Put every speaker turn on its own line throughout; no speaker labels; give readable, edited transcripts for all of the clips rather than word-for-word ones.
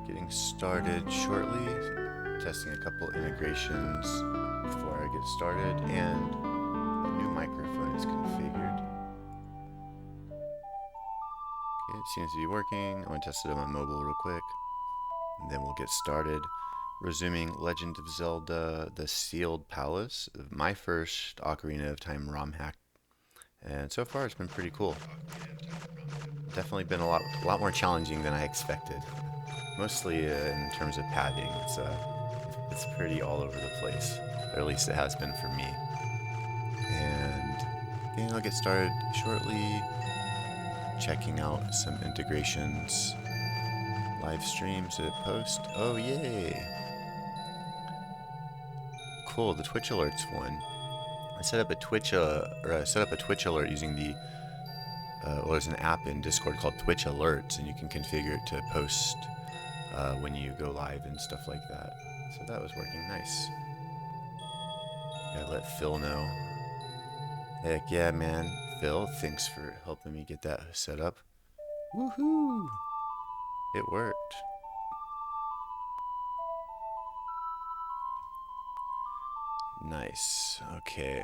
Getting started shortly. Testing a couple integrations before I get started, and a new microphone is configured. Okay, it seems to be working. I'm going to test it on my mobile real quick, and then we'll get started. Resuming Legend of Zelda: The Sealed Palace, my first Ocarina of Time ROM hack, and so far it's been pretty cool. Definitely been a lot more challenging than I expected. Mostly in terms of padding, it's pretty all over the place, or at least it has been for me. And again, I'll get started shortly. Checking out some integrations, live streams at post. Oh yay! Cool, the Twitch alerts one. I set up a Twitch alert using the well, there's an app in Discord called Twitch Alerts, and you can configure it to post when you go live and stuff like that. So that was working nice. Gotta let Phil know. Heck yeah, man. Phil, thanks for helping me get that set up. Woohoo! It worked. Nice. Okay.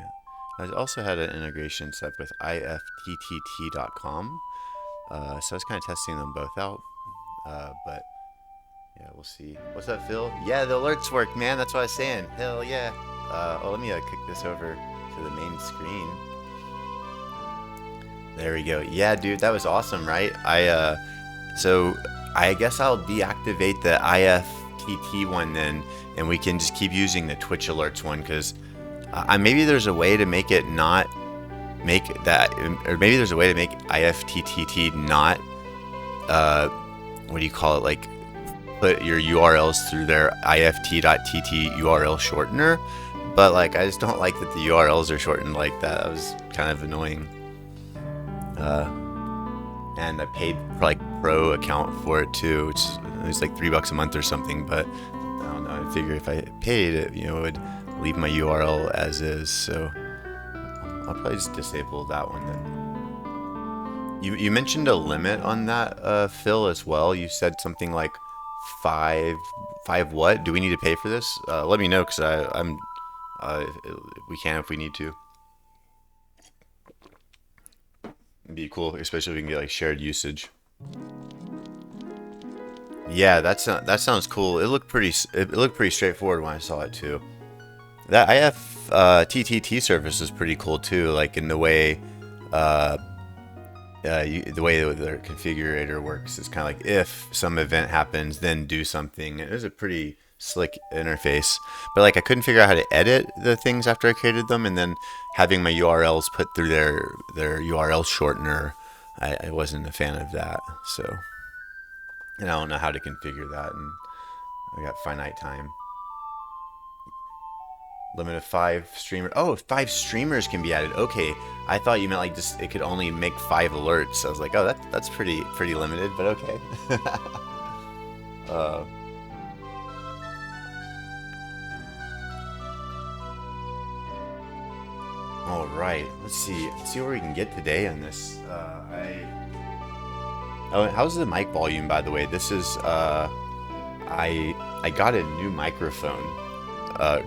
I also had an integration set up with ifttt.com. So I was kind of testing them both out. But yeah, we'll see. What's up, Phil? Yeah, the alerts work, man. That's what I was saying. Hell yeah. Let me kick this over to the main screen. There we go. Yeah, dude, that was awesome, right? So I guess I'll deactivate the IFTT one then, and we can just keep using the Twitch alerts one, because maybe there's a way to make it not make that, or maybe there's a way to make IFTTT not, what do you call it, like put your URLs through their ift.tt URL shortener, but like I just don't like that the URLs are shortened like that. That was kind of annoying. And I paid for like pro account for it too, which is like $3 a month or something. But I don't know. I figure if I paid it, it would leave my URL as is. So I'll probably just disable that one then. You mentioned a limit on that, Phil, as well. You said something like five what? Do we need to pay for this? Let me know, because I'm we can if we need to. Be cool, especially if we can get like shared usage. Yeah, that sounds cool. It looked pretty straightforward when I saw it too. That IFTTT service is pretty cool too, like in the way the way their configurator works. It's kind of like if some event happens, then do something. It was a pretty slick interface, but like I couldn't figure out how to edit the things after I created them, and then having my URLs put through their URL shortener, I wasn't a fan of that. So, and I don't know how to configure that, and I got finite time. Limit of 5 streamers. Oh, 5 streamers can be added. Okay, I thought you meant like just it could only make 5 alerts. I was like, oh, that's pretty limited, but okay. All right, let's see where we can get today on this. Oh, how's the mic volume, by the way? This is I got a new microphone.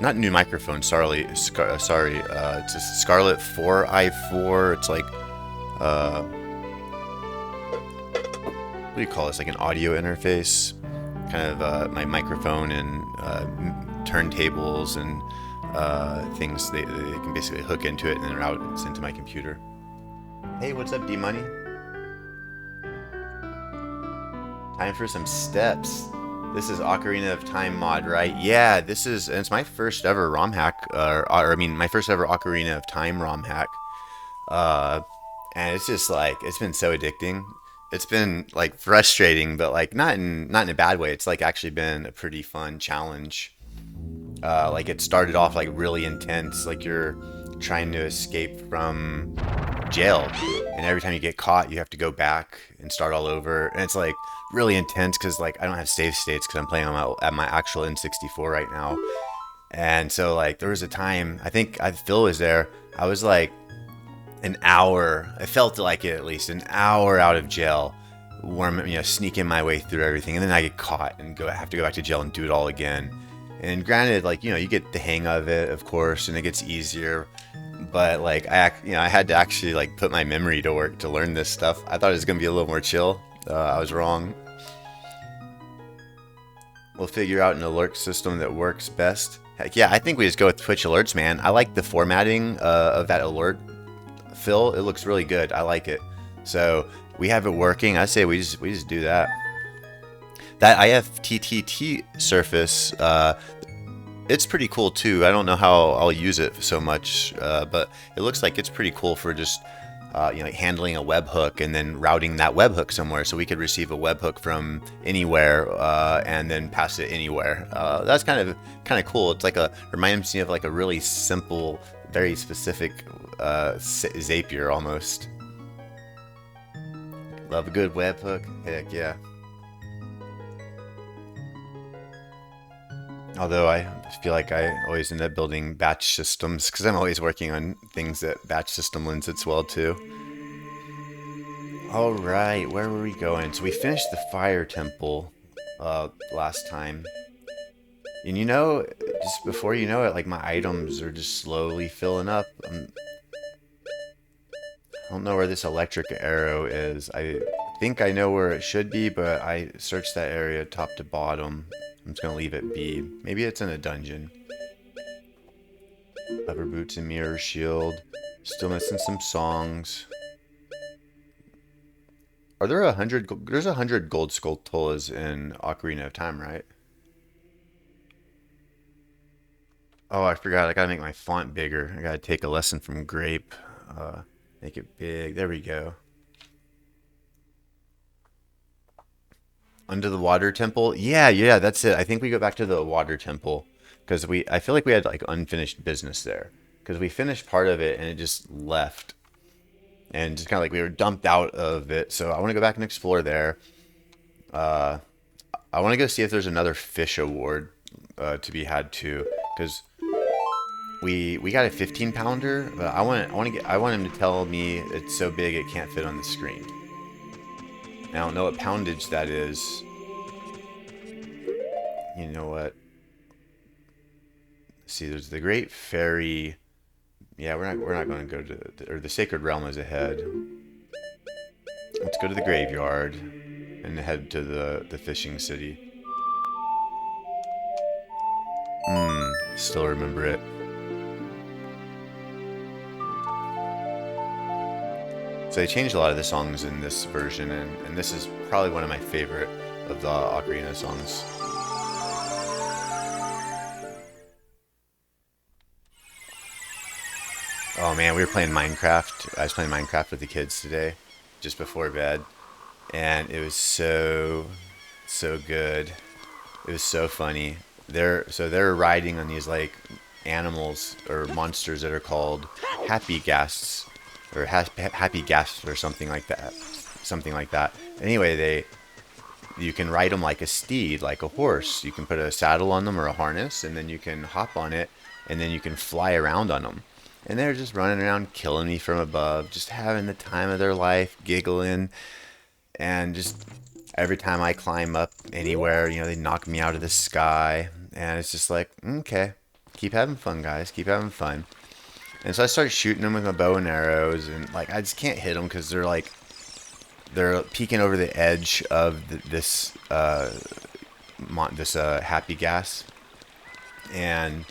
Not new microphone. Sorry. It's a Scarlett 4i4. It's like what do you call this? Like an audio interface, kind of my microphone and turntables and things. They can basically hook into it and then route it into my computer. Hey, what's up, D Money? Time for some steps. This is Ocarina of Time mod, right? Yeah, it's my first ever ROM hack, my first ever Ocarina of Time ROM hack. And it's just like, it's been so addicting. It's been like frustrating, but like not in a bad way. It's like actually been a pretty fun challenge. Like it started off like really intense, like you're trying to escape from jail, and every time you get caught you have to go back and start all over, and it's like really intense because like I don't have save states because I'm playing on at my actual N64 right now. And so like there was a time, I think Phil was there, I was like an hour, I felt like it, at least an hour out of jail, sneaking my way through everything, and then I get caught and have to go back to jail and do it all again. And granted, like, you get the hang of it, of course, and it gets easier. But like, I had to actually like put my memory to work to learn this stuff. I thought it was gonna be a little more chill. I was wrong. We'll figure out an alert system that works best. Heck yeah, I think we just go with Twitch alerts, man. I like the formatting of that alert fill. It looks really good. I like it. So we have it working. I say we just do that. That IFTTT surface, it's pretty cool too. I don't know how I'll use it so much, but it looks like it's pretty cool for just like handling a webhook and then routing that webhook somewhere, so we could receive a webhook from anywhere and then pass it anywhere. That's kind of cool. It's like reminds me of like a really simple, very specific Zapier almost. Love a good webhook. Heck yeah. Although I feel like I always end up building batch systems because I'm always working on things that batch system lends its well to. Alright, where were we going? So we finished the fire temple last time. And just before you know it, like my items are just slowly filling up. I don't know where this electric arrow is. I think I know where it should be, but I searched that area top to bottom. I'm just gonna leave it be. Maybe it's in a dungeon. Leather boots and mirror shield. Still missing some songs. Are there 100? There's 100 gold skulltulas in Ocarina of Time, right? Oh, I forgot. I gotta make my font bigger. I gotta take a lesson from Grape. Make it big. There we go. Under the water temple? Yeah, that's it. I think we go back to the water temple because I feel like we had like unfinished business there because we finished part of it and it just left and just kind of like we were dumped out of it. So I want to go back and explore there. I want to go see if there's another fish award to be had too because we got a 15 pounder, but I want him to tell me it's so big it can't fit on the screen. I don't know what poundage that is. You know what? See, there's the Great Fairy. Yeah, we're not going to go to the Sacred Realm is ahead. Let's go to the graveyard and head to the fishing city. Still remember it. So they changed a lot of the songs in this version, and this is probably one of my favorite of the Ocarina songs. Oh man, we were playing Minecraft. I was playing Minecraft with the kids today, just before bed, and it was so good. It was so funny. They're riding on these like animals or monsters that are called happy ghasts. Or happy gasps or something like that. Anyway, you can ride them like a steed, like a horse. You can put a saddle on them or a harness, and then you can hop on it, and then you can fly around on them. And they're just running around killing me from above, just having the time of their life, giggling, and just every time I climb up anywhere, they knock me out of the sky, and it's just like, okay, keep having fun, guys, keep having fun. And so I started shooting them with my bow and arrows, and like I just can't hit them because they're peeking over the edge of this happy gas, and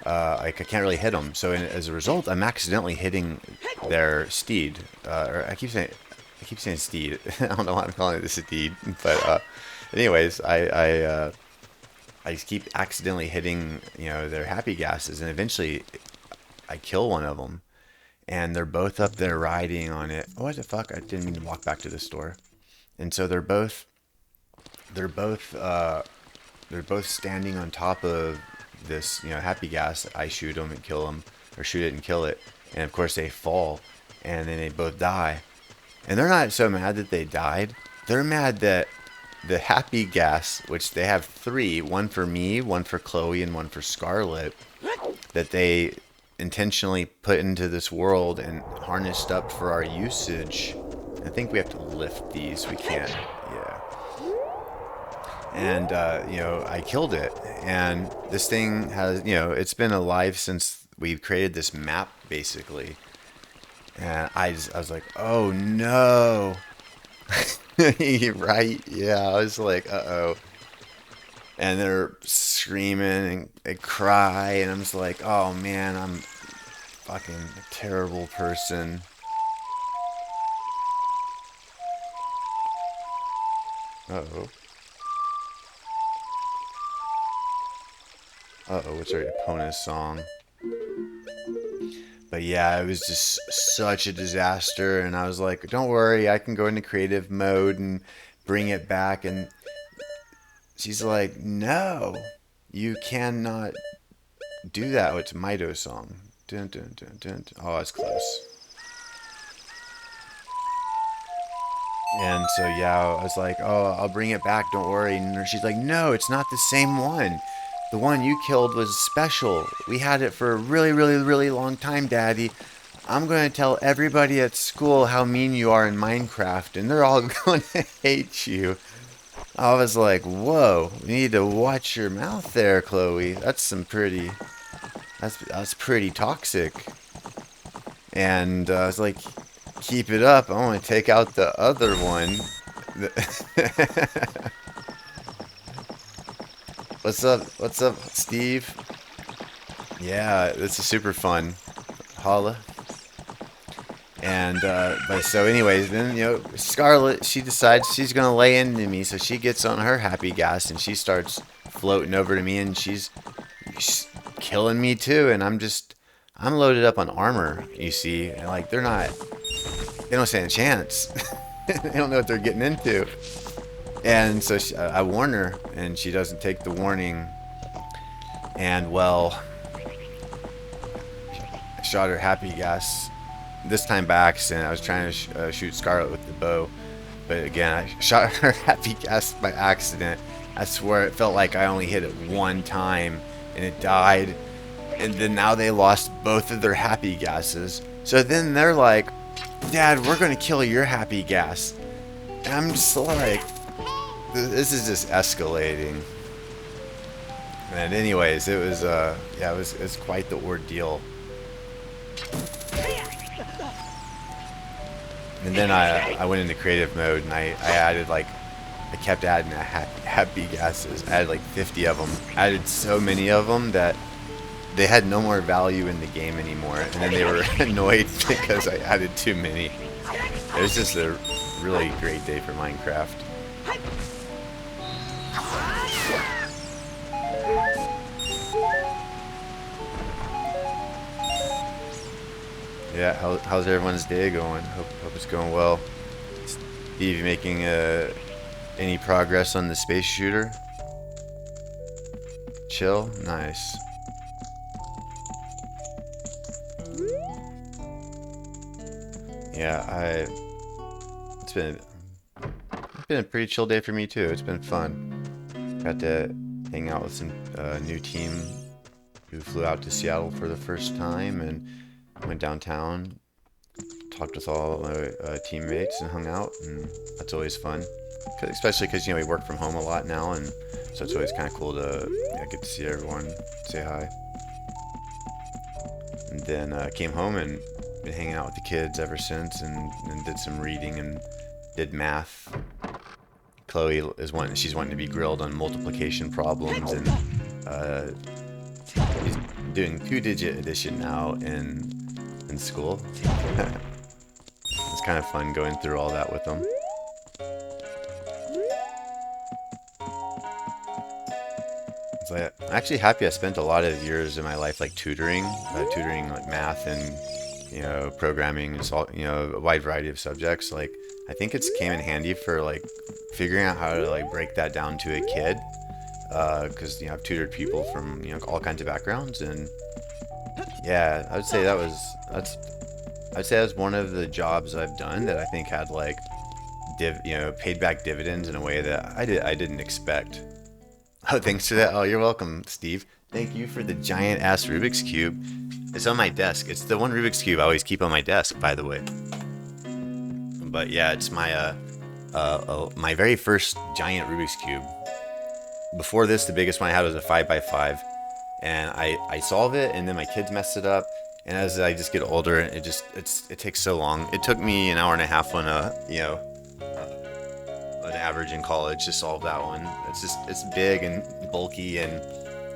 like I can't really hit them. So as a result, I'm accidentally hitting their steed. Or I keep saying steed. I don't know why I'm calling it the steed, but anyways, I just keep accidentally hitting their happy gases, and eventually I kill one of them, and they're both up there riding on it. Oh, what the fuck? I didn't mean to walk back to the store. And so they're both standing on top of this, happy gas. I shoot them and kill them, or shoot it and kill it, and of course they fall, and then they both die. And they're not so mad that they died. They're mad that the happy gas, which they have 3, one for me, one for Chloe, and one for Scarlet, that they intentionally put into this world and harnessed up for our usage, I think we have to lift these. We can't. Yeah. And I killed it. And this thing has, it's been alive since we created this map, basically. And I was like, oh no. Right? Yeah, I was like, uh-oh. And they're screaming and they cry, and I'm just like, oh man, I'm fucking a terrible person. Uh-oh. Uh-oh, what's our opponent's song? But yeah, it was just such a disaster, and I was like, don't worry, I can go into creative mode and bring it back. And she's like, no, you cannot do that. Oh, it's Mito's song. Dun, dun, dun, dun, dun. Oh, it's close. And so yeah, I was like, oh, I'll bring it back, don't worry. And she's like, no, it's not the same one. The one you killed was special. We had it for a really, really, really long time, Daddy. I'm going to tell everybody at school how mean you are in Minecraft, and they're all going to hate you. I was like, whoa, you need to watch your mouth there, Chloe. That's pretty toxic. And I was like, keep it up. I want to take out the other one. What's up? What's up, Steve? Yeah, this is super fun. Holla. And but so anyways, then Scarlet, she decides she's gonna lay into me, so she gets on her happy gas and she starts floating over to me, and she's killing me too, and I'm loaded up on armor, you see, and like they don't stand a chance. They don't know what they're getting into. And so I warn her, and she doesn't take the warning. And well, I shot her happy gas. This time by accident. I was trying to shoot Scarlet with the bow, but again, I shot her happy gas by accident. I swear it felt like I only hit it one time, and it died. And then now they lost both of their happy gases. So then they're like, Dad, we're gonna kill your happy gas. And I'm just like, this is just escalating. And anyways, it was it was quite the ordeal. And then I went into creative mode, and I added I kept adding happy gases. I added like 50 of them. I added so many of them that they had no more value in the game anymore. And then they were annoyed because I added too many. It was just a really great day for Minecraft. Yeah, how's everyone's day going? Hope it's going well. Steve, you making any progress on the space shooter? Chill? Nice. Yeah, it's been a pretty chill day for me too. It's been fun. Got to hang out with some new team who flew out to Seattle for the first time, and went downtown, talked with all my teammates, and hung out, and that's always fun. Especially because we work from home a lot now, and so it's always kind of cool to get to see everyone, say hi. And then came home and been hanging out with the kids ever since, and did some reading and did math. Chloe she's wanting to be grilled on multiplication problems, and he's doing 2-digit addition now in school. It's kind of fun going through all that with them. I'm actually happy I spent a lot of years in my life tutoring like math and programming and a wide variety of subjects. I think it's came in handy for figuring out how to break that down to a kid, because I've tutored people from all kinds of backgrounds, and yeah, I'd say that was one of the jobs I've done that I think had paid back dividends in a way that I didn't expect. Oh, thanks for that. Oh, you're welcome, Steve. Thank you for the giant ass Rubik's Cube. It's on my desk. It's the one Rubik's Cube I always keep on my desk, by the way. But yeah, it's my very first giant Rubik's Cube. Before this, the biggest one I had was a 5x5, and I solve it, and then my kids mess it up. And as I just get older, it takes so long. It took me an hour and a half on an average in college to solve that one. It's big and bulky and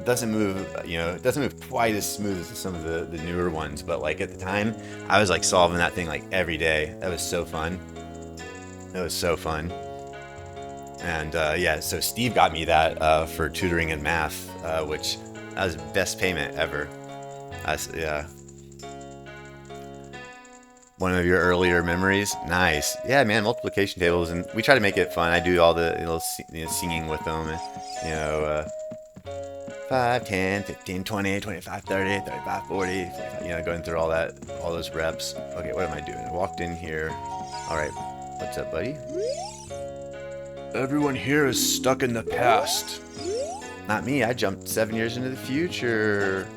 doesn't move. It doesn't move quite as smooth as some of the newer ones. But like at the time, I was like solving that thing like every day. That was so fun. It was so fun. And yeah, so Steve got me that for tutoring in math, which that was the best payment ever. Yeah. One of your earlier memories? Nice. Yeah, man, multiplication tables, and we try to make it fun. I do all the singing with them, 5, 10, 15, 20, 25, 30, 35, 40, 45, going through all those reps. Okay, what am I doing? I walked in here. All right, what's up, buddy? Everyone here is stuck in the past. Not me, I jumped 7 years into the future.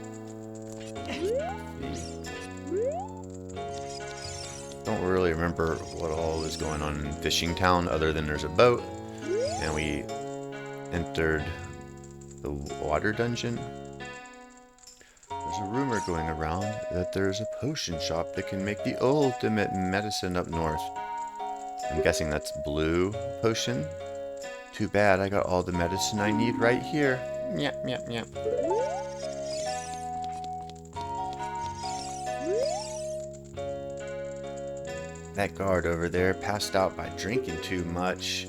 Don't really remember what all was going on in Fishing Town other than there's a boat and we entered the water dungeon. There's a rumor going around that there's a potion shop that can make the ultimate medicine up north. I'm guessing that's blue potion. Too bad, I got all the medicine I need right here. Nyap, nyap, nyap. That guard over there passed out by drinking too much.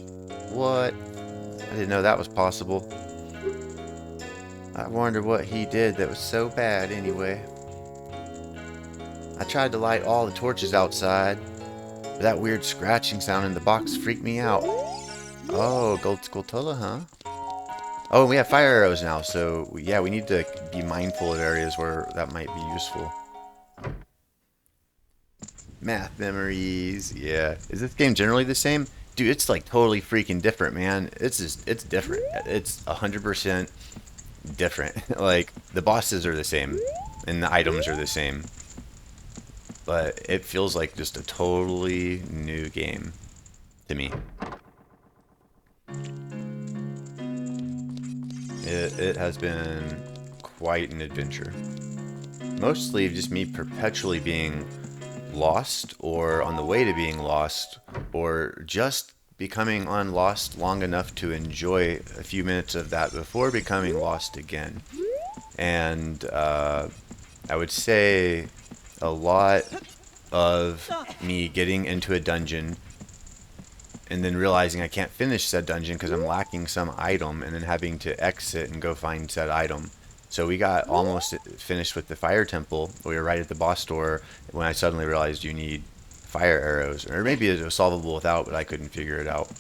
What? I didn't know that was possible. I wonder what he did that was so bad anyway. I tried to light all the torches outside, but that weird scratching sound in the box freaked me out. Oh, Gold Skulltula, huh? Oh, and we have fire arrows now, so yeah, we need to be mindful of areas where that might be useful. Math memories, yeah. Is this game generally the same? Dude, it's like totally freaking different, man. It's different. It's 100% different. Like, the bosses are the same, and the items are the same. But it feels like just a totally new game to me. It has been quite an adventure. Mostly just me perpetually being lost, or on the way to being lost, or just becoming unlost long enough to enjoy a few minutes of that before becoming lost again. And I would say a lot of me getting into a dungeon and then realizing I can't finish said dungeon because I'm lacking some item, and then having to exit and go find said item. So we got almost finished with the fire temple. We were right at the boss door when I suddenly realized you need fire arrows. Or maybe it was solvable without, but I couldn't figure it out.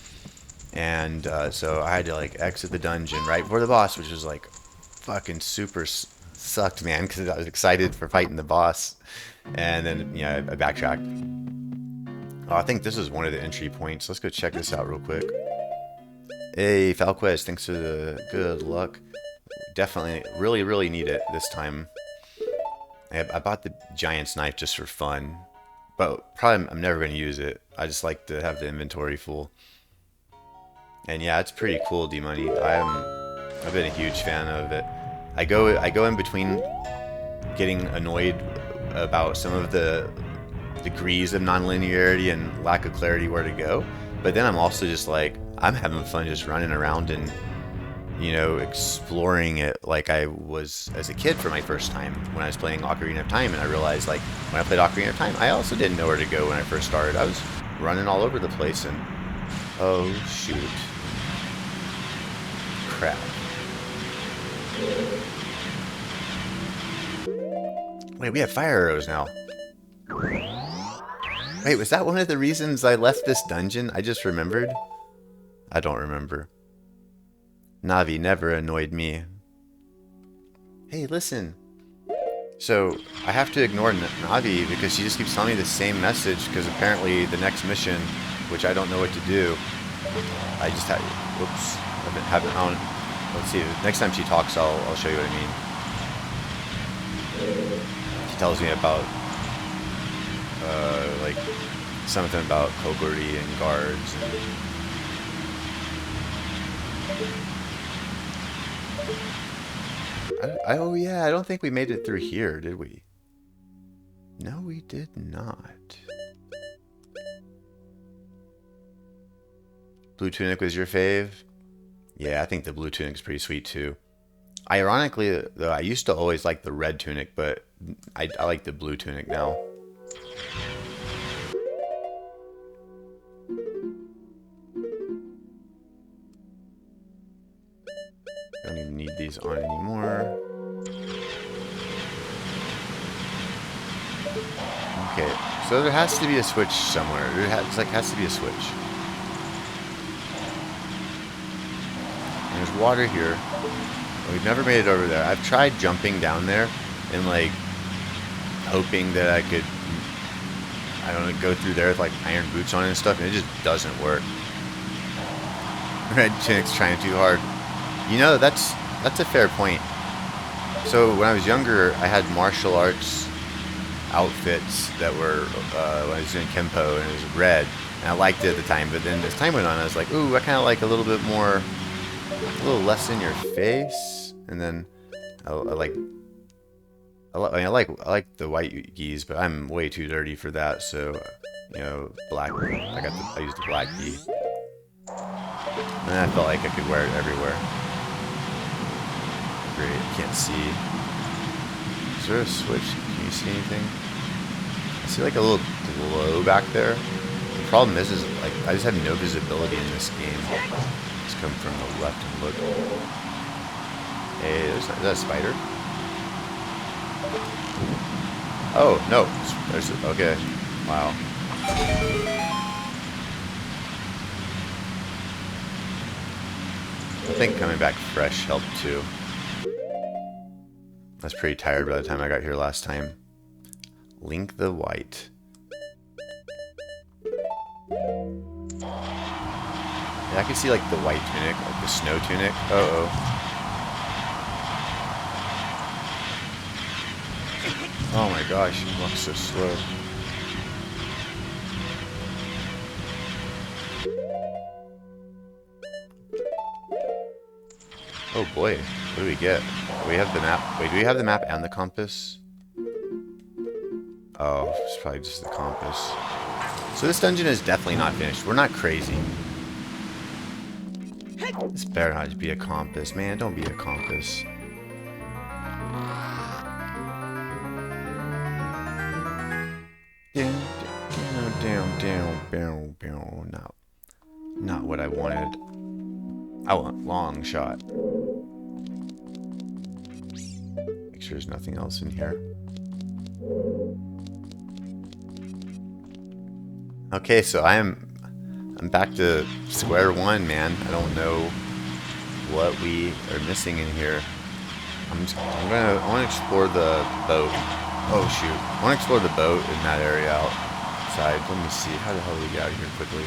And so I had to like exit the dungeon right before the boss, which was like fucking super sucked, man, because I was excited for fighting the boss. And then, yeah, I backtracked. Oh, I think this is one of the entry points. Let's go check this out real quick. Hey, Falquez, thanks for the good luck. Definitely, really need it this time. I bought the Giant's Knife just for fun, but probably I'm never going to use it. I just like to have the inventory full. And yeah, it's pretty cool, D-Money. I've been a huge fan of it. I go in between getting annoyed about some of the degrees of non-linearity and lack of clarity where to go, but then I'm also just like, I'm having fun just running around and exploring it like I was as a kid for my first time when I was playing Ocarina of Time. And I realized, like, when I played Ocarina of Time, I also didn't know where to go when I first started. I was running all over the place, and oh shoot, crap. Wait, we have fire arrows now. Wait, was that one of the reasons I left this dungeon? I just remembered. I don't remember. Navi never annoyed me. Hey, listen. So, I have to ignore Navi because she just keeps telling me the same message, because apparently the next mission, which I don't know what to do, I just have... Whoops. I haven't on... Let's see. Next time she talks, I'll show you what I mean. She tells me about... like... something about Kogori and guards. Oh yeah, I don't think we made it through here, did we? No, we did not. Blue tunic was your fave? Yeah, I think the blue tunic's pretty sweet too. Ironically, though, I used to always like the red tunic, but I like the blue tunic now. Don't even need these on anymore. Okay, so there has to be a switch somewhere. Has to be a switch. And there's water here. We've never made it over there. I've tried jumping down there and like hoping that I could, I don't know, go through there with like iron boots on and stuff, and it just doesn't work. Red tunic's trying too hard. You know, that's a fair point. So when I was younger, I had martial arts outfits that were when I was doing Kempo, and it was red, and I liked it at the time. But then as time went on, I was like, ooh, I kind of like a little bit more, a little less in your face. And then I like the white geese, but I'm way too dirty for that. So you know, black. I used the black gi, and then I felt like I could wear it everywhere. Great, can't see. Is there a switch? Can you see anything? I see like a little glow back there. The problem is like I just have no visibility in this game. Let's come from the left and look. Hey, is that a spider? Oh no, okay. Wow. I think coming back fresh helped too. I was pretty tired by the time I got here last time. Link the White. Yeah, I can see like the white tunic, like the snow tunic. Uh-oh. Oh my gosh, he walks so slow. Oh boy, what do we get? We have the map. Wait, do we have the map and the compass? Oh, it's probably just the compass. So this dungeon is definitely not finished. We're not crazy. This better not be a compass. Man, don't be a compass. No. Not what I wanted. I want Longshot. Make sure there's nothing else in here. Okay, so I'm back to square one, man. I don't know what we are missing in here. I want to explore the boat. Oh shoot! I want to explore the boat in that area outside. Let me see. How the hell do we get out of here quickly?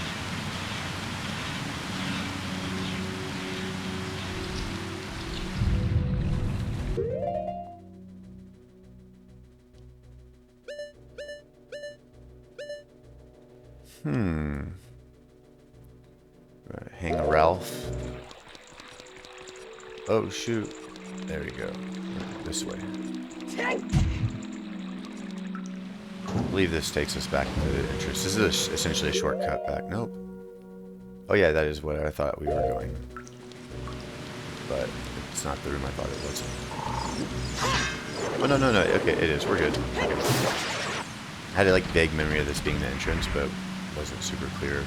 Hang a Ralph. Oh shoot. There we go. This way. I believe this takes us back to the entrance. This is essentially a shortcut back. Nope. Oh yeah, that is what I thought we were going. But it's not the room I thought it was. Oh no, no, no. Okay, it is. We're good. Okay. I had a like vague memory of this being the entrance, but it wasn't super clear.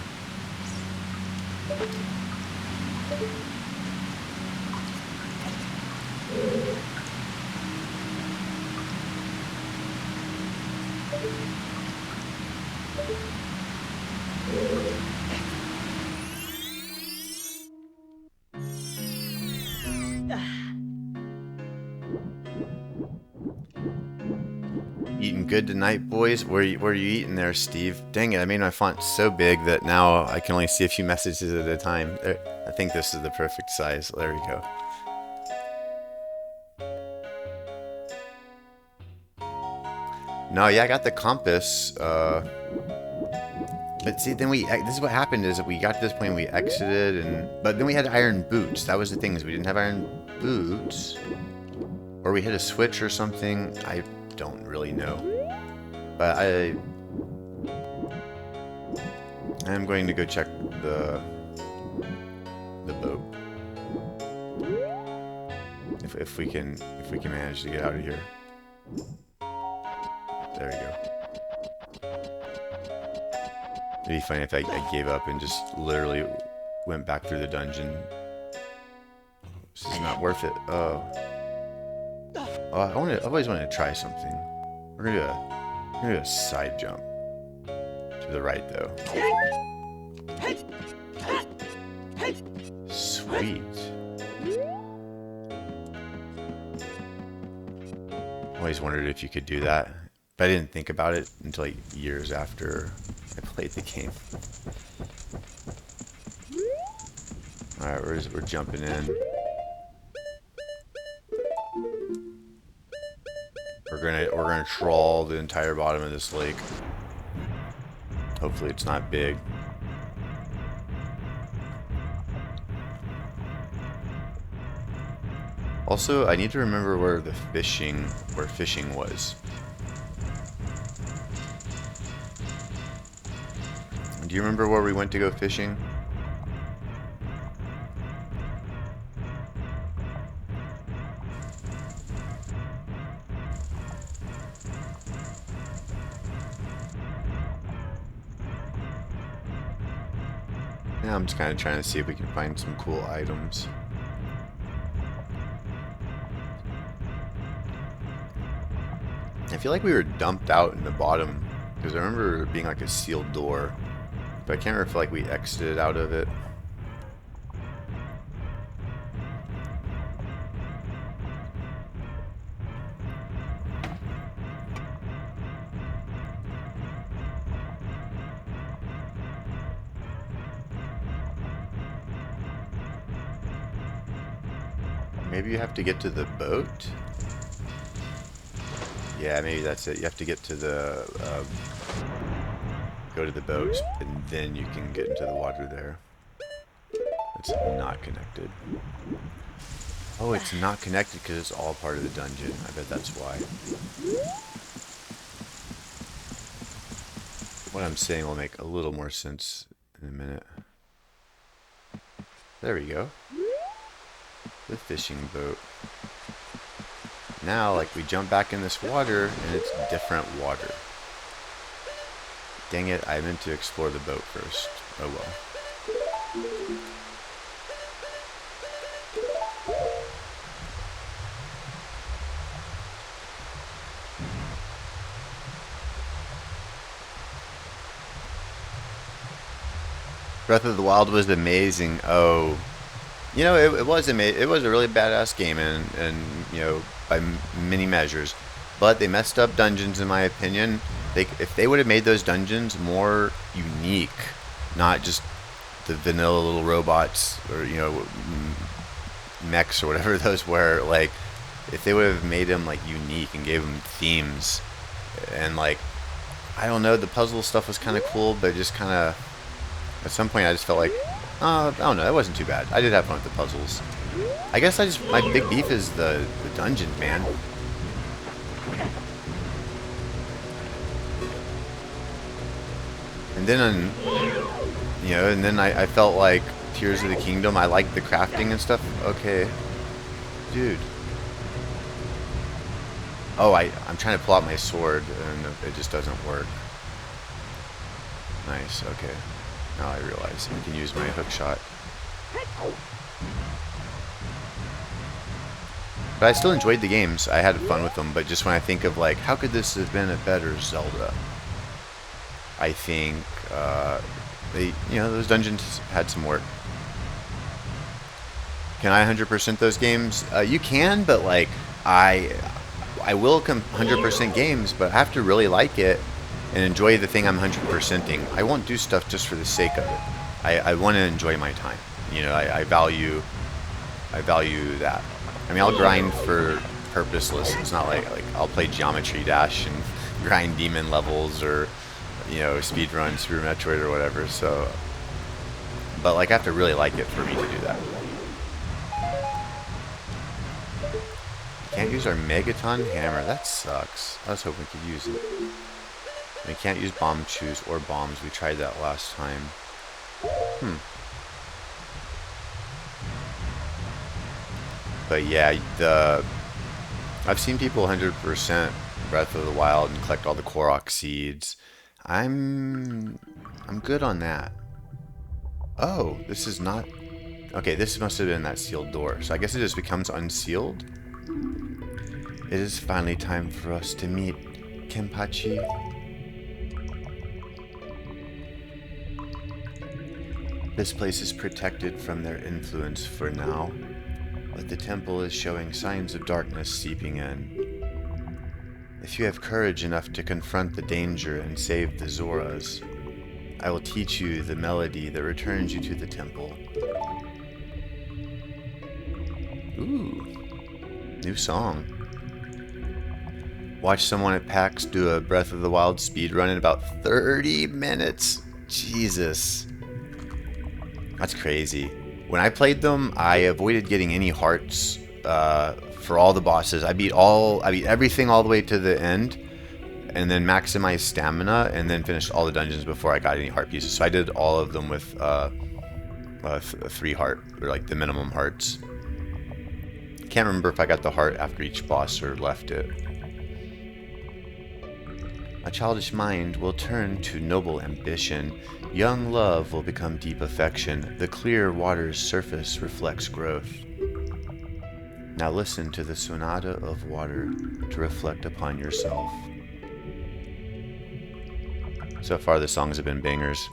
Eating good tonight, boys? Where are you eating there, Steve? Dang it, I made my font so big that now I can only see a few messages at a time. There, I think this is the perfect size. There we go. No, yeah, I got the compass. But see, then this is what happened is that we got to this point, we exited, but then we had iron boots. That was the thing, is we didn't have iron boots. Or we hit a switch or something. I don't really know. But I'm going to go check the boat. If we can manage to get out of here. There we go. It'd be funny if I gave up and just literally went back through the dungeon. This is not worth it. Oh, I've always wanted to try something. We're gonna do a side jump to the right, though. Sweet. Always wondered if you could do that, but I didn't think about it until like years after I played the game. All right, we're jumping in. We're gonna trawl the entire bottom of this lake. Hopefully, it's not big. Also, I need to remember where fishing was. Do you remember where we went to go fishing? Yeah, I'm just kind of trying to see if we can find some cool items. I feel like we were dumped out in the bottom, because I remember it being like a sealed door, but I can't remember if like we exited out of it. Maybe you have to get to the boat? Yeah, maybe that's it. You have to get to the, go to the boat, and then you can get into the water there. It's not connected. Oh, it's not connected because it's all part of the dungeon. I bet that's why. What I'm saying will make a little more sense in a minute. There we go. The fishing boat. Now, like, we jump back in this water, and it's different water. Dang it, I meant to explore the boat first. Oh well. Breath of the Wild was amazing. Oh, you know, it was amazing. It was a really badass game, and you know, by many measures. But they messed up dungeons, in my opinion. If they would have made those dungeons more unique, not just the vanilla little robots or, you know, mechs or whatever those were, like, if they would have made them like unique and gave them themes, and like, I don't know, the puzzle stuff was kind of cool, but just kind of at some point I just felt like, I don't know, that wasn't too bad. I did have fun with the puzzles. I guess my big beef is the dungeon, man. And then, you know, and then I felt like Tears of the Kingdom. I liked the crafting and stuff. Okay, dude. Oh, I'm trying to pull out my sword, and it just doesn't work. Nice. Okay. Now I realize I can use my Hookshot. But I still enjoyed the games. I had fun with them. But just when I think of like, how could this have been a better Zelda? I think you know, those dungeons had some work. Can I 100% those games? You can, but like I will 100% games, but I have to really like it and enjoy the thing I'm 100%ing. I won't do stuff just for the sake of it. I want to enjoy my time. You know, I value that. I mean, I'll grind for purposeless. It's not like I'll play Geometry Dash and grind demon levels or you know, speedrun Super Metroid or whatever. So, but like I have to really like it for me to do that. Can't use our Megaton hammer. That sucks. I was hoping we could use it. We can't use bomb chews or bombs. We tried that last time. But yeah, I've seen people 100% Breath of the Wild and collect all the Korok seeds. I'm good on that. Oh, this is not... Okay, this must have been that sealed door. So I guess it just becomes unsealed. It is finally time for us to meet Kenpachi. This place is protected from their influence for now, but the temple is showing signs of darkness seeping in. If you have courage enough to confront the danger and save the Zoras, I will teach you the melody that returns you to the temple. Ooh, new song. Watch someone at PAX do a Breath of the Wild speedrun in about 30 minutes. Jesus. That's crazy. When I played them, I avoided getting any hearts for all the bosses. I beat everything all the way to the end, and then maximized stamina, and then finished all the dungeons before I got any heart pieces. So I did all of them with 3 heart, or like the minimum hearts. Can't remember if I got the heart after each boss or left it. A childish mind will turn to noble ambition. Young love will become deep affection. The clear water's surface reflects growth. Now listen to the sonata of water to reflect upon yourself. So far the songs have been bangers.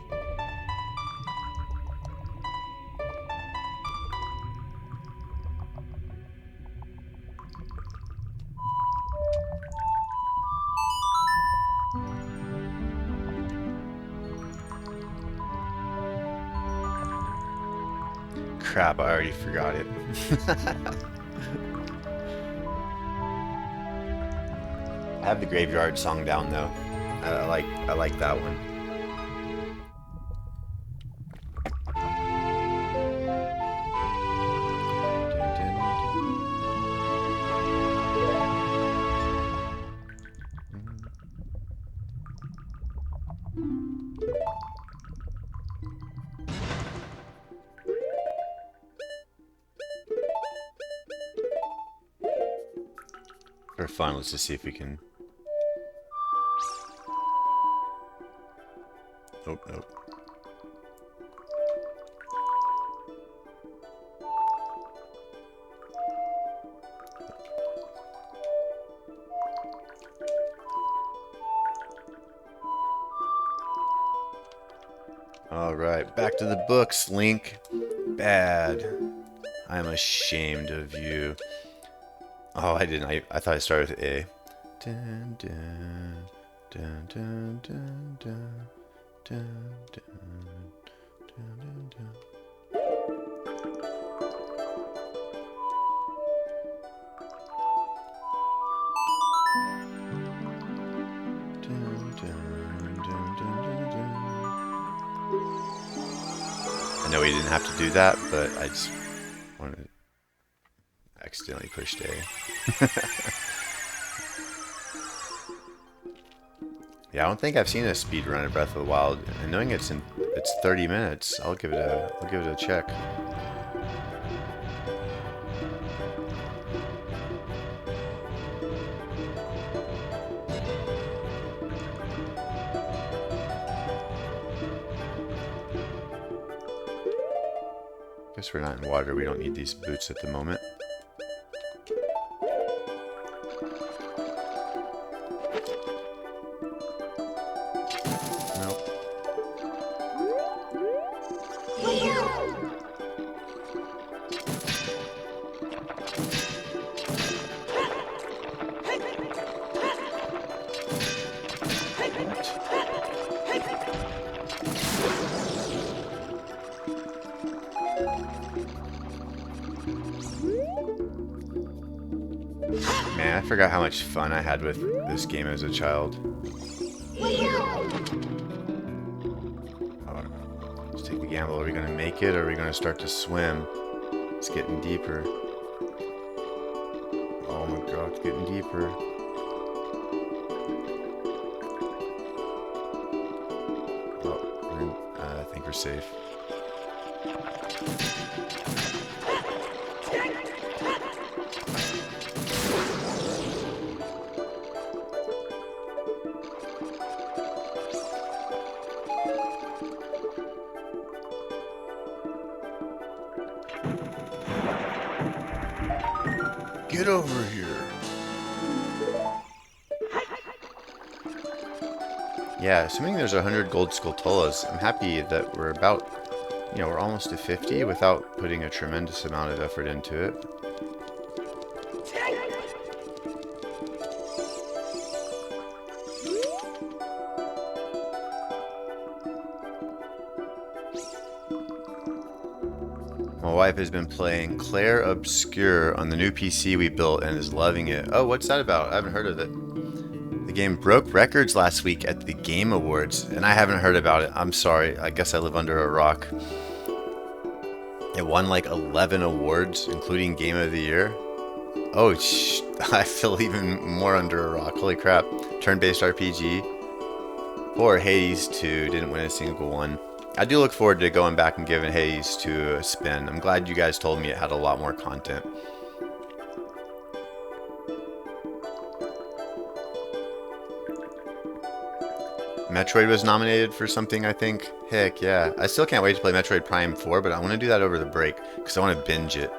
Crap, I already forgot it. I have the graveyard song down though. I like that one. For fun, let's just see if we can. Oh, no. Alright, back to the books, Link. Bad. I'm ashamed of you. Oh, I didn't. I thought I started with A. Dun, dun, dun, dun, dun, dun, dun, dun, dun, I know we didn't have to do that, but I just wanted to accidentally pushed A. Yeah, I don't think I've seen a speed run of Breath of the Wild, and knowing it's 30 minutes, I'll give it a check. Guess we're not in water. We don't need these boots at the moment. Man, I forgot how much fun I had with this game as a child. gamble. Are we going to make it, or are we going to start to swim? It's getting deeper. Oh my god, it's getting deeper. Oh, I think we're safe. Get over here. Yeah, assuming there's 100 gold skulltulas, I'm happy that we're about, we're almost to 50 without putting a tremendous amount of effort into it. My wife has been playing Claire Obscure on the new PC we built and is loving it. Oh, what's that about? I haven't heard of it. The game broke records last week at the Game Awards, and I haven't heard about it. I'm sorry. I guess I live under a rock. It won like 11 awards, including Game of the Year. Oh, I feel even more under a rock. Holy crap. Turn-based RPG. Poor Hades 2 didn't win a single one. I do look forward to going back and giving Hades 2 a spin. I'm glad you guys told me it had a lot more content. Metroid was nominated for something, I think. Heck yeah. I still can't wait to play Metroid Prime 4, but I want to do that over the break because I want to binge it.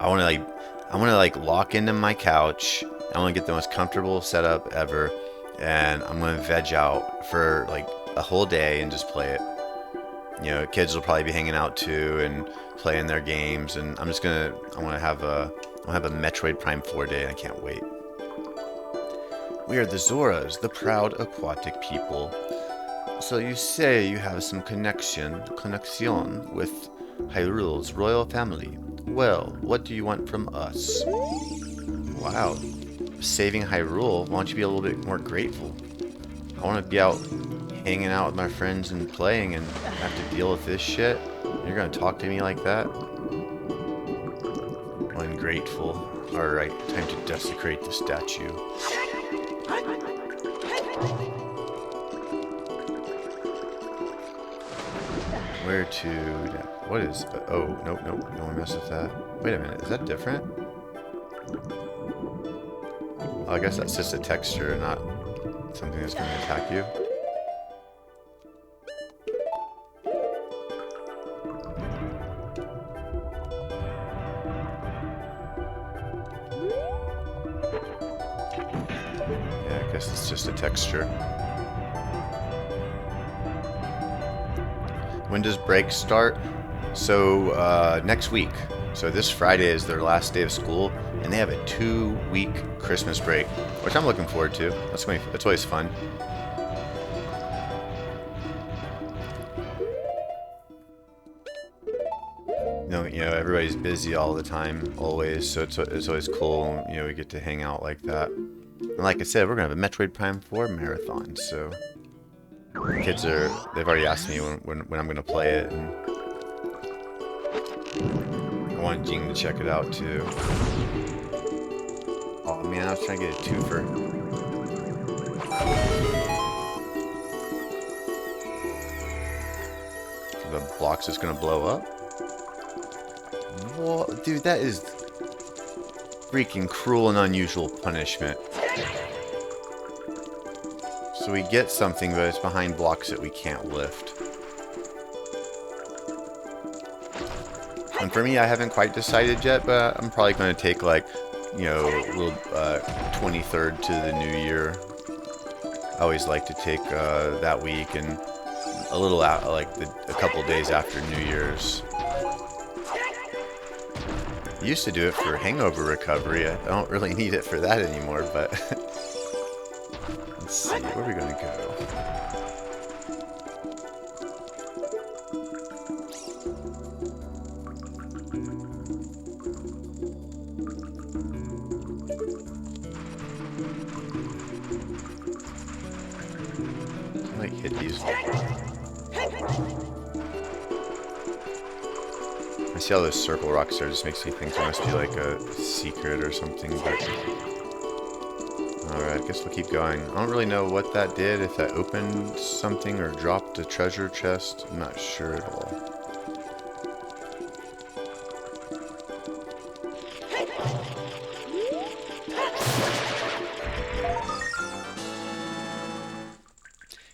I want to lock into my couch. I want to get the most comfortable setup ever, and I'm going to veg out for like a whole day and just play it. Kids will probably be hanging out too and playing their games, and I want to have a Metroid Prime 4 day, and I can't wait. We are the Zoras, the proud aquatic people. So you say you have some connection with Hyrule's royal family. Well, what do you want from us? Wow, saving Hyrule, why don't you be a little bit more grateful? I want to be out hanging out with my friends and playing and have to deal with this shit. You're gonna talk to me like that? Ungrateful. Alright, time to desecrate the statue. Where to... What is... Oh, nope, no one mess with that. Wait a minute, is that different? Oh, I guess that's just a texture, not something that's going to attack you. Yeah, I guess it's just a texture. When does break start? So next week. So this Friday is their last day of school, and they have a 2-week Christmas break, which I'm looking forward to. That's always fun. Everybody's busy all the time, always. So it's always cool. We get to hang out like that. And like I said, we're gonna have a Metroid Prime 4 marathon. So. Kids they've already asked me when I'm going to play it, and I want Jing to check it out too. Oh man, I was trying to get a twofer. The block's just going to blow up? Whoa, dude, that is freaking cruel and unusual punishment. So we get something, but it's behind blocks that we can't lift. And for me, I haven't quite decided yet, but I'm probably going to take like, little 23rd to the new year. I always like to take that week and a little out, like a couple days after New Year's. I used to do it for hangover recovery. I don't really need it for that anymore, but... Let's see, where are we going to go? I might hit these. see all those circle rocks there. It just makes me think there must be like a secret or something, but... Alright, I guess we'll keep going. I don't really know what that did, if that opened something or dropped a treasure chest. I'm not sure at all.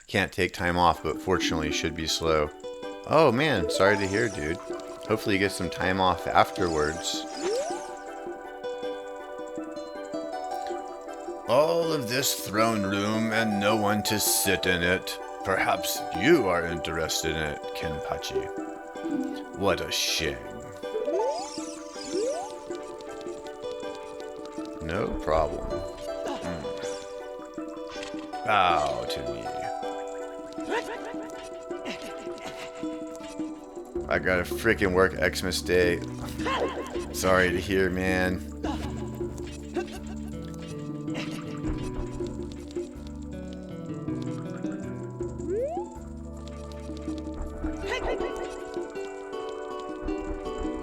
Can't take time off, but fortunately should be slow. Oh man, sorry to hear, dude. Hopefully you get some time off afterwards. All of this throne room and no one to sit in it. Perhaps you are interested in it, Kenpachi. What a shame. No problem. Bow to me. I gotta freaking work Xmas Day. Sorry to hear, man.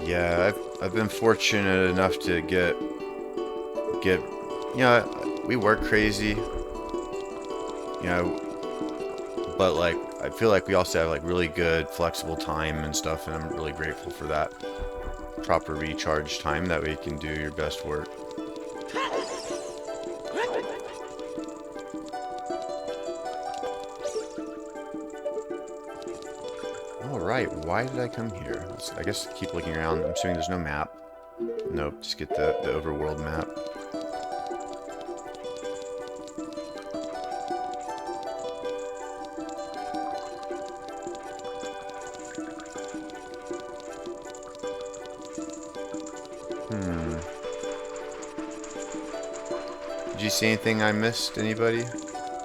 Yeah, I've been fortunate enough to get you know, we work crazy, you know, but like I feel like we also have like really good flexible time and stuff, and I'm really grateful for that proper recharge time. That way you can do your best work. Alright, why did I come here? I guess keep looking around. I'm assuming there's no map. Nope, just get the overworld map. Did you see anything I missed? Anybody?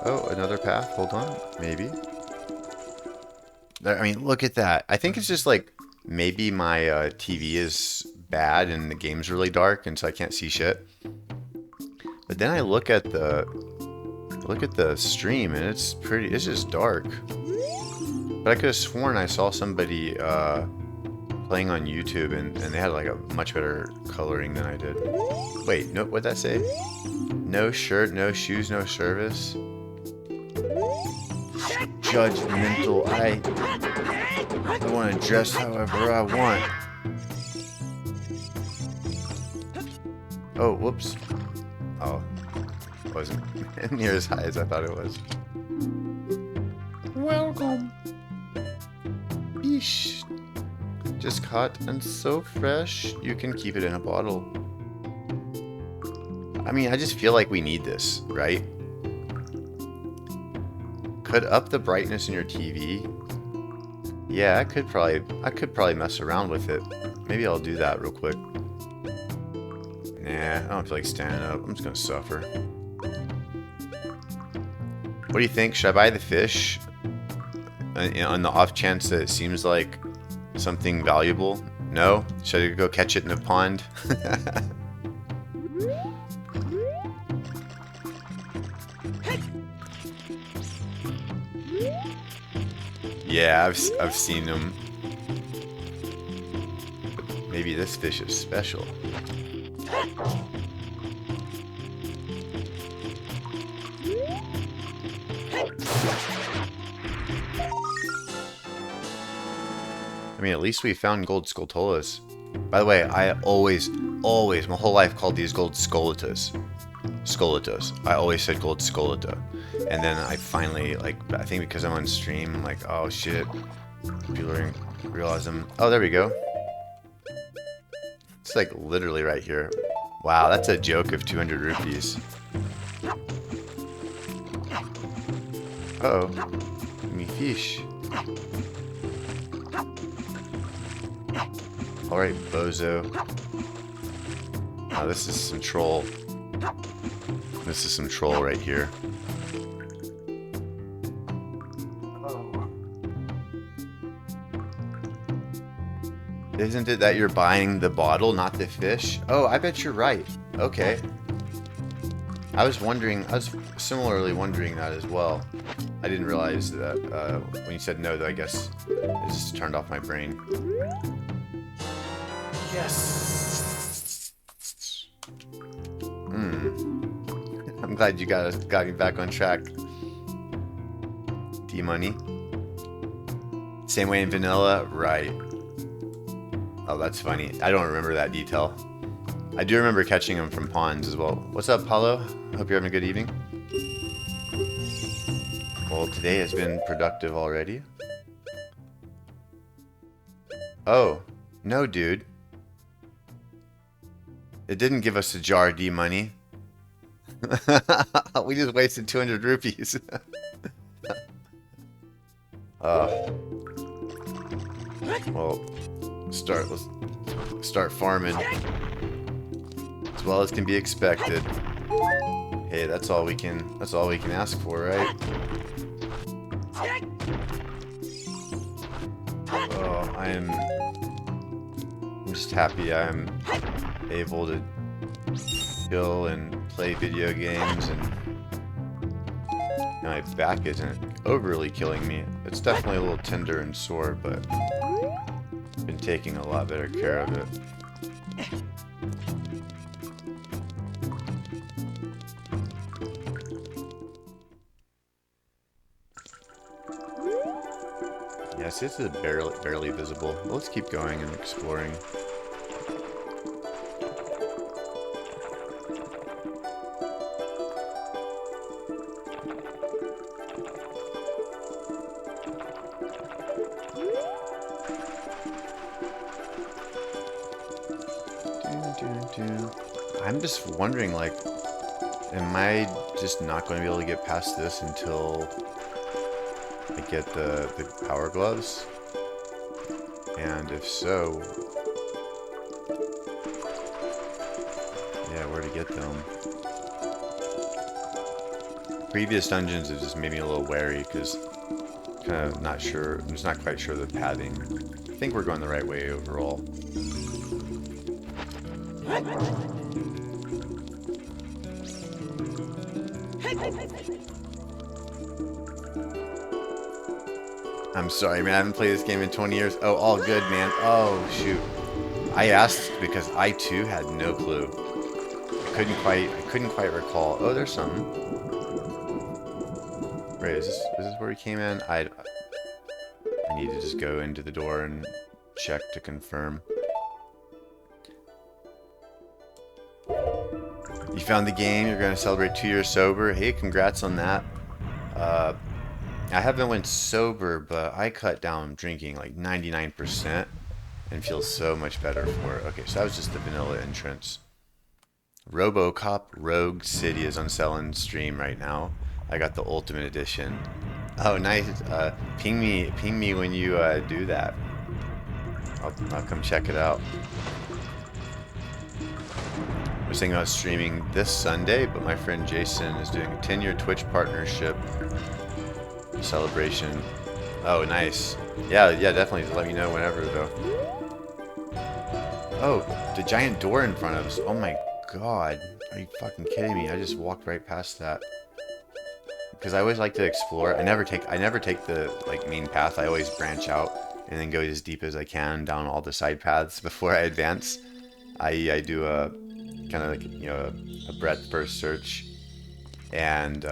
Oh, another path. Hold on. Maybe. I mean, look at that. I think it's just like maybe my TV is bad and the game's really dark, and so I can't see shit. But then I look at the stream, and it's just dark. But I could have sworn I saw somebody playing on YouTube, and they had like a much better coloring than I did. Wait, no, what'd that say? No shirt, no shoes, no service. Judgmental. I want to dress however I want. Oh, whoops. Oh, it wasn't near as high as I thought it was. Welcome. Eesh. Just caught and so fresh, you can keep it in a bottle. I mean, I just feel like we need this, right? Could up the brightness in your TV. Yeah, I could probably mess around with it. Maybe I'll do that real quick. Nah, I don't feel like standing up. I'm just gonna suffer. What do you think? Should I buy the fish? On the off chance that it seems like something valuable? No? Should I go catch it in a pond? Yeah, I've seen them. But maybe this fish is special. I mean, at least we found gold scoltolas. By the way, I always, my whole life called these gold scolitas. Scolitas. I always said gold scolita. And then I finally, like, I think because I'm on stream, I'm like, oh shit. People are realize them. Oh, there we go. It's like literally right here. Wow, that's a joke of 200 rupees. Uh-oh. Me fish. Alright, bozo. Wow, this is some troll. This is some troll right here. Isn't it that you're buying the bottle, not the fish? Oh, I bet you're right. Okay. I was similarly wondering that as well. I didn't realize that when you said no, though, I guess it just turned off my brain. Yes. I'm glad you got me back on track. D-Money. Same way in vanilla, right? Oh, that's funny. I don't remember that detail. I do remember catching him from ponds as well. What's up, Paulo? Hope you're having a good evening. Well, today has been productive already. Oh, no, dude. It didn't give us a jar, D-Money. We just wasted 200 rupees. Well, let's start farming. As well as can be expected. Hey, that's all we can ask for, right? Oh, I'm just happy I'm able to chill and play video games, and my back isn't overly killing me. It's definitely a little tender and sore, but I've been taking a lot better care of it. Yes, this is barely visible. Let's keep going and exploring. I'm just wondering, like, am I just not going to be able to get past this until I get the power gloves? And if so, yeah, where to get them? Previous dungeons have just made me a little wary because kind of not sure. I'm just not quite sure the pathing. I think we're going the right way overall. I'm sorry, man. I haven't played this game in 20 years. Oh, all good, man. Oh, shoot. I asked because I too had no clue. I couldn't quite recall. Oh, there's something. Wait, is this where we came in? I need to just go into the door and check to confirm. You found the game. You're going to celebrate 2 years sober. Hey, congrats on that. I haven't went sober, but I cut down drinking like 99% and feel so much better for it. Okay, so that was just the vanilla entrance. RoboCop Rogue City is on sale in stream right now. I got the Ultimate Edition. Oh, nice. Ping me when you do that. I'll come check it out. I was thinking about streaming this Sunday, but my friend Jason is doing a 10-year Twitch partnership celebration. Oh, nice. Yeah, definitely. Just let me know whenever, though. Oh, the giant door in front of us. Oh my god. Are you fucking kidding me? I just walked right past that. Because I always like to explore. I never take the like main path. I always branch out and then go as deep as I can down all the side paths before I advance. I do a kind of like, you know, a breadth first search and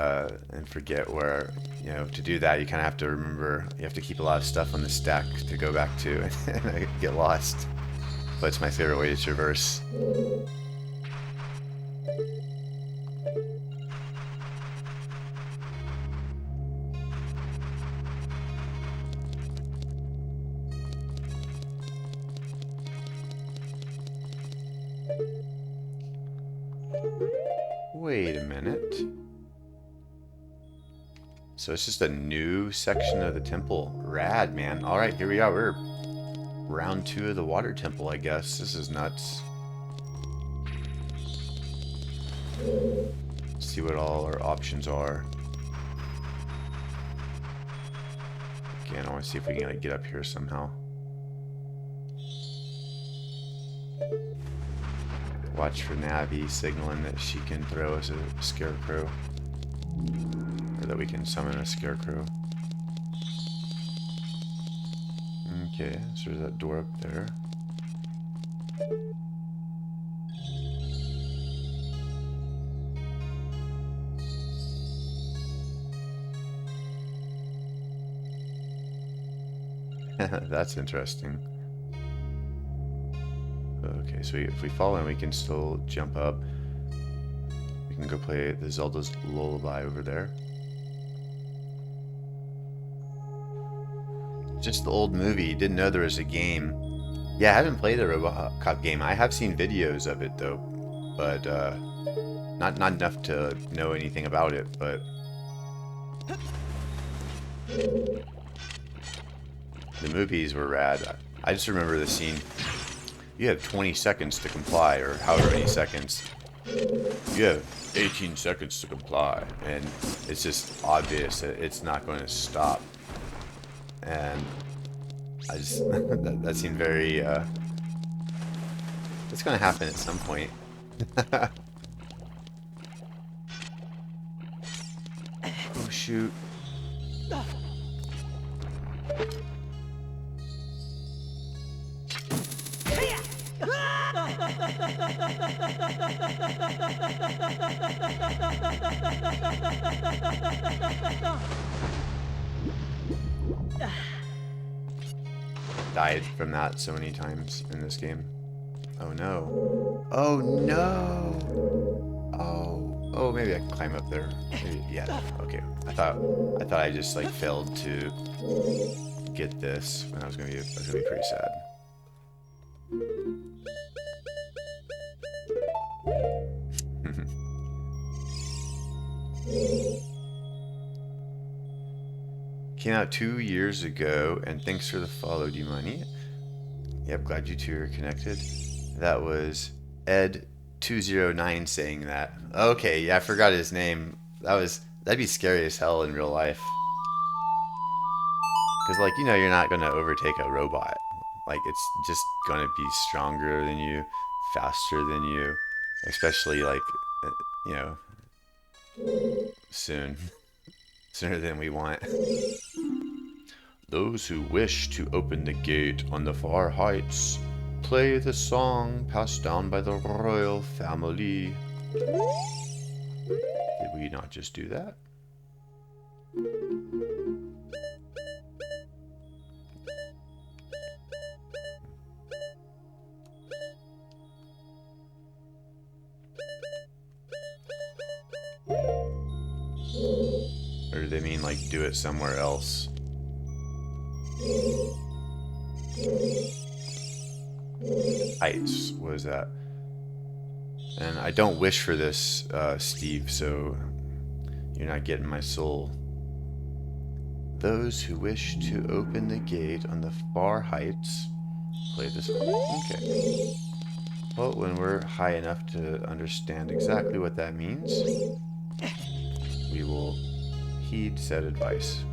forget where, you know, to do that you kind of have to remember, you have to keep a lot of stuff on the stack to go back to and I get lost. But it's my favorite way to traverse. Wait a minute. So it's just a new section of the temple. Rad, man. Alright, here we are. We're round 2 of the water temple, I guess. This is nuts. Let's see what all our options are. Again, I want to see if we can like, get up here somehow. Watch for Navi signaling that she can throw us a scarecrow. Or that we can summon a scarecrow. Okay, so there's that door up there. That's interesting. Okay, so if we fall in, we can still jump up. We can go play the Zelda's Lullaby over there. Just the old movie. Didn't know there was a game. Yeah, I haven't played the RoboCop game. I have seen videos of it though, but not enough to know anything about it. But the movies were rad. I just remember the scene. You have 20 seconds to comply, or however many seconds. You have 18 seconds to comply, and it's just obvious that it's not going to stop. And I just that seemed very. It's going to happen at some point. Oh shoot. Died from that so many times in this game. Oh no. Oh no. Oh, maybe I can climb up there. Maybe, yeah. Okay. I thought I just like failed to get this, and I was gonna be pretty sad. Came out 2 years ago, and thanks for the follow. Do you money? Yep, glad you two are connected. That was Ed209 saying that. Okay, yeah, I forgot his name. That'd be scary as hell in real life. Because, like, you know, you're not gonna overtake a robot. Like, it's just gonna be stronger than you, faster than you, especially like, you know, soon, sooner than we want. Those who wish to open the gate on the far heights, play the song passed down by the royal family. Did we not just do that? Or do they mean like do it somewhere else? Heights, what is that? And I don't wish for this, Steve, so you're not getting my soul. Those who wish to open the gate on the far heights, play this one. Okay. Well, when we're high enough to understand exactly what that means, we will heed said advice.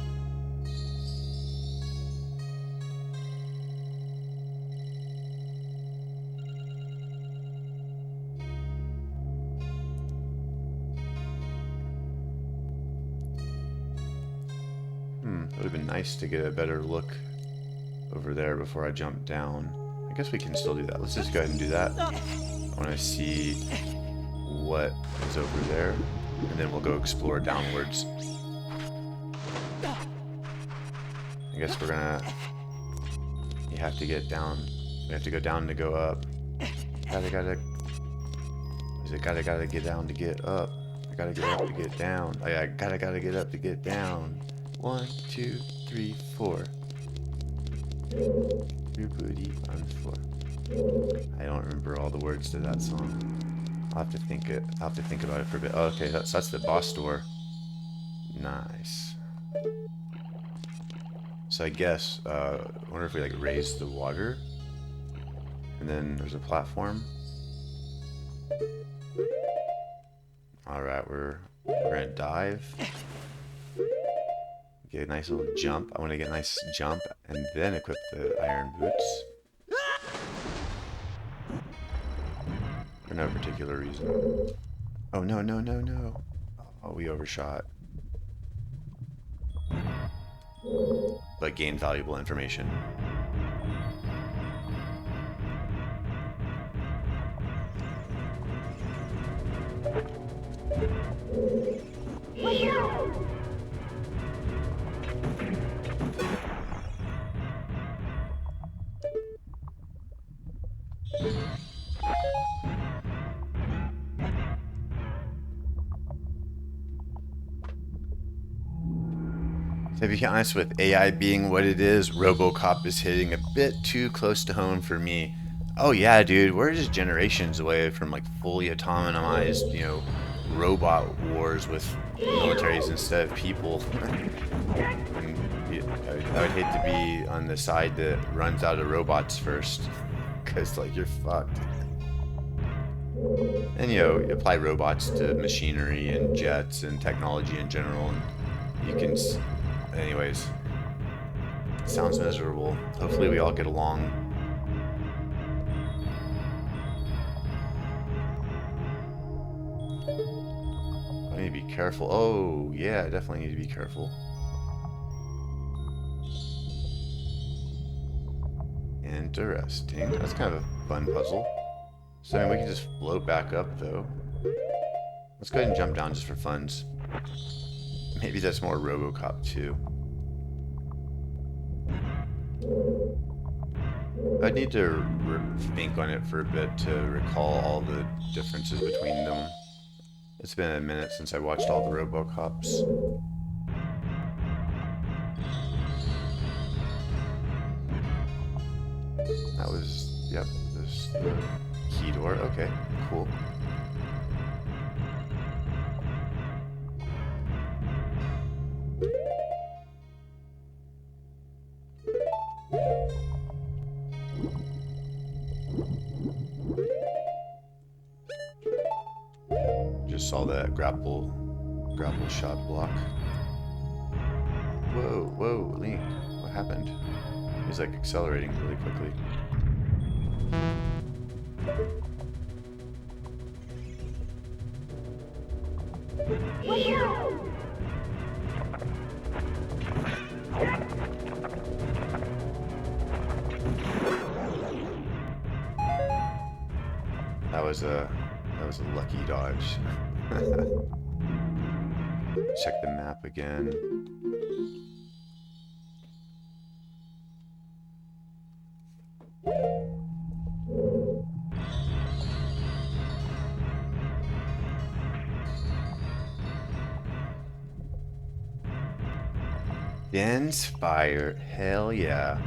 It would have been nice to get a better look over there before I jump down. I guess we can still do that. Let's just go ahead and do that. I want to see what is over there, and then we'll go explore downwards. I guess we're gonna... You have to get down. We have to go down to go up. Gotta... Is it gotta get down to get up? I gotta get up to get down. Oh yeah, gotta get up to get down. 1, 2, 3, 4. Your booty on the floor. I don't remember all the words to that song. I'll have to think about it for a bit. Oh, okay, that's the boss door. Nice. So I guess I wonder if we like raise the water, and then there's a platform. All right, we're gonna dive. Get a nice little jump. I want to get a nice jump and then equip the iron boots. For no particular reason. Oh, no, no, no, no. Oh, we overshot. But gained valuable information. To be honest, with AI being what it is, RoboCop is hitting a bit too close to home for me. Oh yeah, dude, we're just generations away from like fully autonomized, robot wars with militaries instead of people. And I would hate to be on the side that runs out of robots first, because like you're fucked. And you apply robots to machinery and jets and technology in general, and you can. Anyways, sounds miserable. Hopefully we all get along. I need to be careful. Oh, yeah, I definitely need to be careful. Interesting. That's kind of a fun puzzle. So I mean, we can just float back up, though. Let's go ahead and jump down just for funs. Maybe that's more RoboCop 2. I'd need to think on it for a bit to recall all the differences between them. It's been a minute since I watched all the RoboCops. That was, yep, there's the key door. Okay, cool. Just saw that grapple shot block. Whoa, Link, what happened? He's like accelerating really quickly. That was a lucky dodge. Check the map again. Dense fire, hell yeah.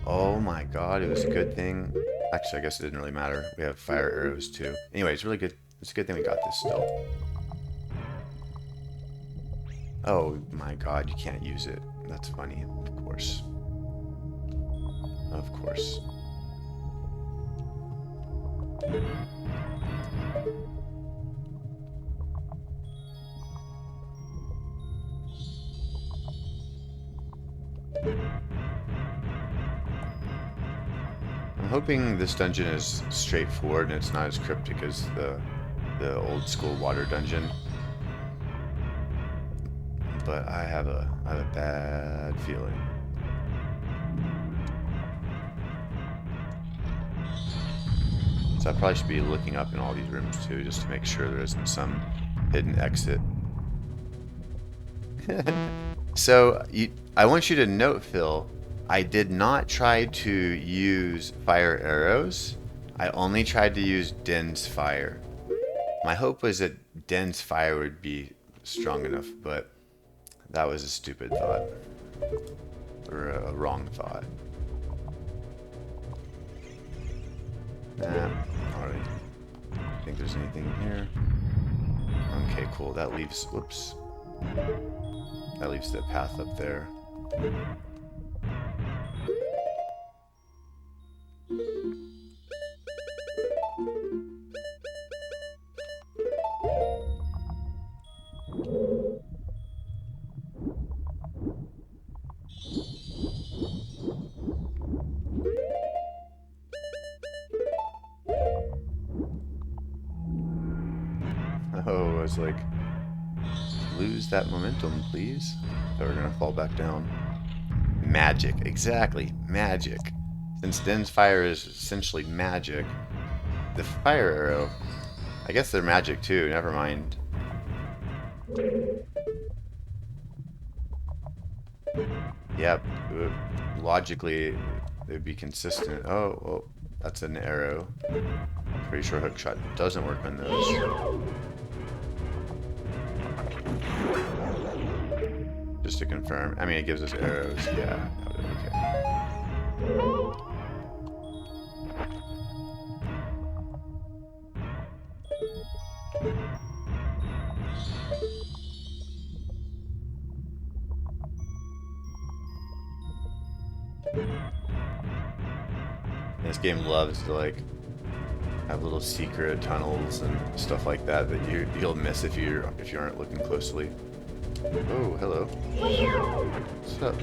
Oh my god, it was a good thing. Actually, I guess it didn't really matter. We have fire arrows too. Anyway, it's really good. It's a good thing we got this still. Oh my god, you can't use it. That's funny, of course. Of course. I'm hoping this dungeon is straightforward and it's not as cryptic as the old school water dungeon. But I have a bad feeling. So I probably should be looking up in all these rooms too, just to make sure there isn't some hidden exit. So I want you to note, Phil, I did not try to use fire arrows. I only tried to use dense fire. My hope was that dense fire would be strong enough, but that was a stupid thought. Or a wrong thought. Nah, alright. Think there's anything in here? Okay, cool. That leaves, whoops. That leaves the path up there. Oh, I was like, lose that momentum, please. So we're gonna fall back down. Magic, exactly, magic. Since Den's fire is essentially magic, the fire arrow I guess they're magic too, never mind. Yep, logically it would be consistent. Oh, well, that's an arrow. Pretty sure Hookshot doesn't work on those. Just to confirm. I mean, it gives us arrows. Yeah, okay. This game loves to like have little secret tunnels and stuff like that that you'll miss if you aren't looking closely. Oh, hello. What's up?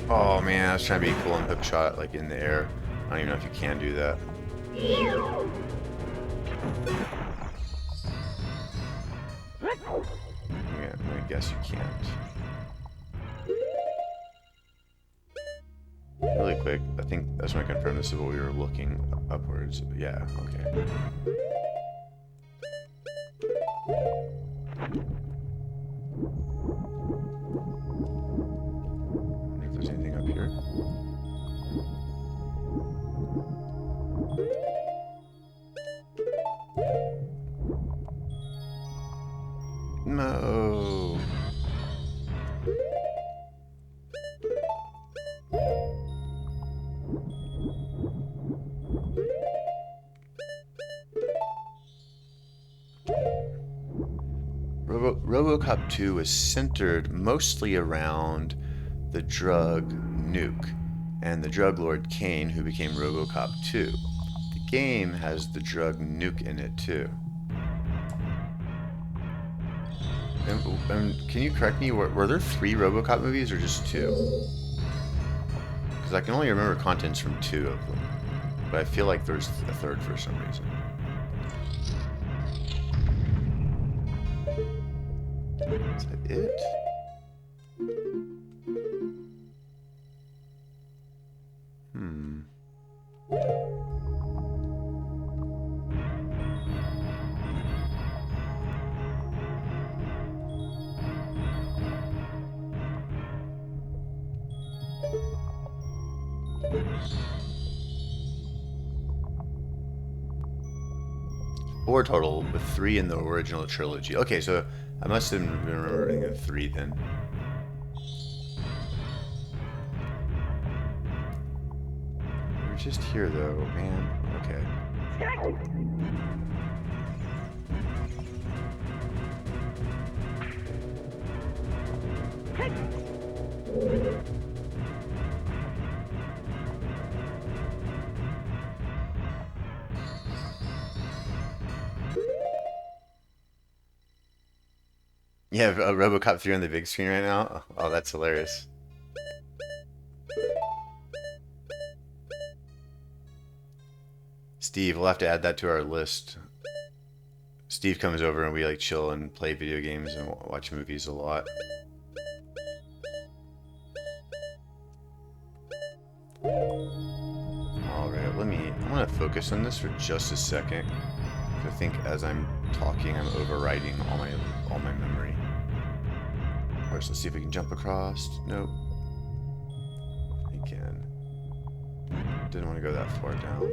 Oh man, I was trying to be cool on Hookshot, like in the air. I don't even know if you can do that. Yeah, I guess you can't. Really quick, I think I just want to confirm this is what we were looking upwards. Yeah, okay. I wonder if there's anything up here. No. RoboCop 2 was centered mostly around the drug Nuke and the drug lord Kane, who became RoboCop 2. The game has the drug Nuke in it too. And can you correct me? Were there 3 RoboCop movies or just 2? Because I can only remember contents from 2 of them, but I feel like there's a 3rd for some reason. Is that it? Four total, with 3 in the original trilogy. Okay, so I must have been remembering the 3 then. We're just here though, man. Okay. Yeah, RoboCop 3 on the big screen right now. Oh, that's hilarious. Steve, we'll have to add that to our list. Steve comes over and we like chill and play video games and watch movies a lot. Alright, I'm gonna focus on this for just a second. I think as I'm talking, I'm overriding all my memory. First, let's see if we can jump across. Nope. I can. Didn't want to go that far down.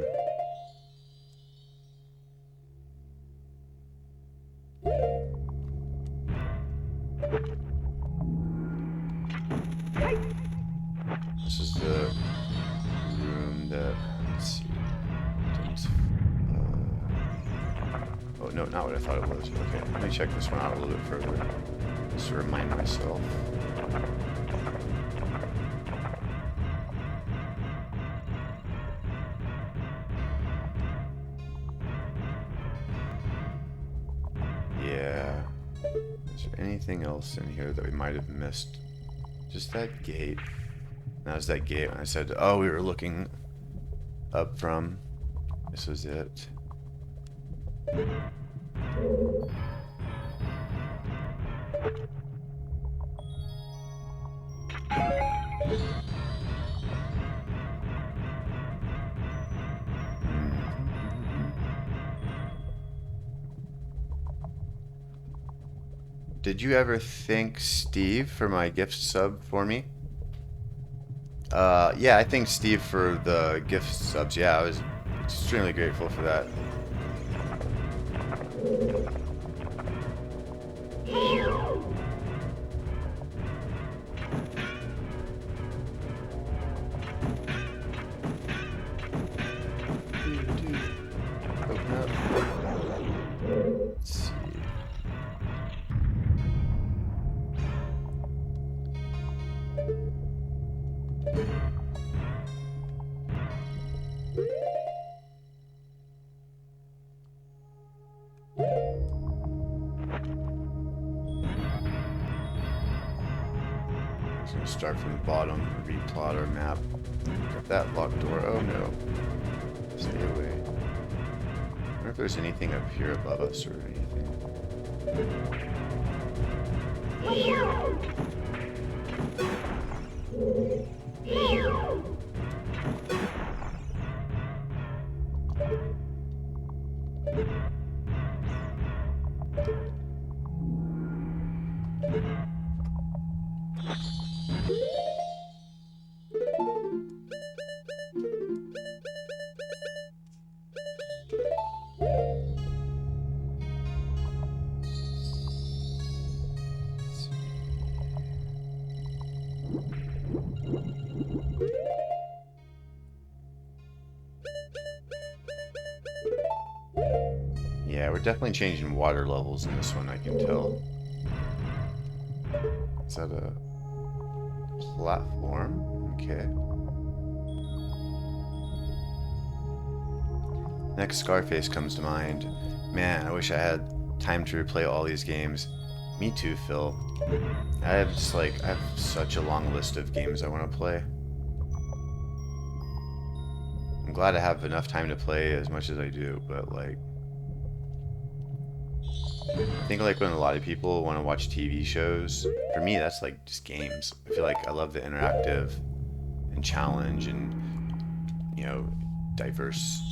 This is the room that, let's see, oh no, not what I thought it was. Okay, let me check this one out a little bit further, just to remind myself. Yeah. Is there anything else in here that we might have missed? Just that gate. That was that gate when I said, oh, we were looking up from. This was it. did you ever thank Steve for my gift sub for me? Yeah, I thanked Steve for the gift subs. Yeah, I was extremely grateful for that. Open up. Let's see. Just gonna start from the bottom, replot our map. Got that locked door. Oh no. Stay away. I wonder if there's anything up here above us or anything. Yeah, we're definitely changing water levels in this one, I can tell. Is that a platform? Okay. Next Scarface comes to mind. Man, I wish I had time to replay all these games. Me too, Phil. I have such a long list of games I want to play. I'm glad I have enough time to play as much as I do, but like, I think like when a lot of people want to watch TV shows, for me that's like just games. I feel like I love the interactive and challenge and, you know, diversity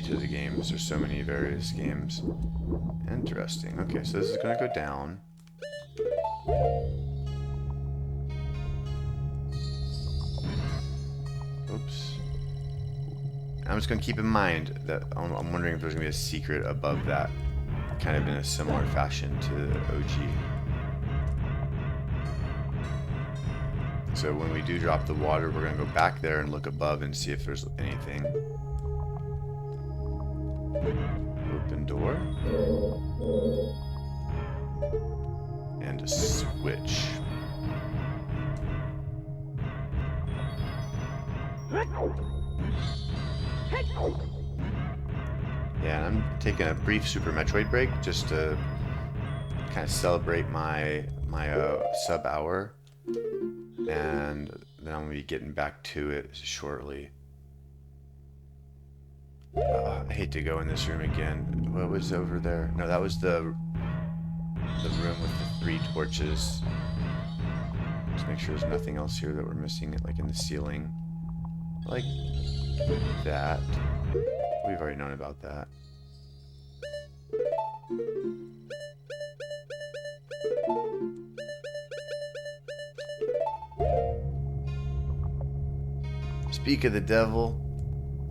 to the games. There's so many various games. Interesting. Okay, so this is gonna go down. Oops. I'm just gonna keep in mind that I'm wondering if there's gonna be a secret above that, kind of in a similar fashion to the OG. So when we do drop the water, we're gonna go back there and look above and see if there's anything. Open door. And a switch. Yeah, and I'm taking a brief Super Metroid break just to kind of celebrate my sub hour, and then I'm gonna be getting back to it shortly. I hate to go in this room again. What was over there? No, that was the room with the 3 torches. Just make sure there's nothing else here that we're missing, like in the ceiling. Like that. We've already known about that. Speak of the devil.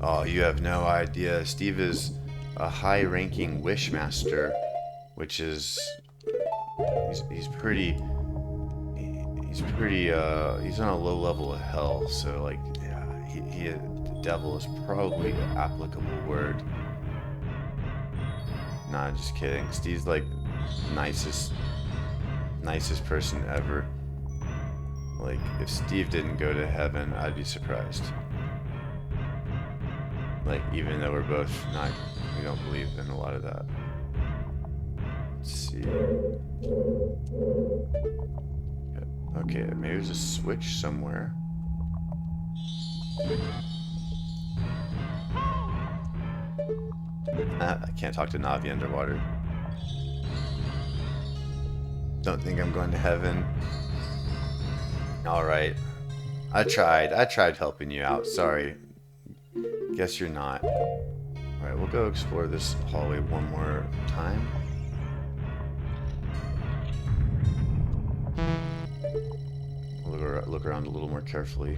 Oh, you have no idea. Steve is a high-ranking wishmaster, which is he's on a low level of hell. So like, yeah, the devil is probably an applicable word. Nah, just kidding. Steve's like nicest person ever. Like, if Steve didn't go to heaven, I'd be surprised. Like, even though we're both not, we don't believe in a lot of that. Let's see. Okay, maybe there's a switch somewhere. I can't talk to Navi underwater. Don't think I'm going to heaven. Alright. I tried helping you out. Sorry. Guess you're not. Alright, we'll go explore this hallway one more time. look around a little more carefully.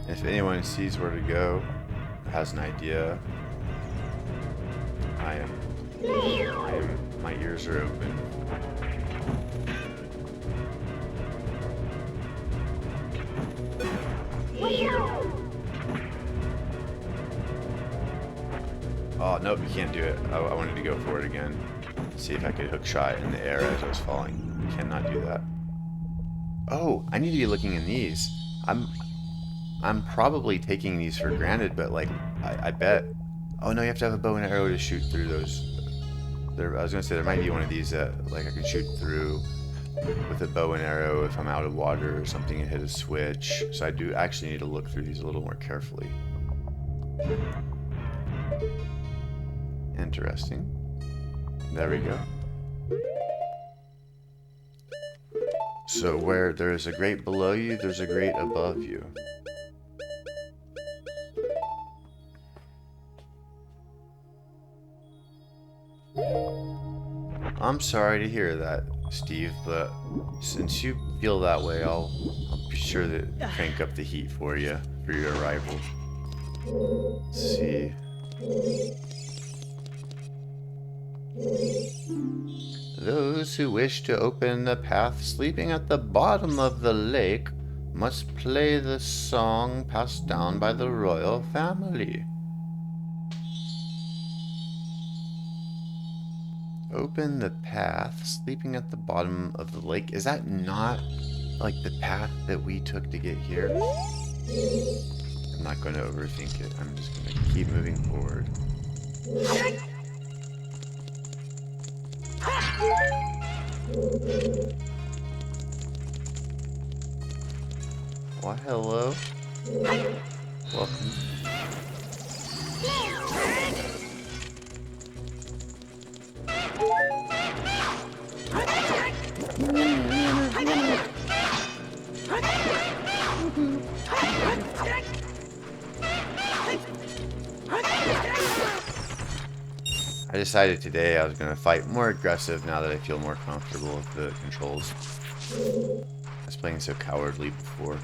If anyone sees where to go, has an idea, my ears are open. Oh, nope, you can't do it. I wanted to go for it again. See if I could hook shot in the air as I was falling. You cannot do that. Oh, I need to be looking in these. I'm probably taking these for granted, but like, I bet. Oh no, you have to have a bow and arrow to shoot through those. I was gonna say there might be one of these that like I can shoot through with a bow and arrow if I'm out of water or something and hit a switch. So I do actually need to look through these a little more carefully. Interesting. There we go. So where there is a grate below you, there's a grate above you. I'm sorry to hear that, Steve, but since you feel that way, I'll be sure to crank up the heat for you for your arrival. Let's see. Those who wish to open the path sleeping at the bottom of the lake must play the song passed down by the royal family. Open the path sleeping at the bottom of the lake. Is that not like the path that we took to get here? I'm not going to overthink it. I'm just going to keep moving forward. Why, hello. Welcome. I decided today I was going to fight more aggressive now that I feel more comfortable with the controls. I was playing so cowardly before.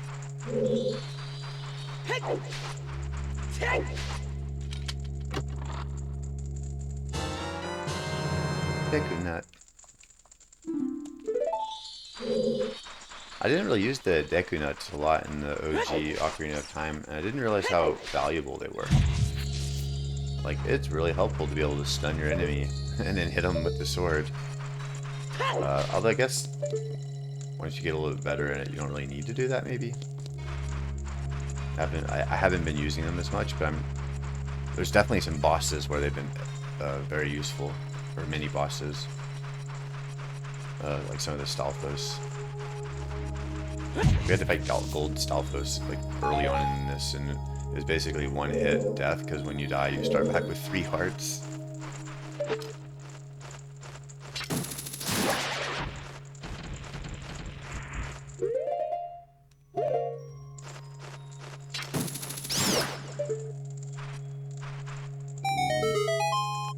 Deku nut. I didn't really use the Deku nuts a lot in the OG Ocarina of Time, and I didn't realize how valuable they were. Like, it's really helpful to be able to stun your enemy and then hit them with the sword. Although I guess once you get a little bit better at it, you don't really need to do that, maybe. I haven't been using them as much, but there's definitely some bosses where they've been very useful, or mini bosses. Like some of the Stalfos. We had to fight Gold Stalfos like early on in this, and it was basically one hit death, because when you die you start back with 3 hearts.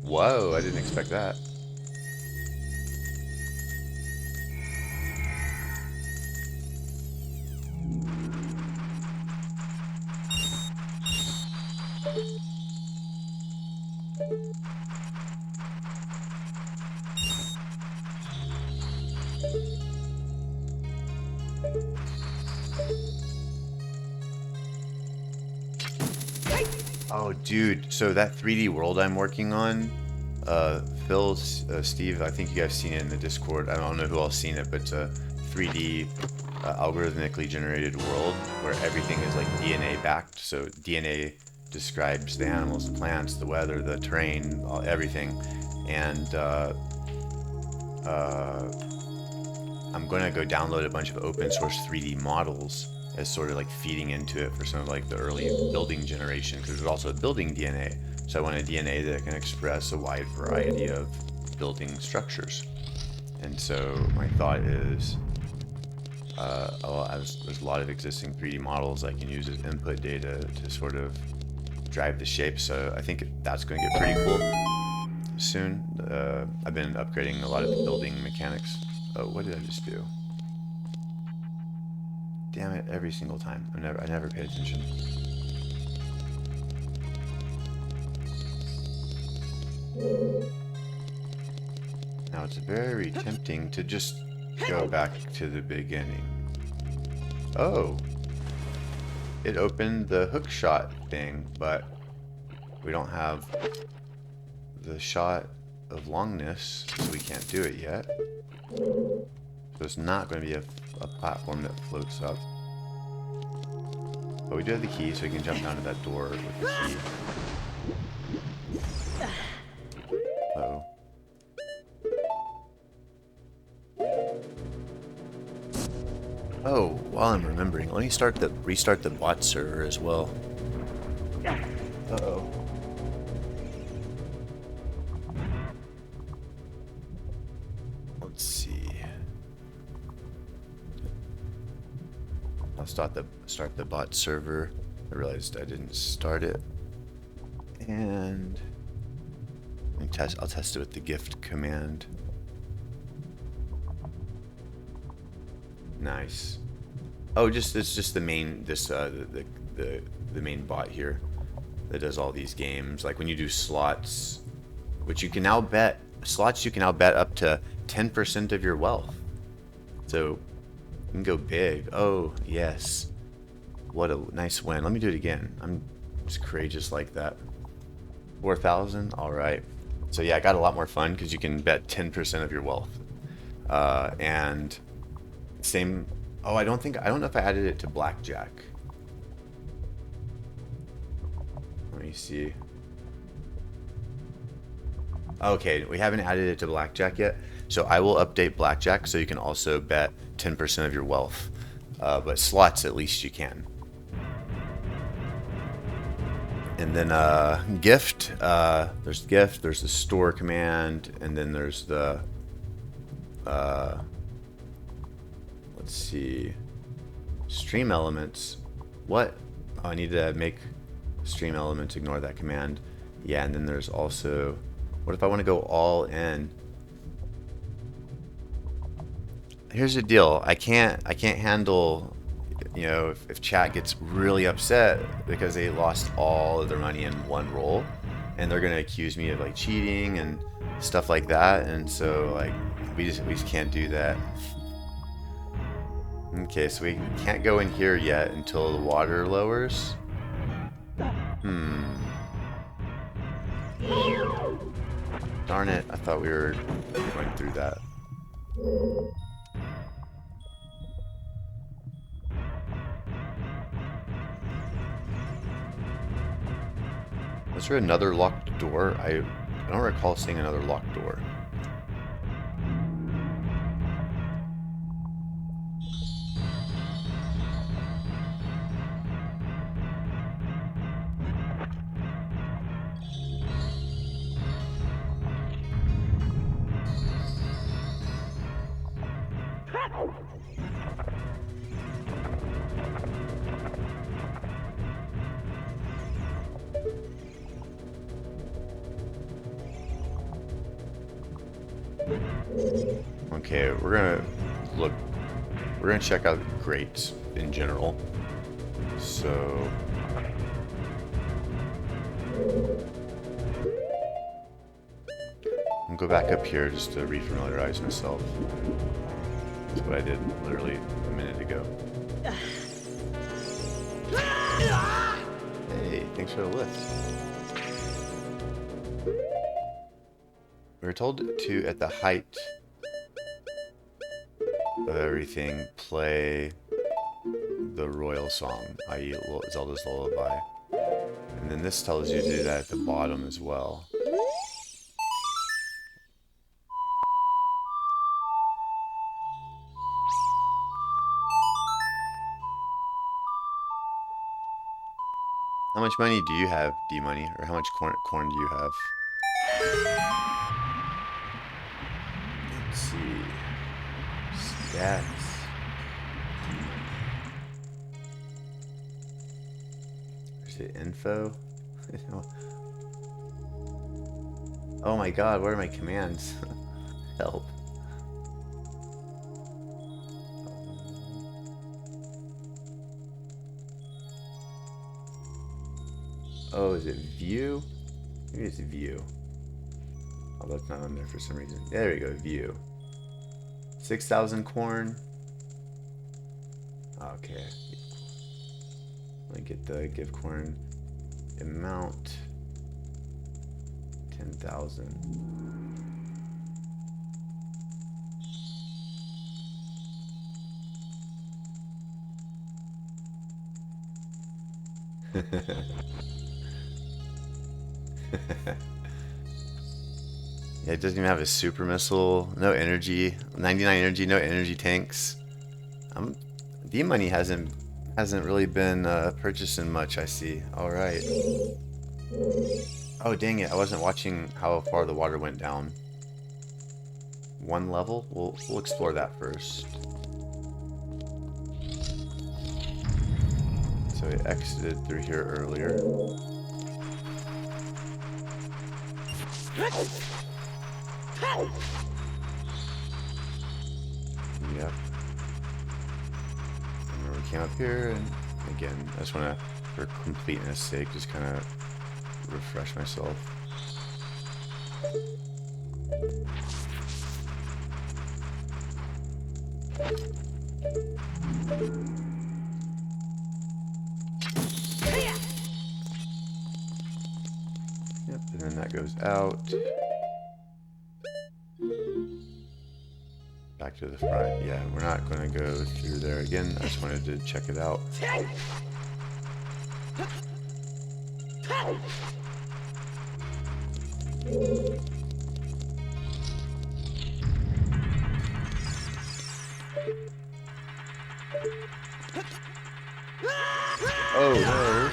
Whoa, I didn't expect that. Oh, dude, so that 3D world I'm working on, Phil, Steve, I think you guys seen it in the Discord. I don't know who else seen it, but it's a 3D algorithmically generated world where everything is like DNA backed. So DNA describes the animals, the plants, the weather, the terrain, everything. And I'm going to go download a bunch of open source 3D models as sort of like feeding into it for some of like the early building generation, because there's also building DNA. So I want a DNA that can express a wide variety of building structures. And so my thought is, there's a lot of existing 3D models I can use as input data to sort of drive the shape, so I think that's going to get pretty cool soon. I've been upgrading a lot of the building mechanics. Oh, what did I just do? Damn it, every single time. I never pay attention. Now it's very tempting to just go back to the beginning. Oh, it opened the hookshot thing, but we don't have the shot of longness, so we can't do it yet. So it's not going to be a platform that floats up. But we do have the key, so we can jump down to that door with the key. Uh-oh. Oh, while I'm remembering, let me restart the bot server as well. Uh-oh. Let's see. I'll start the bot server. I realized I didn't start it. And I'll test it with the gift command. Nice. Oh, it's just the main the main bot here that does all these games. Like when you do slots, which you can now bet up to 10% of your wealth. So you can go big. Oh yes, what a nice win. Let me do it again. I'm just courageous like that. 4,000. All right. So yeah, I got a lot more fun because you can bet 10% of your wealth, and same. Oh, I don't know if I added it to blackjack. Let me see. Okay, we haven't added it to blackjack yet, so I will update blackjack so you can also bet 10% of your wealth. But slots, at least you can. And then gift. There's gift. There's the store command, and then there's the. Let's see. Stream elements. What? Oh, I need to make stream elements ignore that command. Yeah, and then there's also. What if I want to go all in? Here's the deal. I can't handle, you know, if chat gets really upset because they lost all of their money in one roll, and they're gonna accuse me of like cheating and stuff like that, and so like we just can't do that. Okay, so we can't go in here yet until the water lowers. Darn it, I thought we were going through that. Was there another locked door? I don't recall seeing another locked door. Okay, we're gonna check out grates in general. So I'll go back up here just to refamiliarize myself. That's what I did literally a minute ago. Hey, thanks for the lift. We were told to, at the height of everything, play the royal song, i.e. Zelda's Lullaby. And then this tells you to do that at the bottom as well. How much money do you have, D-Money? Or how much corn do you have? Let's see. Stats. There's the info. Oh my god, what are my commands? Help. Oh, is it view? Maybe it's view. Oh, that's not on there for some reason. There we go, view. 6,000 corn. Okay. Let me get the give corn amount. 10,000. Yeah, it doesn't even have a super missile. No energy. 99 energy. No energy tanks. D money hasn't really been purchasing much. I see. All right. Oh dang it! I wasn't watching how far the water went down. One level. We'll explore that first. So we exited through here earlier. Yep. And we came up here, and again, I just want to, for completeness sake, just kind of refresh myself. Yep, and then that goes out. Back to the front. Yeah, we're not going to go through there again. I just wanted to check it out. Oh no.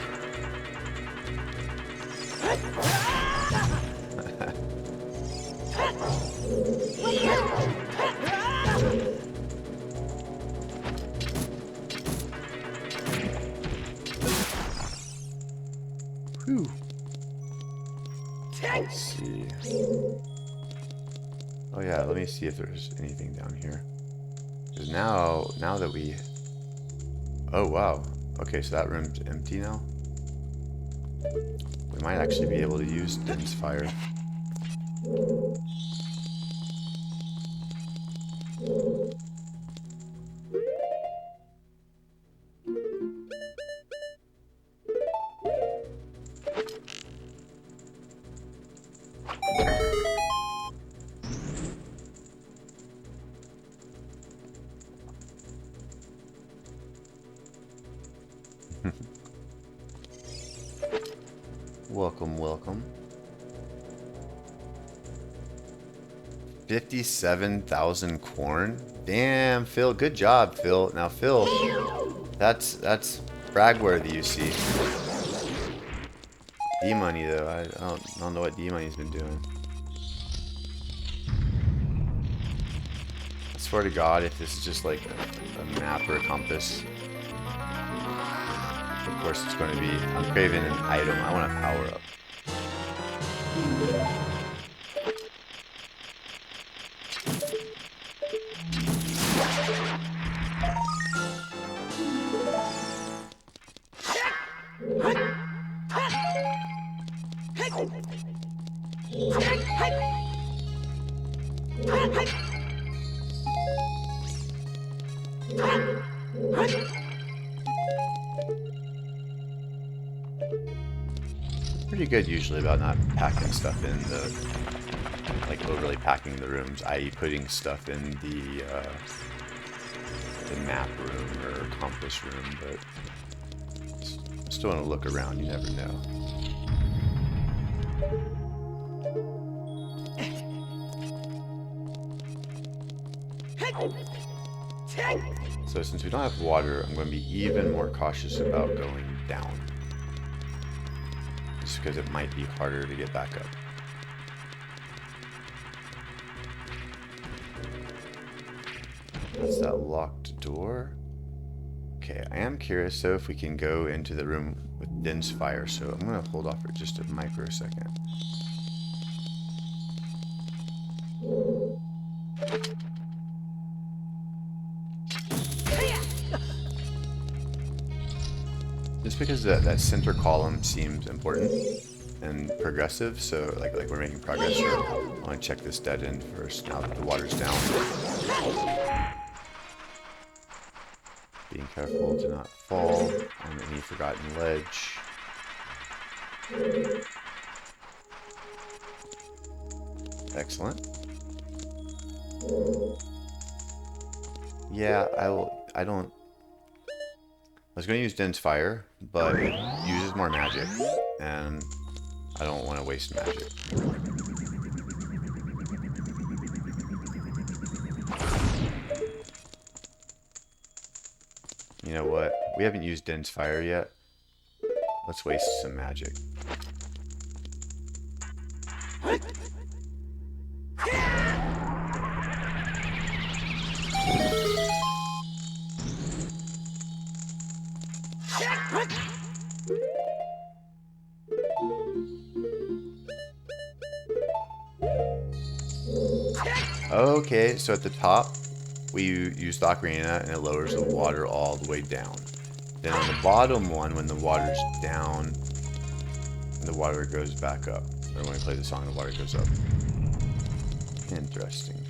Whew. Let's see. Oh yeah, let me see if there's anything down here. Because now that we... Oh wow. Okay, so that room's empty now. We might actually be able to use Dense Fire. Welcome, welcome. 57,000 corn? Damn, Phil. Good job, Phil. Now, Phil, that's brag worthy, you see. D money though. I don't know what D money's been doing. I swear to God, if this is just like a map or a compass, of course it's going to be. I'm craving an item. I want to power up. Pretty good usually about not packing stuff in the, like overly packing the rooms, i.e. putting stuff in the map room or compass room, but still want to look around, you never know. So since we don't have water, I'm going to be even more cautious about going down. Just because it might be harder to get back up. That's that locked door. Okay, I am curious though if we can go into the room with dense fire, so I'm gonna hold off for just a microsecond. Just because that center column seems important and progressive, so like we're making progress. So I want to check this dead end first. Now that the water's down, being careful to not fall on any forgotten ledge. Excellent. Yeah, I don't. I was going to use dense fire, but it uses more magic, and I don't want to waste magic. You know what? We haven't used dense fire yet. Let's waste some magic. Okay, so at the top, we use the ocarina and it lowers the water all the way down. Then on the bottom one, when the water's down, the water goes back up. Or when we play the song, the water goes up. Interesting.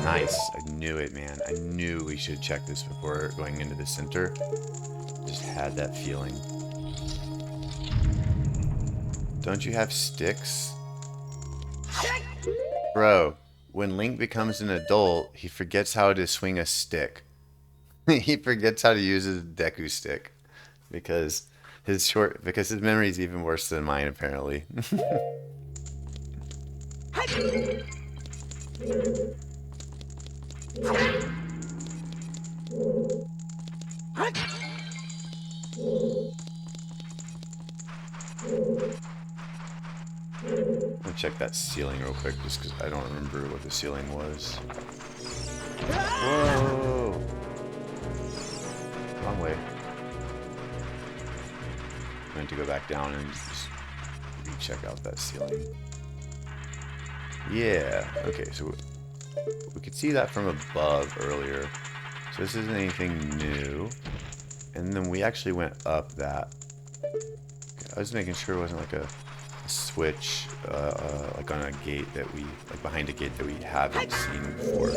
Nice. I knew it, man. I knew we should check this before going into the center. Just had that feeling. Don't you have sticks? Bro, when Link becomes an adult, he forgets how to swing a stick. He forgets how to use his Deku stick. Because his memory is even worse than mine, apparently. I'll check that ceiling real quick, just because I don't remember what the ceiling was. Whoa! Wrong way. I'm going to go back down and just recheck out that ceiling. Yeah, okay, so we could see that from above earlier. So this isn't anything new. And then we actually went up that. I was making sure it wasn't like a switch, like on a gate that like behind a gate that we haven't seen before.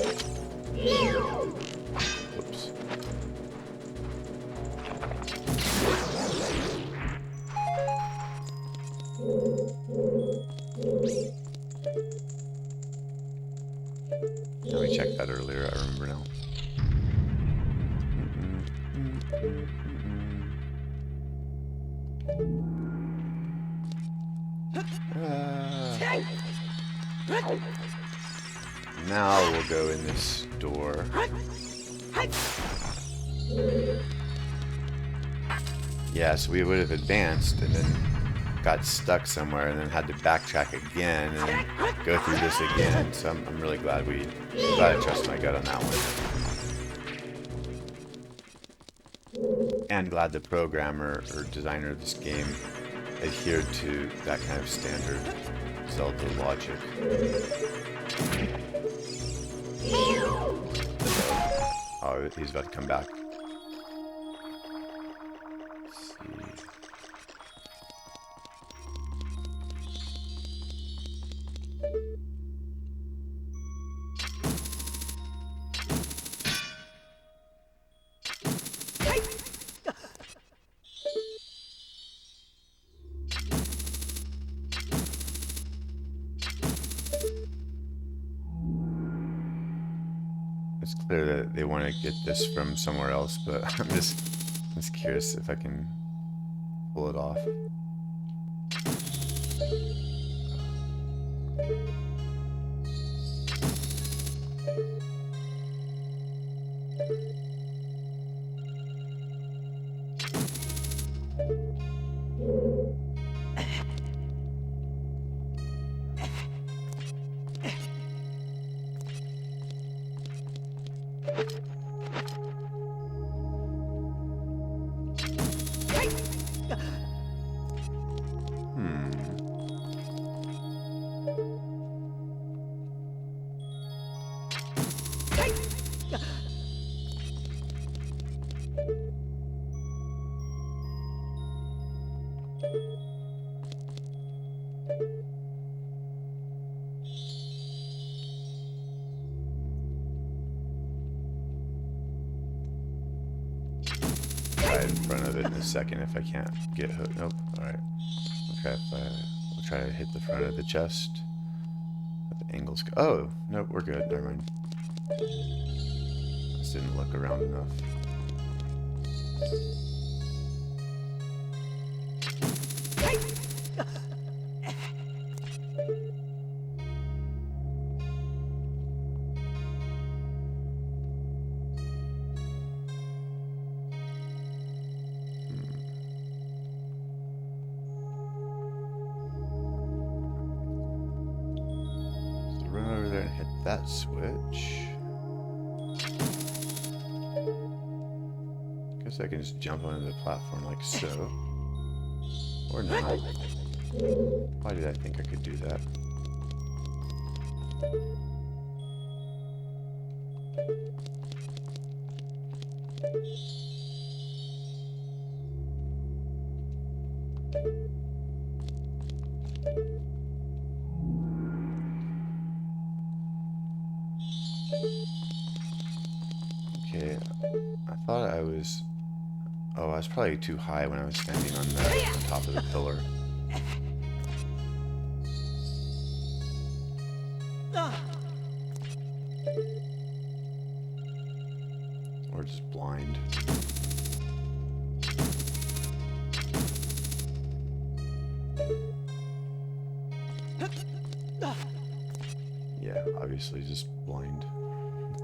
Whoops. Now we checked that earlier, I remember now. Now we'll go in this door. Yeah, so we would have advanced and then got stuck somewhere and then had to backtrack again and go through this again. So I'm really glad I trust my gut on that one. And glad the programmer or designer of this game adhered to that kind of standard Zelda logic. Oh, he's about to come back. Let's see. It's clear that they want to get this from somewhere else, but I'm just curious if I can pull it off. in front of it in a second if I can't get hooked. Nope. Alright. We'll try to hit the front of the chest. The angles. Oh, nope, we're good. Never mind. Just didn't look around enough. That switch. Guess I can just jump onto the platform like so. Or not. Why did I think I could do that? Okay, I thought I was... Oh, I was probably too high when I was standing on top of the pillar. Or just blind. Yeah, obviously just blind.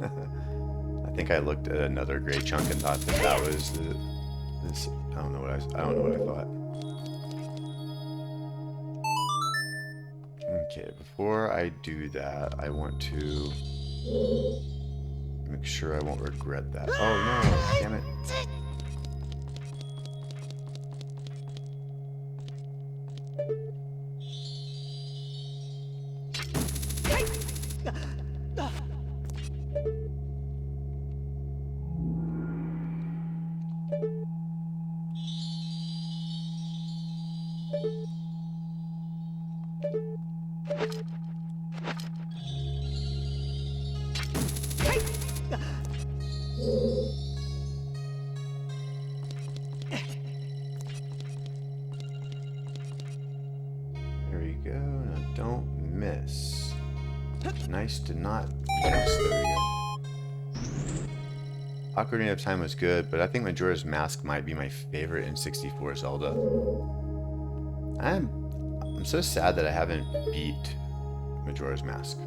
I think I looked at another gray chunk and thought that that was this. I don't know what I thought. Okay, before I do that, I want to make sure I won't regret that. Oh no! Damn it! There we go. Now don't miss. Nice to not miss. There we go. Ocarina of Time was good, but I think Majora's Mask might be my favorite in 64 Zelda. I'm so sad that I haven't beat Majora's Mask.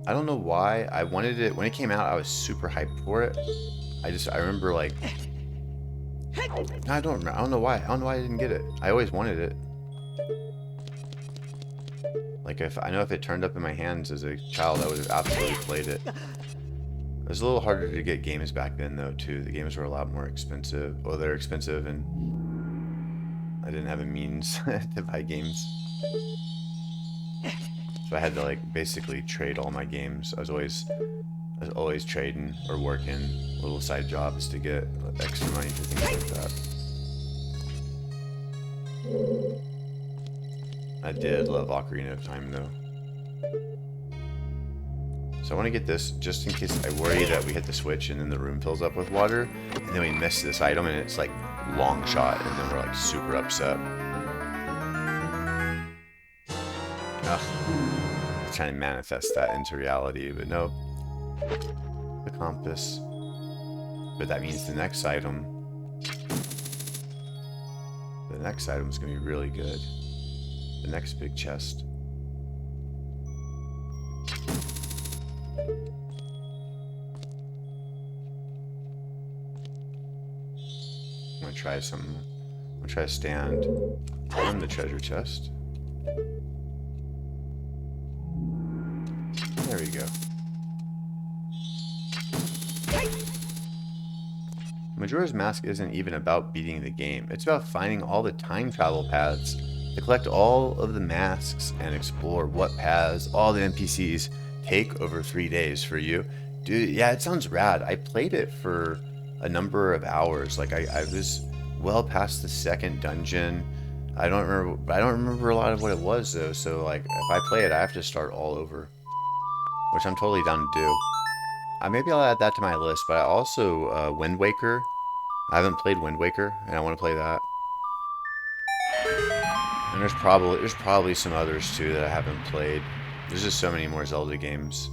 I don't know why. I wanted it when it came out. I was super hyped for it. I remember like I don't know why. I don't know why I didn't get it. I always wanted it. Like if it turned up in my hands as a child, I would have absolutely played it. It was a little harder to get games back then though too. The games were a lot more expensive. Well, they're expensive and I didn't have a means to buy games. So I had to like basically trade all my games. I was always trading or working little side jobs to get extra money for things like that. I did love Ocarina of Time though. So I want to get this just in case I worry that we hit the switch and then the room fills up with water and then we miss this item and it's like Longshot and then we're like super upset. Ugh. Trying to manifest that into reality, but no. The compass. But that means the next item is going to be really good. The next big chest. I'm going to try something. I'm going to try to stand on the treasure chest. There we go. Majora's Mask isn't even about beating the game. It's about finding all the time travel paths to collect all of the masks and explore what paths all the NPCs take over 3 days for you. Dude, yeah, it sounds rad. I played it for a number of hours. Like I was well past the second dungeon. I don't remember a lot of what it was though. So like if I play it, I have to start all over. Which I'm totally down to do. maybe I'll add that to my list. But I also Wind Waker. I haven't played Wind Waker, and I want to play that. And there's probably some others too that I haven't played. There's just so many more Zelda games.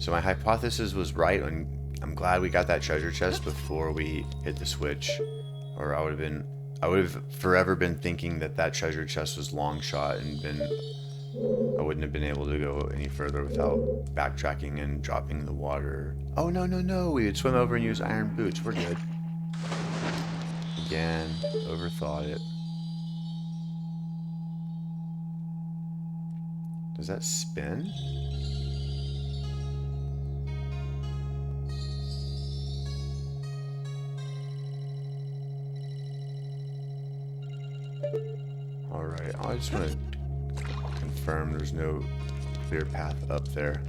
So my hypothesis was right, and I'm glad we got that treasure chest before we hit the switch, or I would have forever been thinking that that treasure chest was Longshot, and I wouldn't have been able to go any further without backtracking and dropping the water. Oh no no no! We would swim over and use iron boots. We're good. Again, overthought it. Does that spin? Alright, I just want to confirm there's no clear path up there.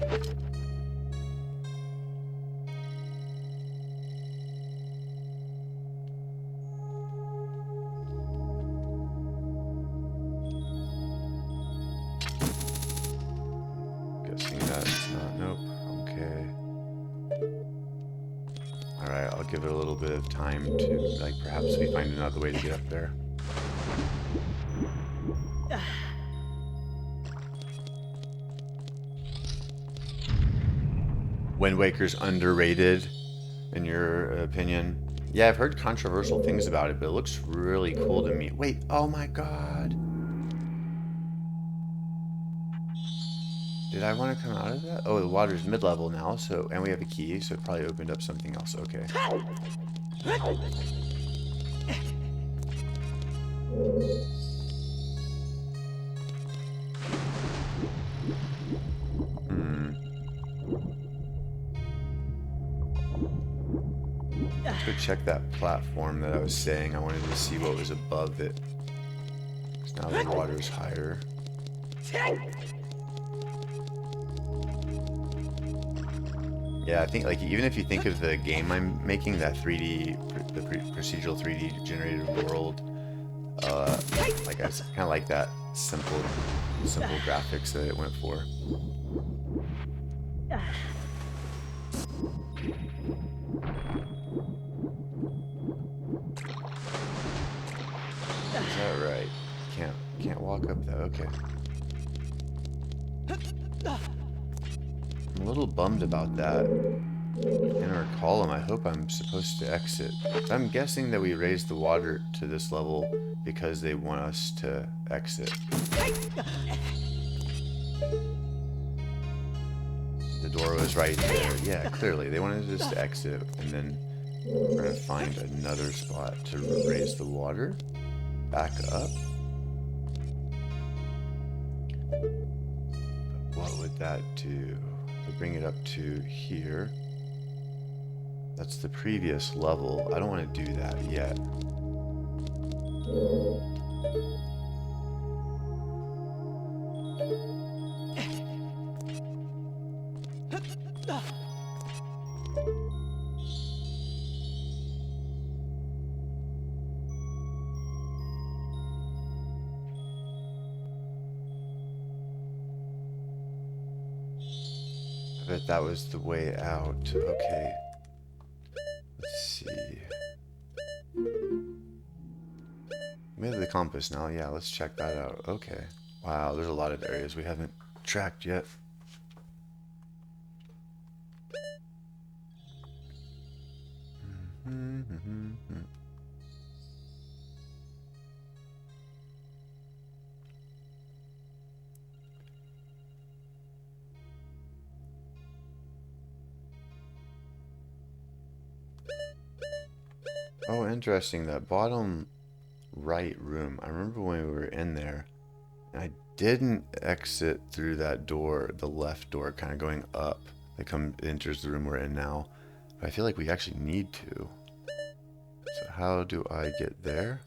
Guessing that's not, nope, okay. Alright, I'll give it a little bit of time to, like, perhaps we find another way to get up there. Wind Waker's underrated, in your opinion? Yeah, I've heard controversial things about it, but it looks really cool to me. Wait, oh my god. Did I want to come out of that? Oh, the water's mid-level now, so, and we have a key, so it probably opened up something else. Okay. Let's go check that platform that I was saying. I wanted to see what was above it. Because now the water's higher. Yeah, I think, like, even if you think of the game I'm making, that 3D, the procedural 3D generated world, like, I kind of like that simple graphics that it went for. Is that right? Can't walk up that. Okay. I'm a little bummed about that. In our column, I hope I'm supposed to exit. I'm guessing that we raised the water to this level because they want us to exit. The door was right there. Yeah, clearly. They wanted us to exit, and then we're going to find another spot to raise the water back up. What would that do? We bring it up to here. That's the previous level. I don't want to do that yet. I bet that was the way out. Okay. Let's see. We have the compass now. Yeah, let's check that out. Okay. Wow, there's a lot of areas we haven't tracked yet. Oh, interesting. That bottom right room. I remember when we were in there, and I didn't exit through that door, the left door, kind of going up. That enters the room we're in now. But I feel like we actually need to. So how do I get there?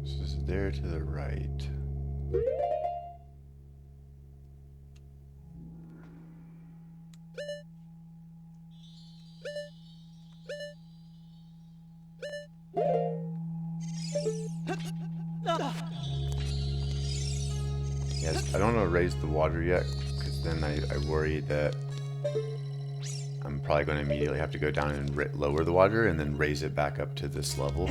This is there to the right. Yes, I don't want to raise the water yet, because then I worry that I'm probably going to immediately have to go down and lower the water and then raise it back up to this level.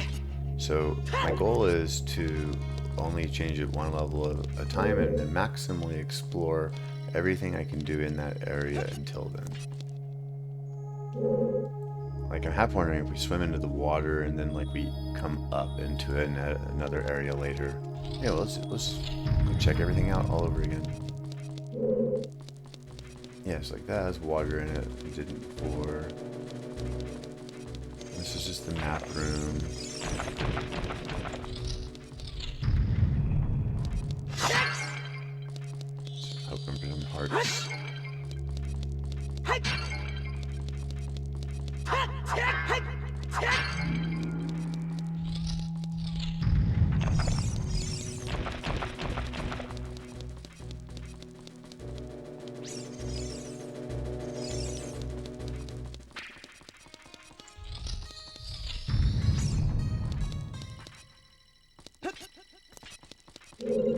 So my goal is to only change it one level at a time and then maximally explore everything I can do in that area until then. Like, I'm half wondering if we swim into the water and then like we come up into another area later. Yeah, well, let's check everything out all over again. Yeah, it's like that has water in it. We didn't before. This is just the map room. Just hoping for some hearts.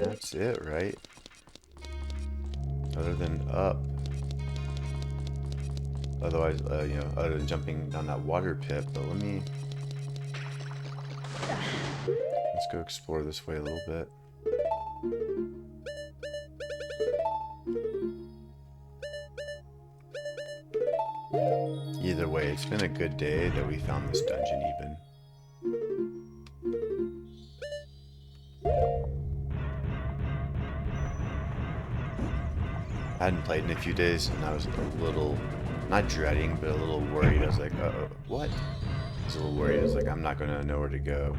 That's it, right? Other than up. Otherwise, you know, other than jumping down that water pit. But let's go explore this way a little bit. Either way, it's been a good day that we found this dungeon even. I hadn't played in a few days, and I was a little, not dreading, but a little worried. I was like, uh-oh, what? I was a little worried. I was like, I'm not going to know where to go.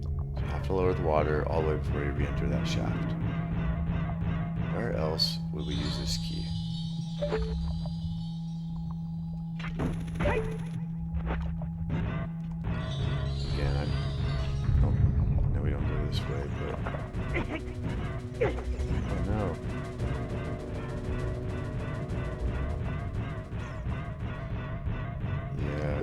So I have to lower the water all the way before we re-enter that shaft. Where else would we use this key? Again, oh, no, we don't go this way, but... Oh no. Yeah.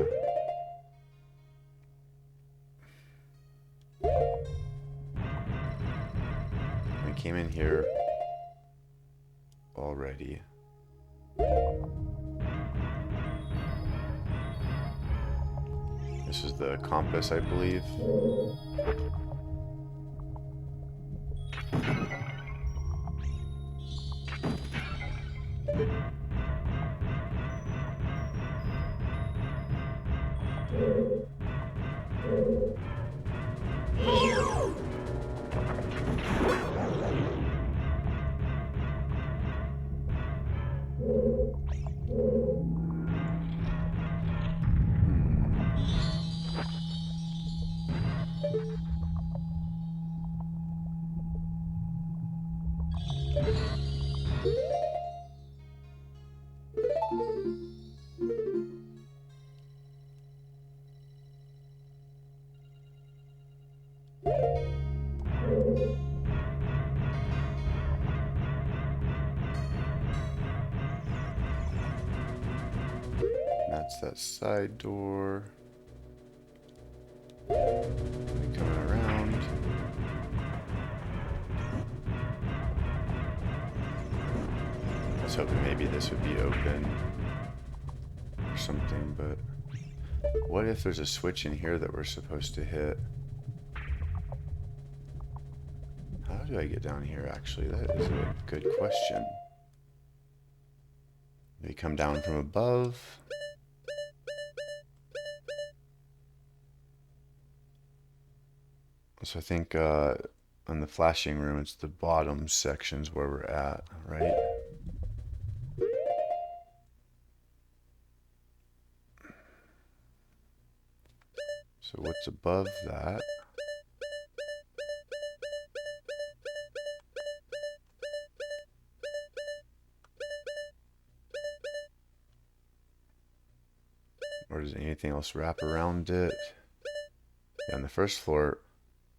We came in here already. This is the compass, I believe. That's that side door. Coming around. I was hoping maybe this would be open or something, but what if there's a switch in here that we're supposed to hit? How do I get down here, actually? That is a good question. Maybe come down from above. So I think on the flashing room, it's the bottom sections where we're at, right? So what's above that? Or does anything else wrap around it? Yeah, on the first floor,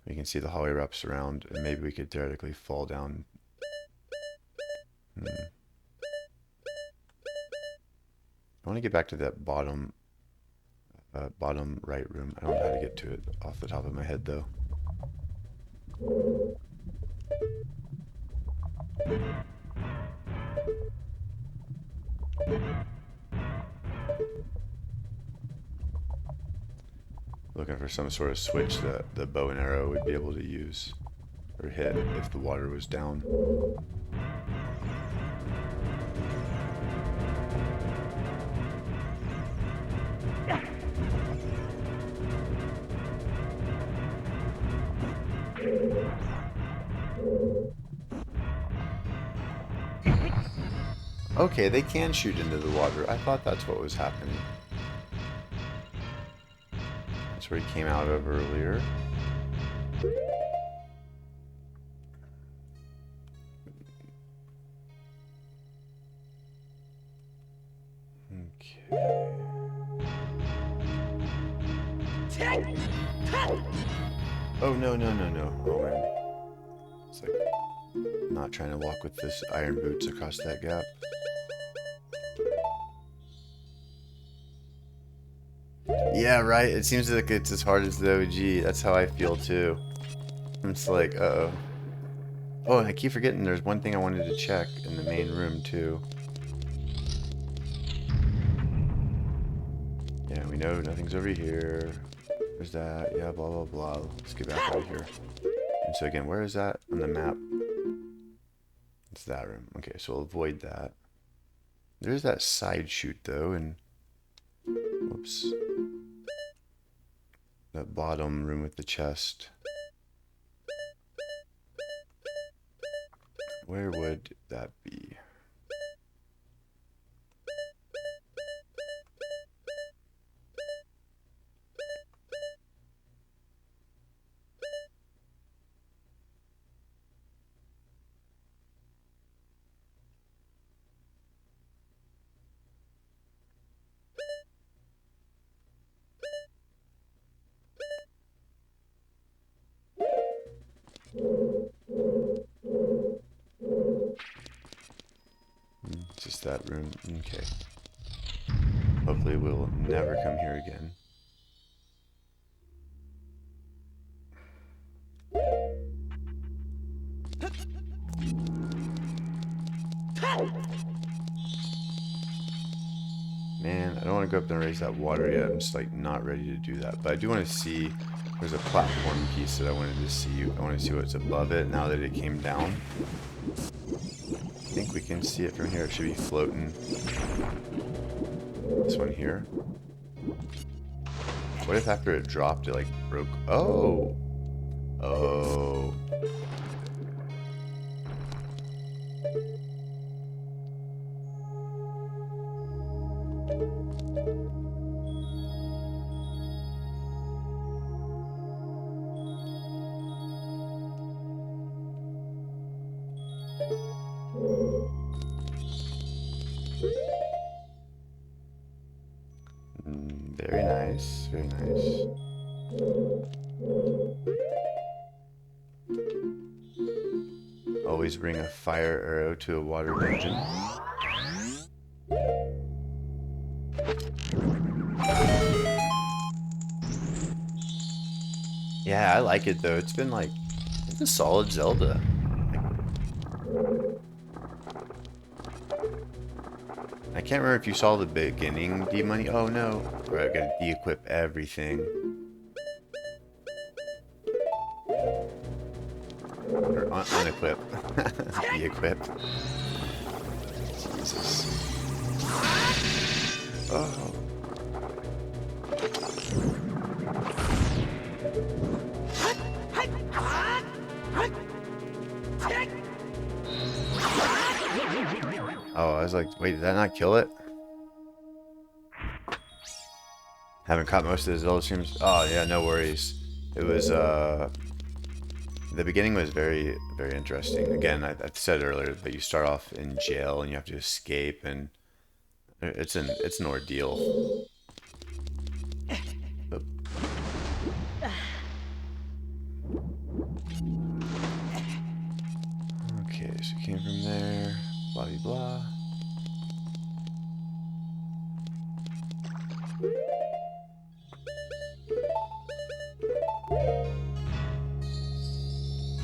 you can see the hallway wraps around, and maybe we could theoretically fall down. I want to get back to that bottom right room. I don't know how to get to it off the top of my head, though. Looking for some sort of switch that the bow and arrow would be able to use or hit if the water was down. Okay, they can shoot into the water. I thought that's what was happening. That's where he came out of earlier. Okay. Oh, no, no, no, no. Oh, man. It's like not trying to walk with this iron boots across that gap. Yeah, right. It seems like it's as hard as the OG. That's how I feel too. It's like, uh-oh. Oh, and I keep forgetting there's one thing I wanted to check in the main room too. Yeah, we know nothing's over here. There's that. Yeah, blah, blah, blah. Let's get back over here. And so again, where is that on the map? It's that room. Okay, so we'll avoid that. There's that side chute though, and whoops. That bottom room with the chest. Where would that be? Just that room. Okay. Hopefully we'll never come here again. Man, I don't want to go up there and raise that water yet. I'm just like not ready to do that. But I do want to see, there's a platform piece that I wanted to see. I want to see what's above it now that it came down. I think we can see it from here. It should be floating. This one here. What if after it dropped it like broke? Oh! Oh. Very nice, very nice. Always bring a fire arrow to a water dungeon. Yeah, I like it though. It's been like, it's a solid Zelda. I can't remember if you saw the beginning D-Money. Oh no. Right, I gotta de-equip everything. Or unequip. De-equip. Jesus. Oh. Oh, I was like, wait, did that not kill it? Haven't caught most of the Zelda streams. Oh, yeah, no worries. It was, the beginning was very, very interesting. Again, I said earlier, but you start off in jail and you have to escape, and it's an ordeal. Oop. Okay, so we came from there. Blah, blah, blah.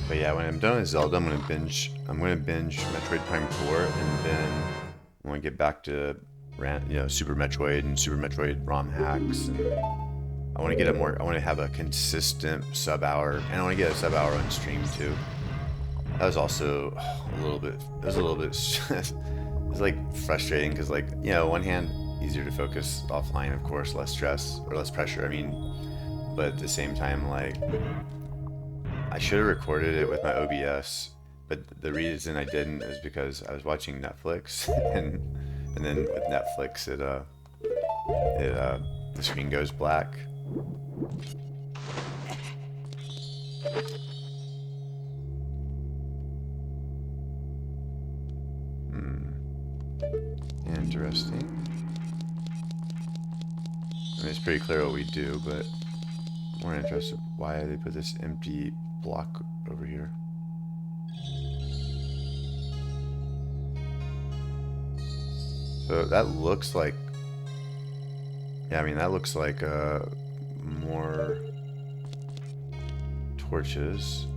But yeah, when I'm done with Zelda, I'm gonna binge. I'm gonna binge Metroid Prime 4, and then I'm gonna get back to Super Metroid and Super Metroid ROM hacks. And I want to get a more. I want to have a consistent sub-hour, and I want to get a sub-hour on stream too. That was also a little bit. It was a little bit. It was like frustrating because, like, one hand easier to focus offline, of course, less stress or less pressure. I mean, but at the same time, like, I should have recorded it with my OBS, but the reason I didn't is because I was watching Netflix, and then with Netflix, the screen goes black. Interesting. I mean, it's pretty clear what we do, but I'm more interested why they put this empty block over here. So that looks like, yeah, I mean, that looks like more torches.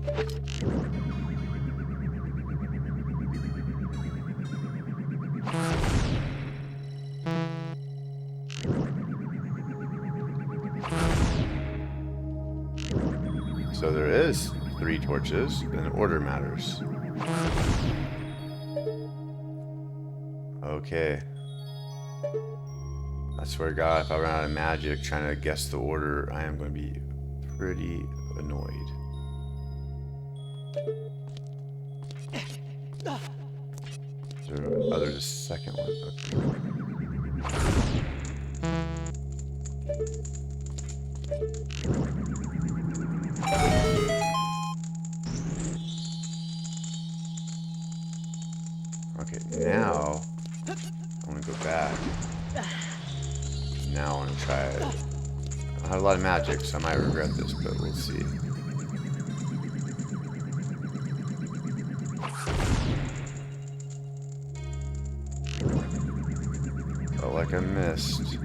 So there is 3 torches, and order matters. Okay. I swear to God, if I run out of magic trying to guess the order, I am going to be pretty annoyed. There's a second one. Okay, now I want to go back. Now I want to try it. I don't have a lot of magic, so I might regret this, but we'll see. Felt like I missed.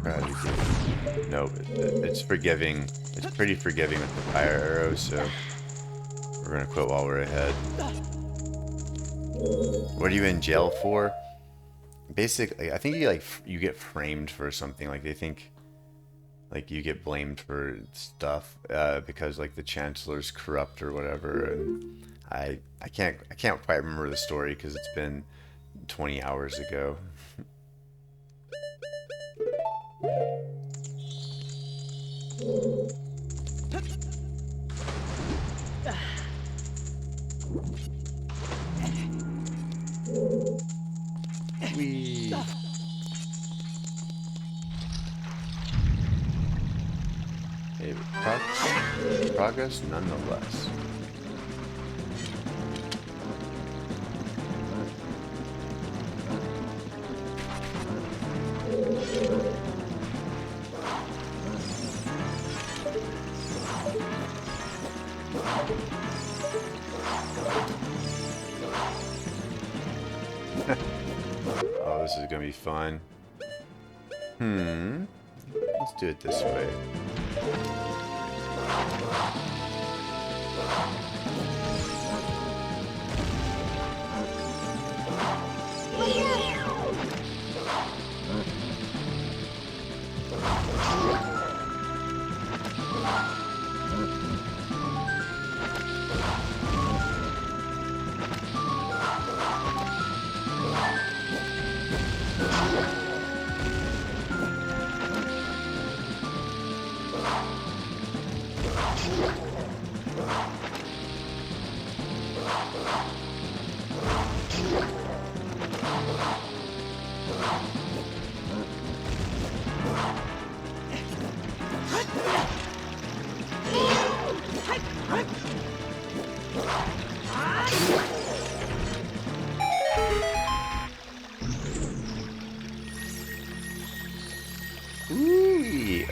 Try it again. Nope, it's forgiving. It's pretty forgiving with the fire arrows, so we're gonna quit while we're ahead. What are you in jail for? Basically, I think you get framed for something. Like, they think like you get blamed for stuff because, like, the chancellor's corrupt or whatever. And I can't quite remember the story because it's been 20 hours ago. Whee! Hey, progress nonetheless. Oh, this is gonna be fun. Let's do it this way.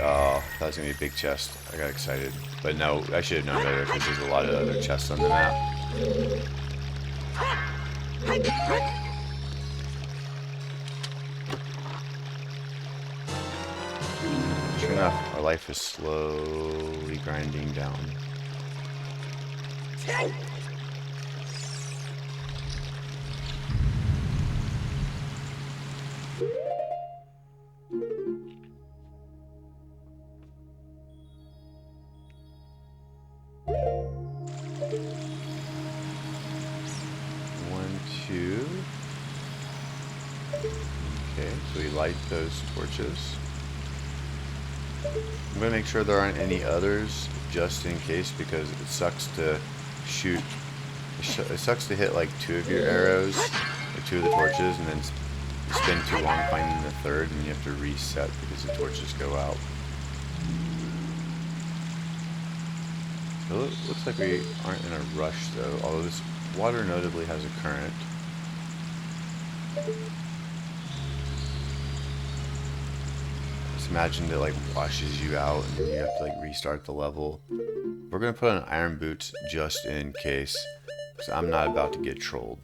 Oh, that was gonna be a big chest. I got excited. But no, I should have known better because there's a lot of other chests on the map. Sure enough, our life is slowly grinding down. One, two. Okay, so we light those torches. I'm going to make sure there aren't any others just in case, because it sucks to shoot. It sucks to hit like 2 of your arrows, or 2 of the torches, and then you spend too long finding the third, and you have to reset because the torches go out. So it looks like we aren't in a rush though, although this water notably has a current. Just imagine it like washes you out and you have to like restart the level. We're gonna put on iron boots just in case, because I'm not about to get trolled.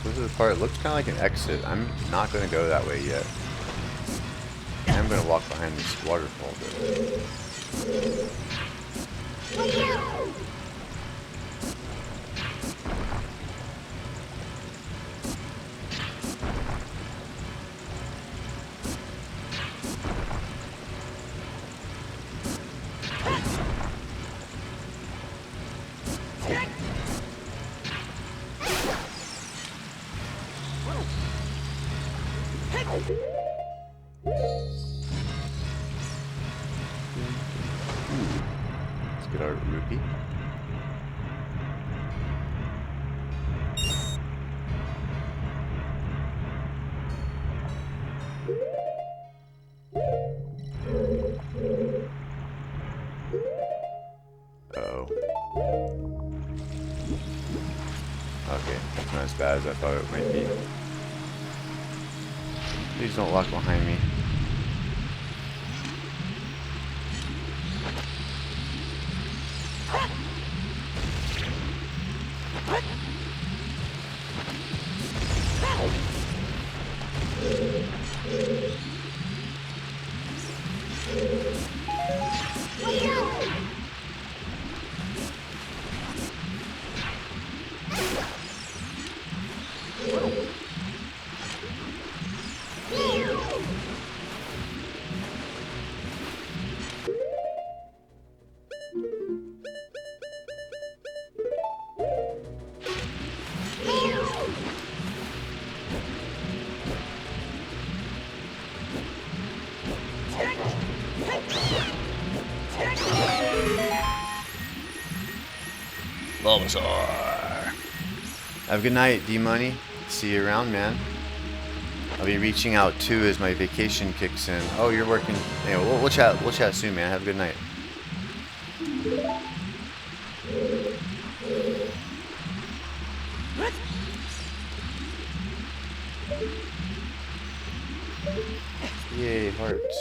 This is the part, it looks kind of like an exit. I'm not going to go that way yet. I'm going to walk behind this waterfall though. Let's get our rupee. Uh-oh. Okay, that's not as bad as I thought it might be. Please don't lock behind me. Bulbasaur. Have a good night, D-Money. See you around, man. I'll be reaching out too as my vacation kicks in. Oh, you're working. Anyway, we'll chat. We'll chat soon, man. Have a good night. Yay, hearts.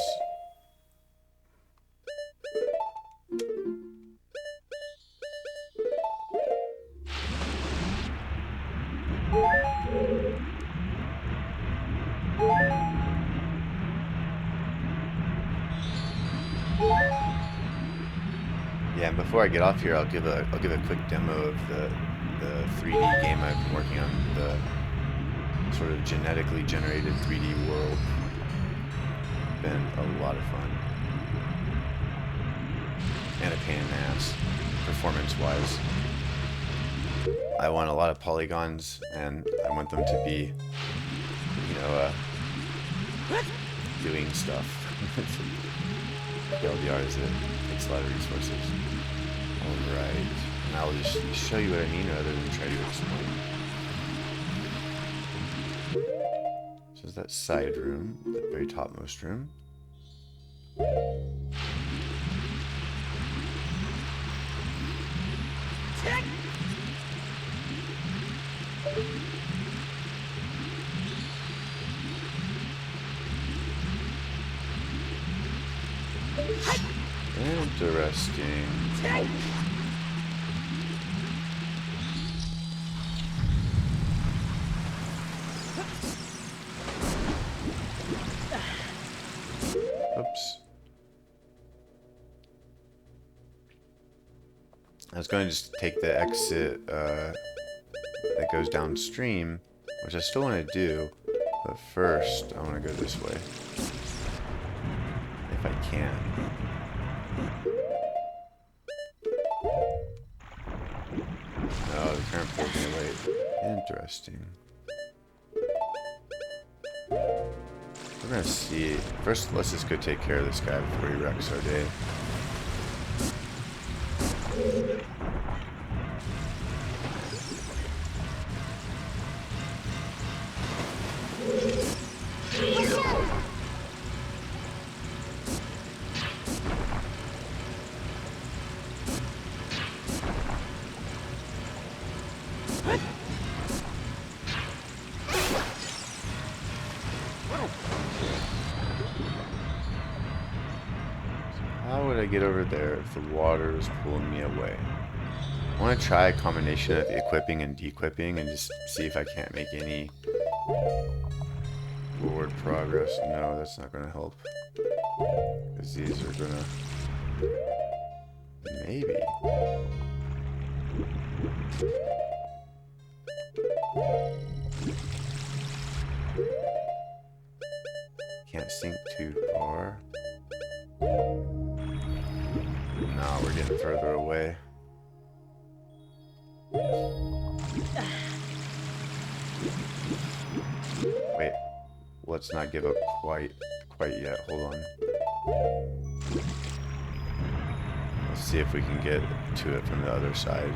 Yeah, and before I get off here, I'll give a quick demo of the 3D game I've been working on, the sort of genetically generated 3D world. Been a lot of fun. And a pain in the ass, performance-wise. I want a lot of polygons, and I want them to be, you know, doing stuff. LDR is it. Takes a lot of resources. Alright. And I'll just show you what I mean rather than try to explain. This is that side room, the very topmost room. Interesting. Oops. I was going to just take the exit that goes downstream, which I still want to do, but first I want to go this way. If I can. Oh, the current pulled me away. Interesting. We're gonna see. First, let's just go take care of this guy before he wrecks our day. How would I get over there if the water is pulling me away? I want to try a combination of equipping and dequipping and just see if I can't make any forward progress. No, that's not going to help. Because these are going to... Maybe. Can't sink too far. No, we're getting further away. Wait, let's not give up quite yet. Hold on. Let's see if we can get to it from the other side.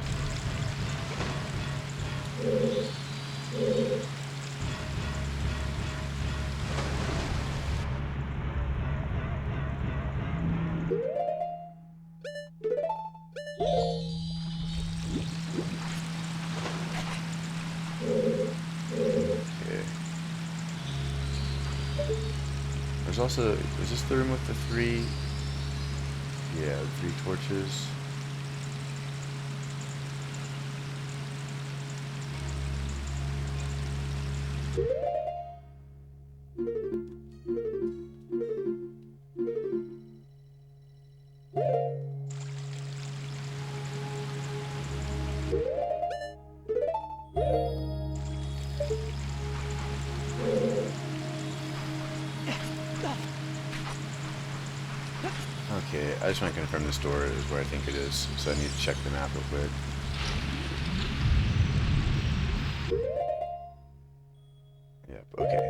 There's also, is this the room with the three? Yeah, the 3 torches. Okay, I just want to confirm this door is where I think it is, so I need to check the map real quick. Yep, okay.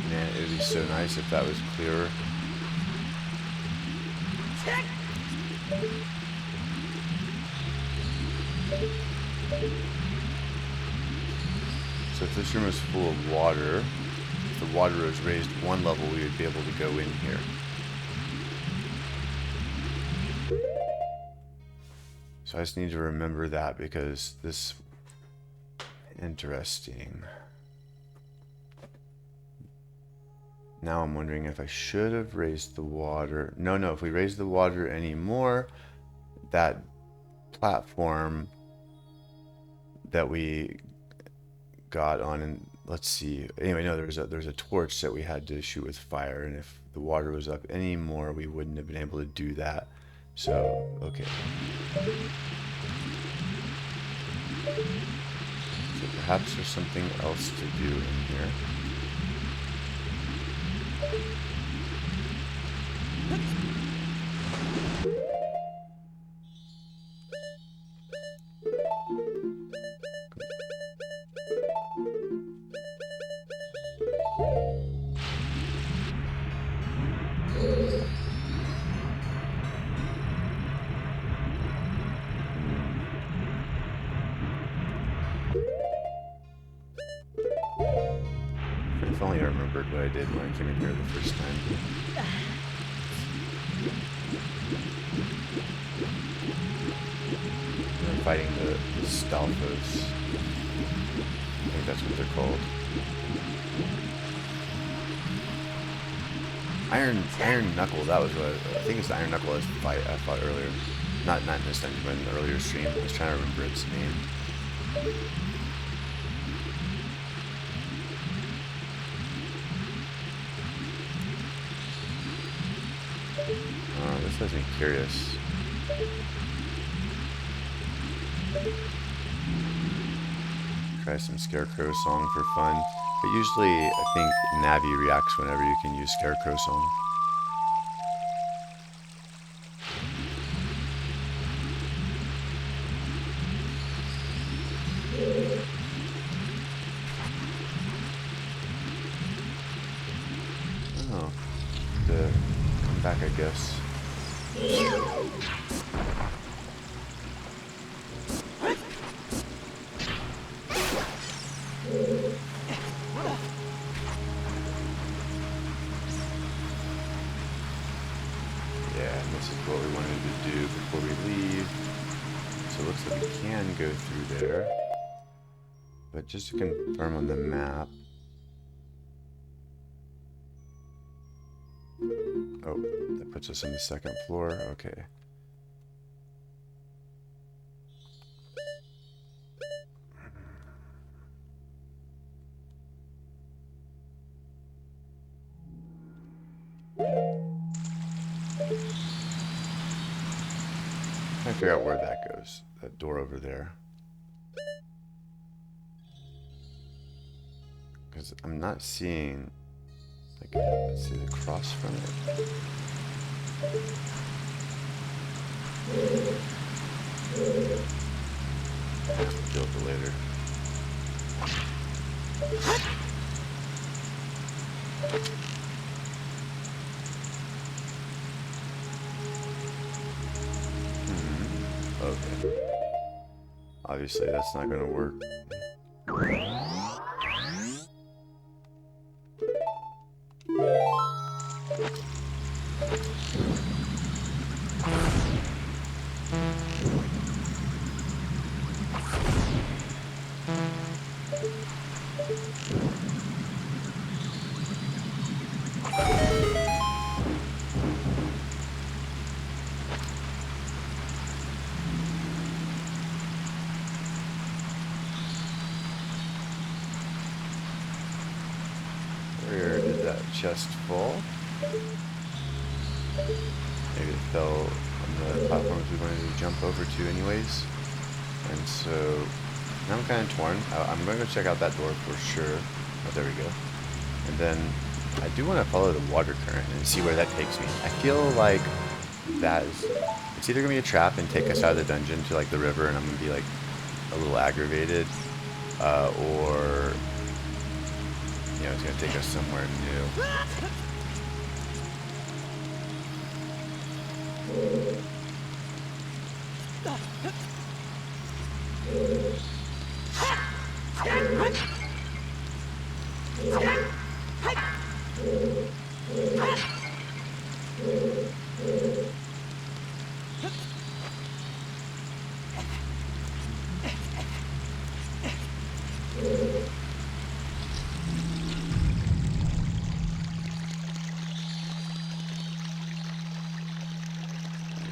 Man, it would be so nice if that was clearer. So if this room is full of water, if the water was raised 1 level, we would be able to go in here. So I just need to remember that because this... Interesting. Now I'm wondering if I should have raised the water. No, if we raise the water anymore, that platform that we got on, and let's see. Anyway, no, there's a torch that we had to shoot with fire, and if the water was up anymore, we wouldn't have been able to do that. So, okay. So perhaps there's something else to do in here. If only I remembered what I did when I came in here the first time. fighting the Stalfos. I think that's what they're called. Iron Knuckle. That was what I think it's the Iron Knuckle I fought earlier. Not in this dungeon, but in the earlier stream. I was trying to remember its name. This has me curious. Try some Scarecrow song for fun. But usually, I think Navi reacts whenever you can use Scarecrow song. Oh, to come back, I guess. This is what we wanted to do before we leave. So it looks like we can go through there. But just to confirm on the map. Oh, that puts us on the second floor. Okay. Trying to figure out where that goes. That door over there. Because I'm not seeing, like, let's see the cross from it. I'll deal with it later. Okay. Obviously, that's not going to work. Where did that chest fall? Maybe it fell on the platforms we wanted to jump over to anyways. And so, now I'm kind of torn. I'm going to go check out that door for sure. Oh, there we go. And then, I do want to follow the water current and see where that takes me. I feel like that is... It's either going to be a trap and take us out of the dungeon to like the river and I'm going to be like a little aggravated. Or... You know, it's going to take us somewhere new.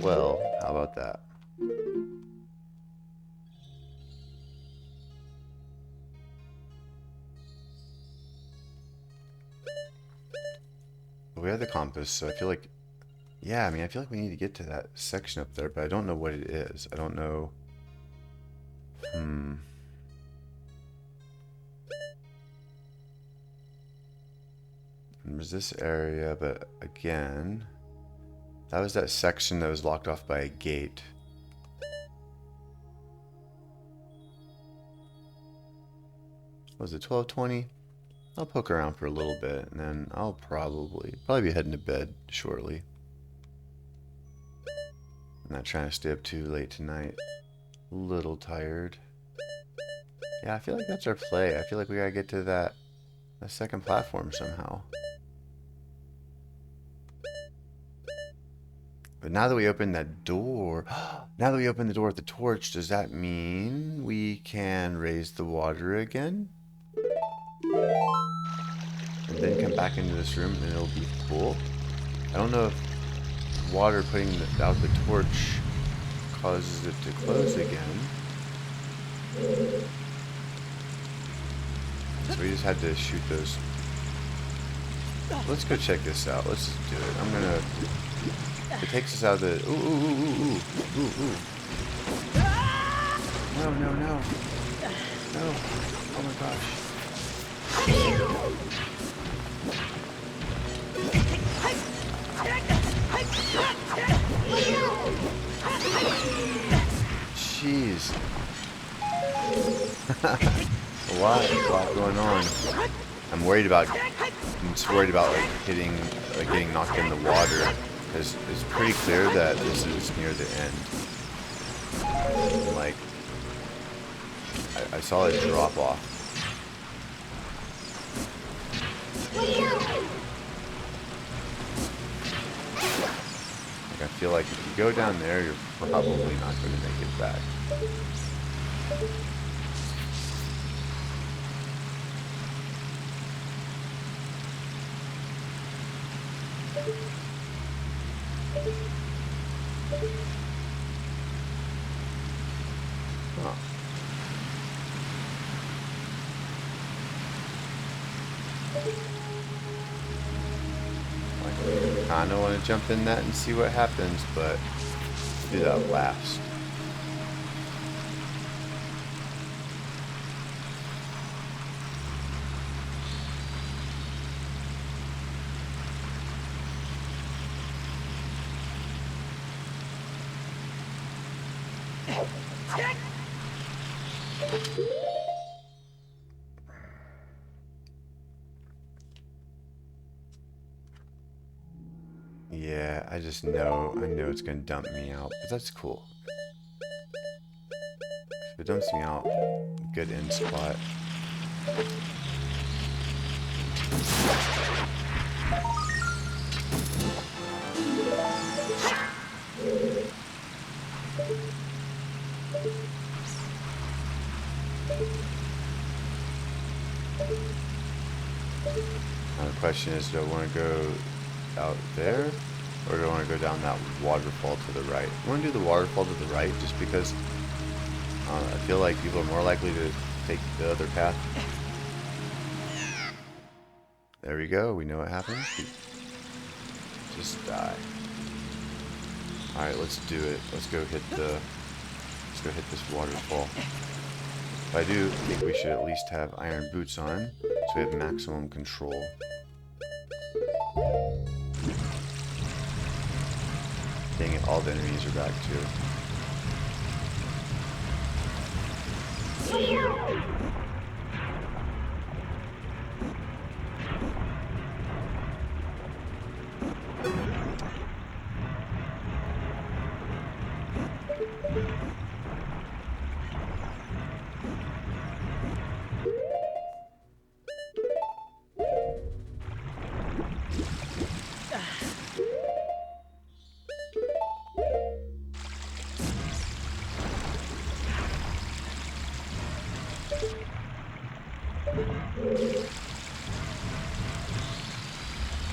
Well, how about that? We have the compass, so I feel like... Yeah, I mean, I feel like we need to get to that section up there, but I don't know what it is. I don't know... There's this area, but again... That was that section that was locked off by a gate. Was it 12:20? I'll poke around for a little bit, and then I'll probably be heading to bed shortly. I'm not trying to stay up too late tonight. A little tired. Yeah, I feel like that's our play. I feel like we gotta get to that second platform somehow. But now that we opened that door, now that we opened the door with the torch, does that mean we can raise the water again? And then come back into this room and it'll be full? I don't know if water putting out the torch causes it to close again. So we just had to shoot those. Let's go check this out. Let's just do it. I'm gonna... It takes us out of the... Ooh, ooh, ooh, ooh, ooh, ooh, ooh. No, no, no. No. Oh my gosh. Jeez. A lot going on. I'm just worried about like getting knocked in the water. It's pretty clear that this is near the end. Like, I saw it drop off. Like, I feel like if you go down there, you're probably not going to make it back. Huh. I kind of want to jump in that and see what happens, but do that last. Yeah, I know it's gonna dump me out, but that's cool. If it dumps me out, good end spot. Now the question is, do I want to go out there, or do I want to go down that waterfall to the right? I want to do the waterfall to the right just because I feel like people are more likely to take the other path. There we go. We know what happens. Just die. All right, let's do it. Let's go hit this waterfall. But I do think we should at least have iron boots on, so we have maximum control. Dang it, all the enemies are back too.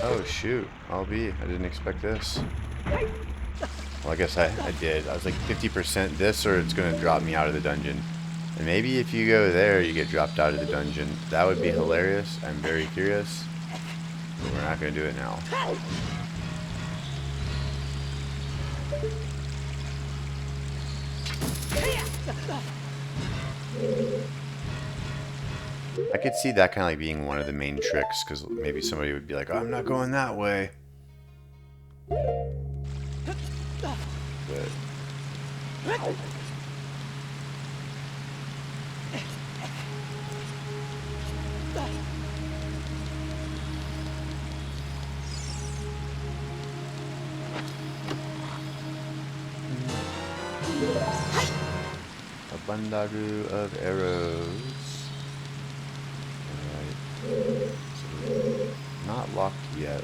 Oh shoot, I didn't expect this. Well, I guess I did. I was like 50% this or it's going to drop me out of the dungeon. And maybe if you go there, you get dropped out of the dungeon. That would be hilarious. I'm very curious. But we're not going to do it now. I could see that kind of like being one of the main tricks, because maybe somebody would be like, oh, I'm not going that way. But... a bandaru of arrows. Alright. So, not locked yet.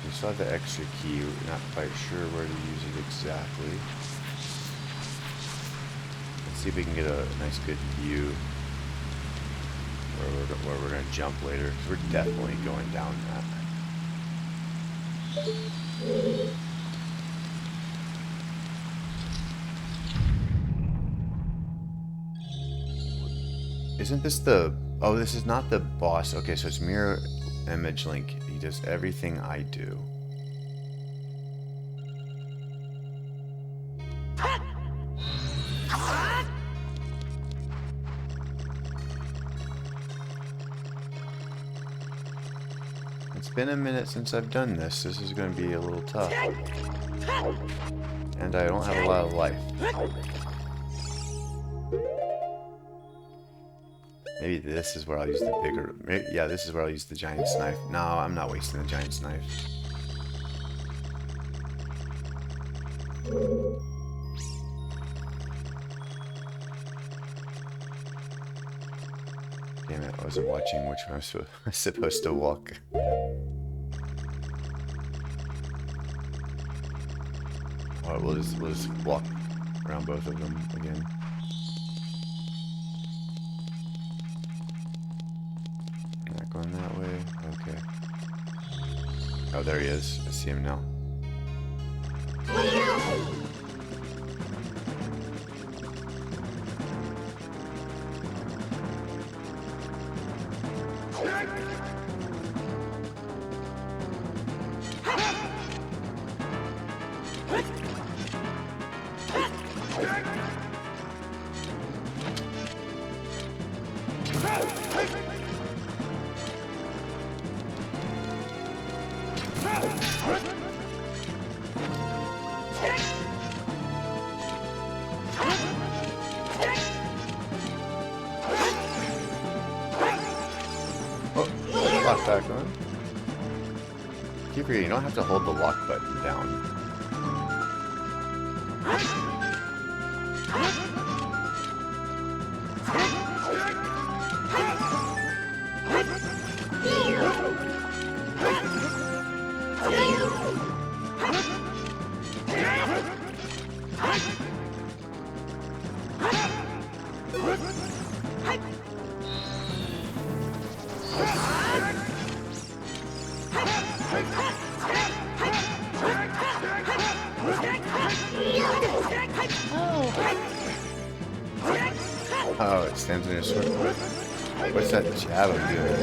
We still have the extra key. We're not quite sure where to use it exactly. Let's see if we can get a nice good view where we're going to jump later, because we're definitely going down that. Isn't this the... Oh, this is not the boss. Okay, so it's Mirror Image Link. He does everything I do. It's been a minute since I've done this. This is going to be a little tough. And I don't have a lot of life. Maybe this is where I'll use the bigger... Yeah, this is where I'll use the Giant's Knife. No, I'm not wasting the Giant's Knife. Damn it, I wasn't watching which one I was supposed to walk. Alright, we'll just walk around both of them again. Not going that way. Okay. Oh, there he is. I see him now. Lock back on. Keep reading. You don't have to hold the lock button down. Oh, it stands in your sword. What's that jab I'm doing?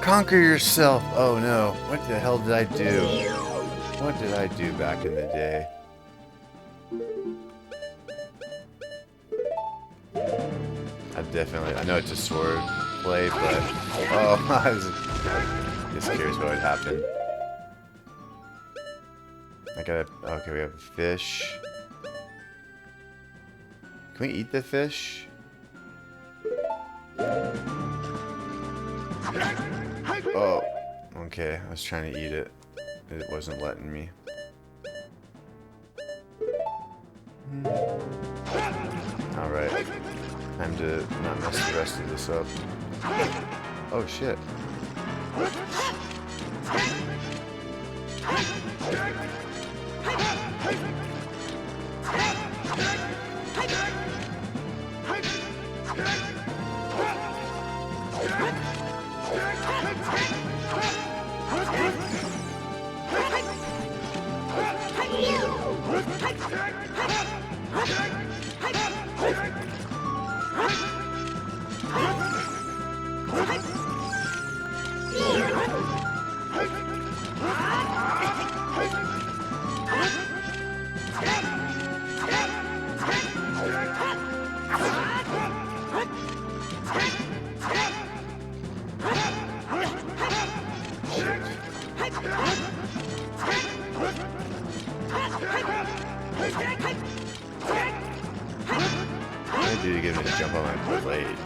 Conquer yourself! Oh no, what the hell did I do? What did I do back in the day? I know it's a sword play, but... Oh, I was just curious what would happen. Okay, we have a fish. Can we eat the fish? Oh, okay. I was trying to eat it. It wasn't letting me. Alright. Time to not mess the rest of this up. Oh, shit. What did I do to get him to jump on my blade?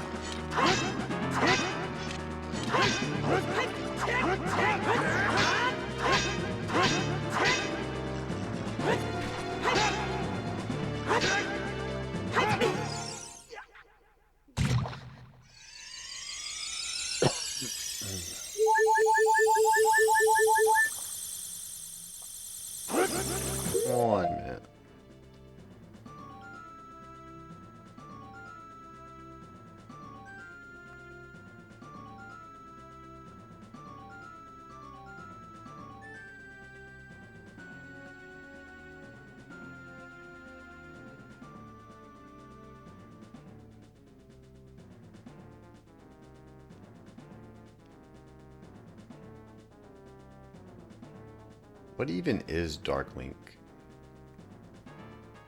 What even is Dark Link?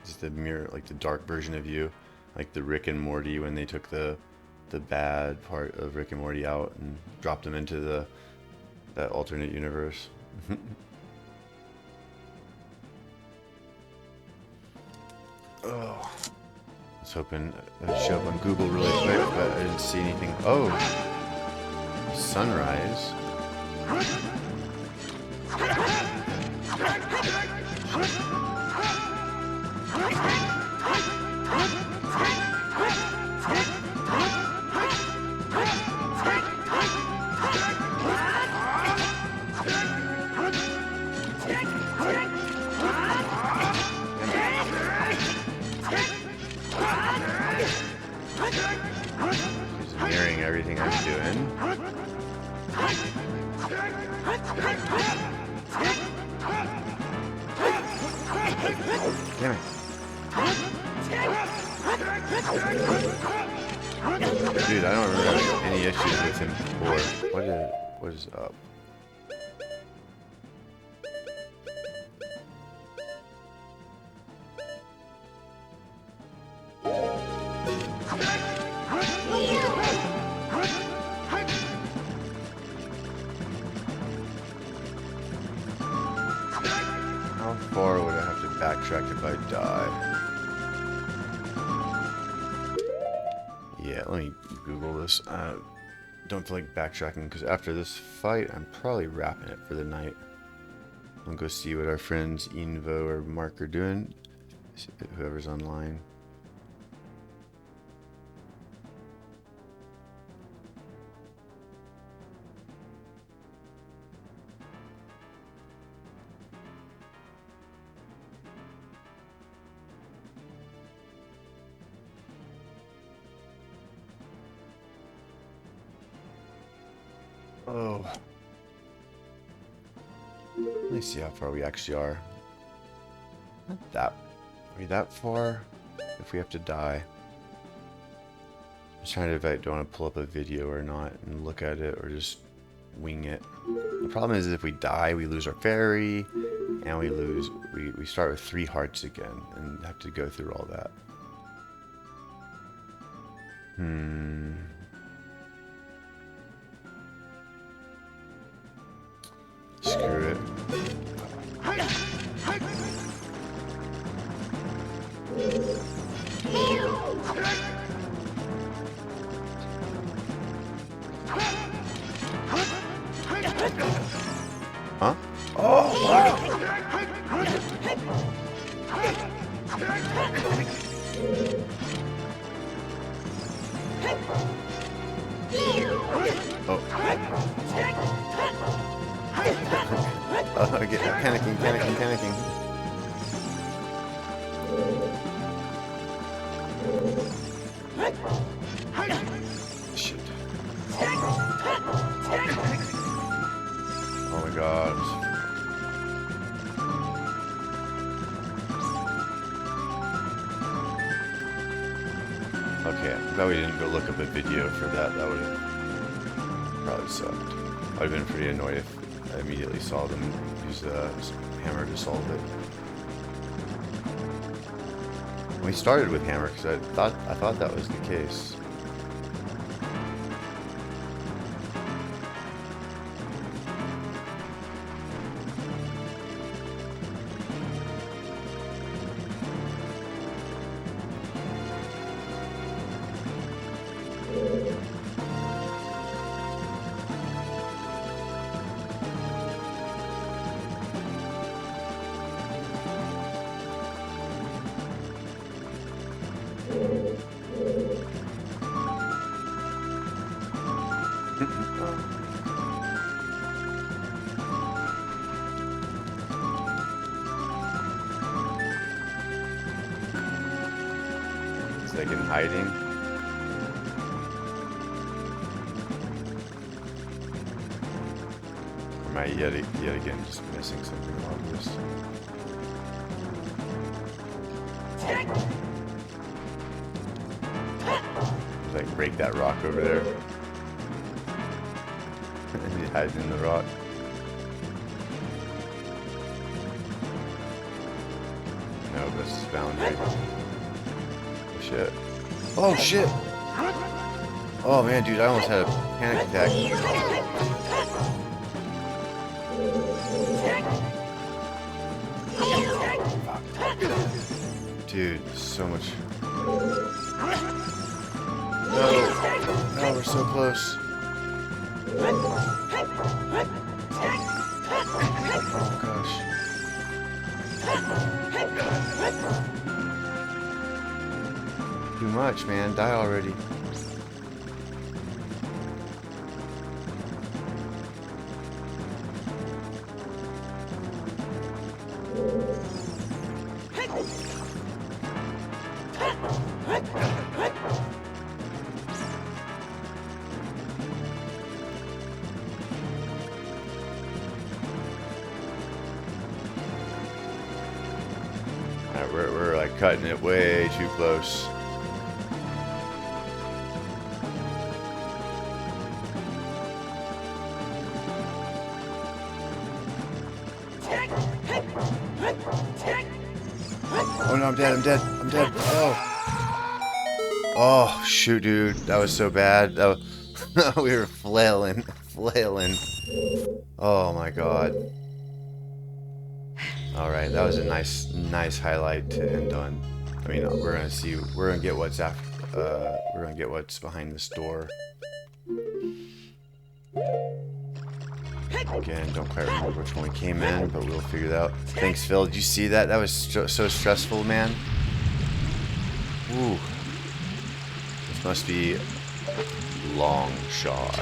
Is the mirror like the dark version of you, like the Rick and Morty when they took the bad part of Rick and Morty out and dropped them into that alternate universe? Oh, I was hoping I'd show up on Google really quick, but I didn't see anything. Oh, sunrise. Just mirroring everything I'm doing. Damn it. Dude, I don't remember having any issues with him before. What is up? How far would I have to backtrack if I die? Yeah, let me Google this. Don't feel like backtracking because after this fight, I'm probably wrapping it for the night. I'll go see what our friends Invo or Mark are doing. Whoever's online. Oh. Let me see how far we actually are. Not that. Are we that far? If we have to die. I'm just trying to if I don't want to pull up a video or not and look at it or just wing it. The problem is if we die, we lose our fairy and we start with 3 hearts again and have to go through all that. Screw it. Huh? Oh, wow. Oh. Oh, I get panicking. Shit. Oh my god. Okay, I'm glad we didn't go look up a video for that. That would have probably sucked. I'd have been pretty annoyed if I immediately saw them use the hammer to solve it. We started with hammer because I thought that was the case. It's like in hiding. Or am I yet again just missing something obvious? Like break that rock over there. And he hides in the rock. What's this boundary? Oh shit. Oh shit! Oh man, dude, I almost had a panic attack. Dude, so much. No! No, we're so close. Oh gosh. Too much, man. Die already. Alright, we're like cutting it way too close. Oh no, I'm dead, I'm dead, I'm dead. Oh. Oh, shoot, dude. That was so bad. That was we were flailing. Oh my god. Alright, that was a nice highlight to end on. I mean, we're gonna get what's we're gonna get what's behind this door. Again, don't quite remember which one we came in, but we'll figure it out. Thanks, Phil. Did you see that? That was so stressful, man. Ooh. This must be Longshot.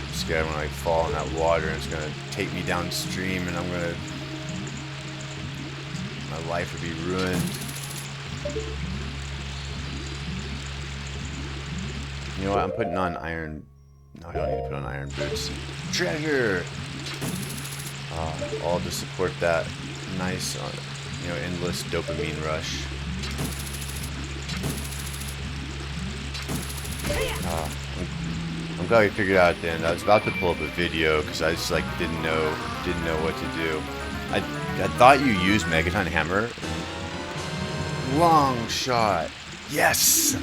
I'm scared when I fall in that water and it's gonna take me downstream and my life would be ruined. You know what? I'm putting on iron. No, I don't need to put on iron boots. Treasure! All to support that nice, endless dopamine rush. I'm glad we figured it out at the end. I was about to pull up a video because I just like didn't know what to do. I thought you used Megaton Hammer. Long shot. Yes.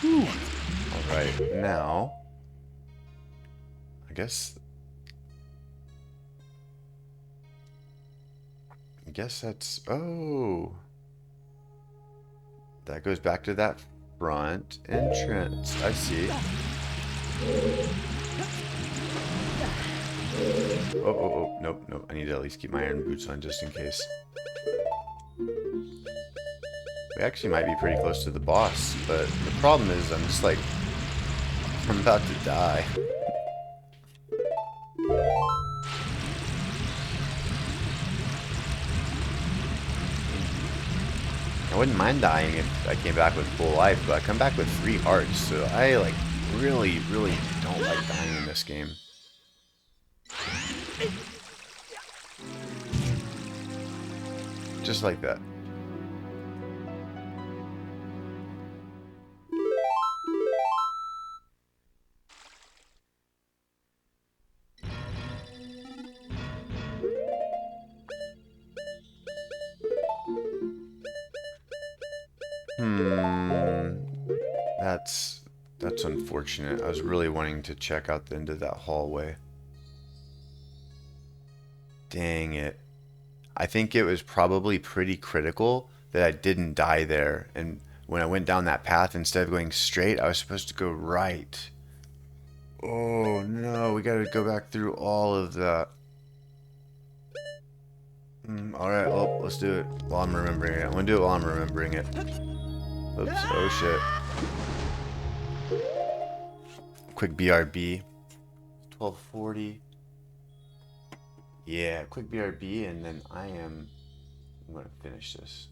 All right, now I guess that's, oh, that goes back to that front entrance. I see. Oh, nope. I need to at least keep my iron boots on just in case. We actually might be pretty close to the boss, but the problem is I'm just like, I'm about to die. I wouldn't mind dying if I came back with full life, but I come back with 3 hearts, so I like really don't like dying in this game. Just like that. That's unfortunate. I was really wanting to check out the end of that hallway. Dang it. I think it was probably pretty critical that I didn't die there. And when I went down that path, instead of going straight, I was supposed to go right. Oh no, we gotta go back through all of that. Alright, well, let's do it while I'm remembering it. I'm gonna do it while I'm remembering it. Oops, oh shit. Quick BRB. 1240. Yeah, quick BRB, and then I'm gonna finish this.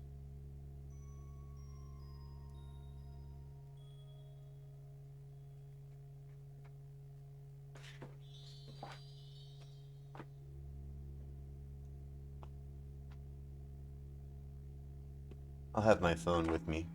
I'll have my phone with me.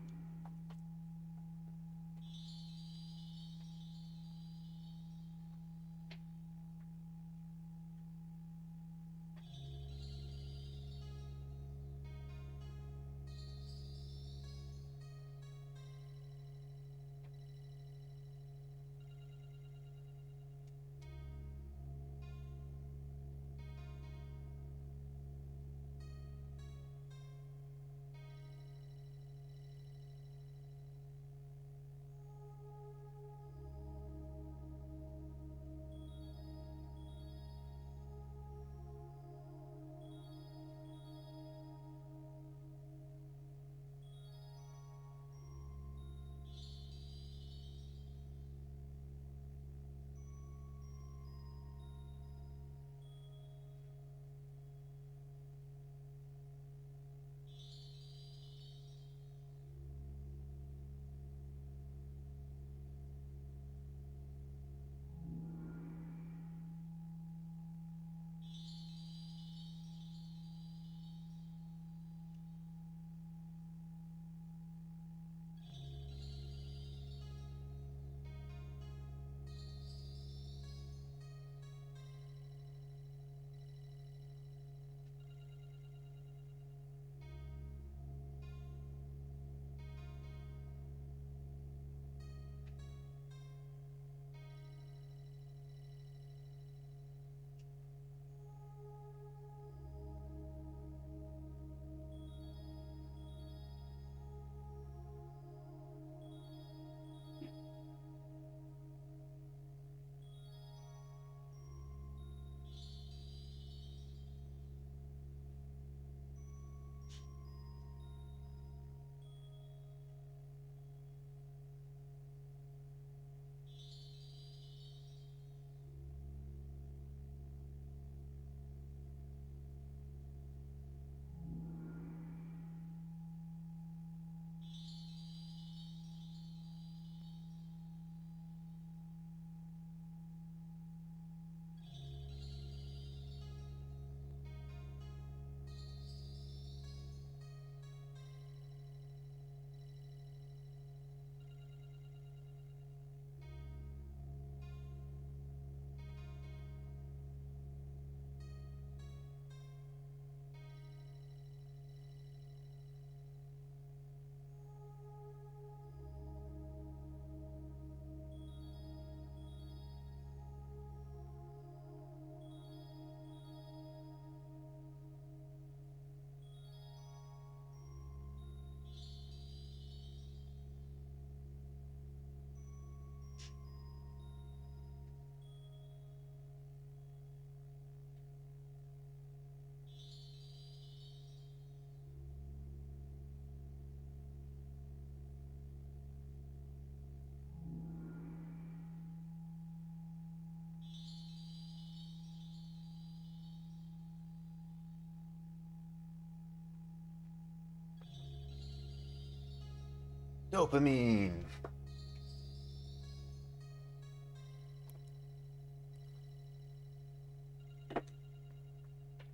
Dopamine.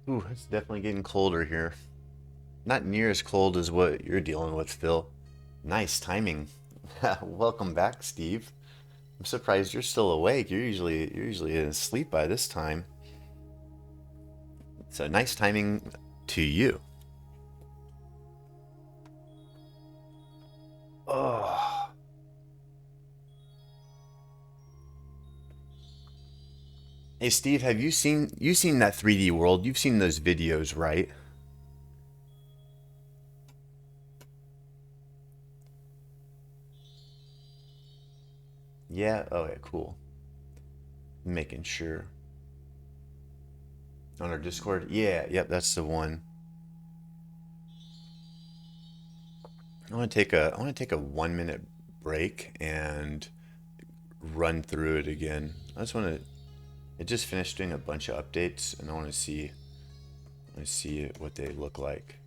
Ooh, it's definitely getting colder here. Not near as cold as what you're dealing with, Phil. Nice timing. Welcome back, Steve. I'm surprised you're still awake. You're usually asleep by this time. So nice timing to you. Oh. Hey Steve, have you seen that 3D world? You've seen those videos, right? Yeah. Oh, yeah. Cool. Making sure on our Discord. Yeah. Yep. That's the one. I want to take a 1 minute break and run through it again. I just want to. It just finished doing a bunch of updates, and I want to see what they look like.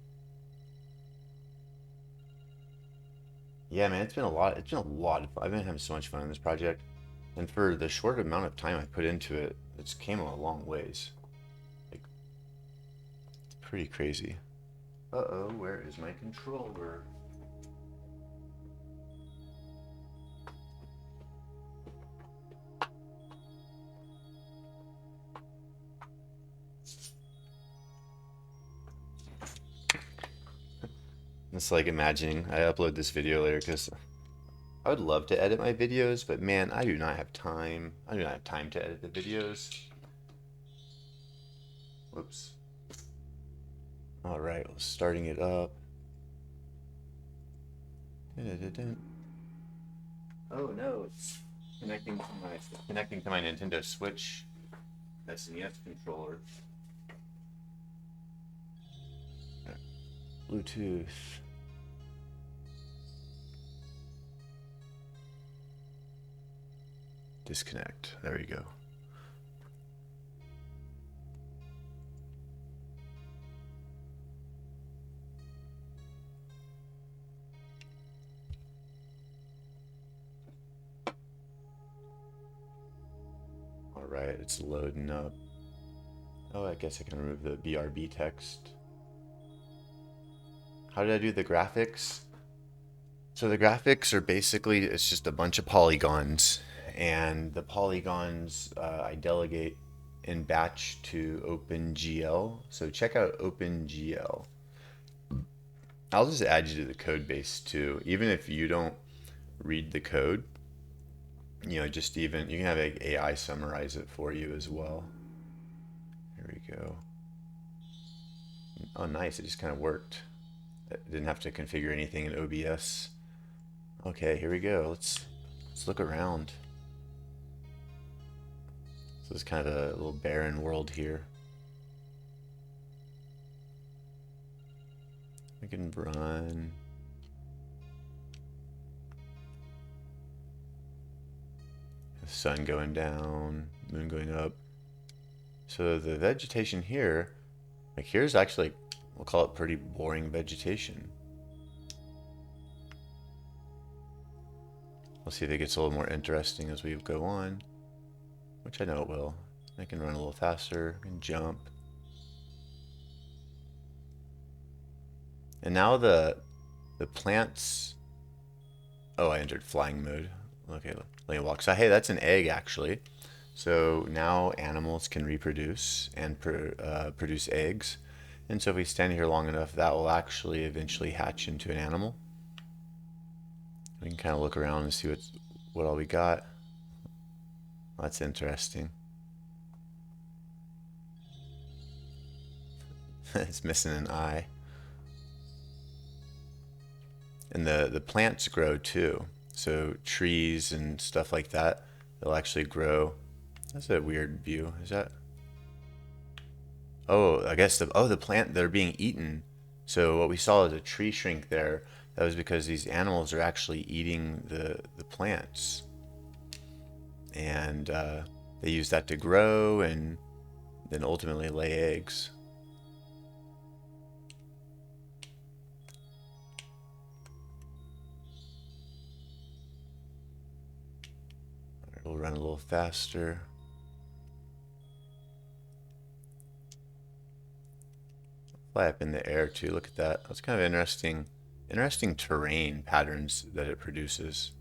Yeah, man, it's been a lot. It's been a lot of fun. I've been having so much fun on this project, and for the short amount of time I put into it, it's came a long ways. Like, it's pretty crazy. Uh-oh, where is my controller? It's like imagining I upload this video later because I would love to edit my videos, but man, I do not have time. I do not have time to edit the videos. Whoops. All right, well, starting it up. Dun-dun-dun-dun. Oh no, it's connecting to my Nintendo Switch SNES controller. Bluetooth. Disconnect. There you go. All right, it's loading up. Oh, I guess I can remove the BRB text. How did I do the graphics? So the graphics are basically, it's just a bunch of polygons, and the polygons I delegate in batch to OpenGL. So check out OpenGL. I'll just add you to the code base too. Even if you don't read the code, just even you can have AI summarize it for you as well. Here we go. Oh, nice. It just kind of worked. I didn't have to configure anything in OBS. Okay, here we go. Let's look around. So it's kind of a little barren world here. We can run. The sun going down, moon going up. So the vegetation here, like here's actually, we'll call it pretty boring vegetation. We'll see if it gets a little more interesting as we go on, which I know it will. I can run a little faster and jump. And now the plants. Oh, I entered flying mode. Okay, let me walk. So hey, that's an egg actually. So now animals can reproduce and produce eggs. And so if we stand here long enough, that will actually eventually hatch into an animal. We can kind of look around and see what all we got. That's interesting. It's missing an eye. And the plants grow too. So trees and stuff like that, they'll actually grow. That's a weird view. Is that? Oh, I guess the plant, they're being eaten. So what we saw is a tree shrink there. That was because these animals are actually eating the plants, and they use that to grow and then ultimately lay eggs. run a little faster. Fly up in the air too. Look at that. That's kind of interesting terrain patterns that it produces.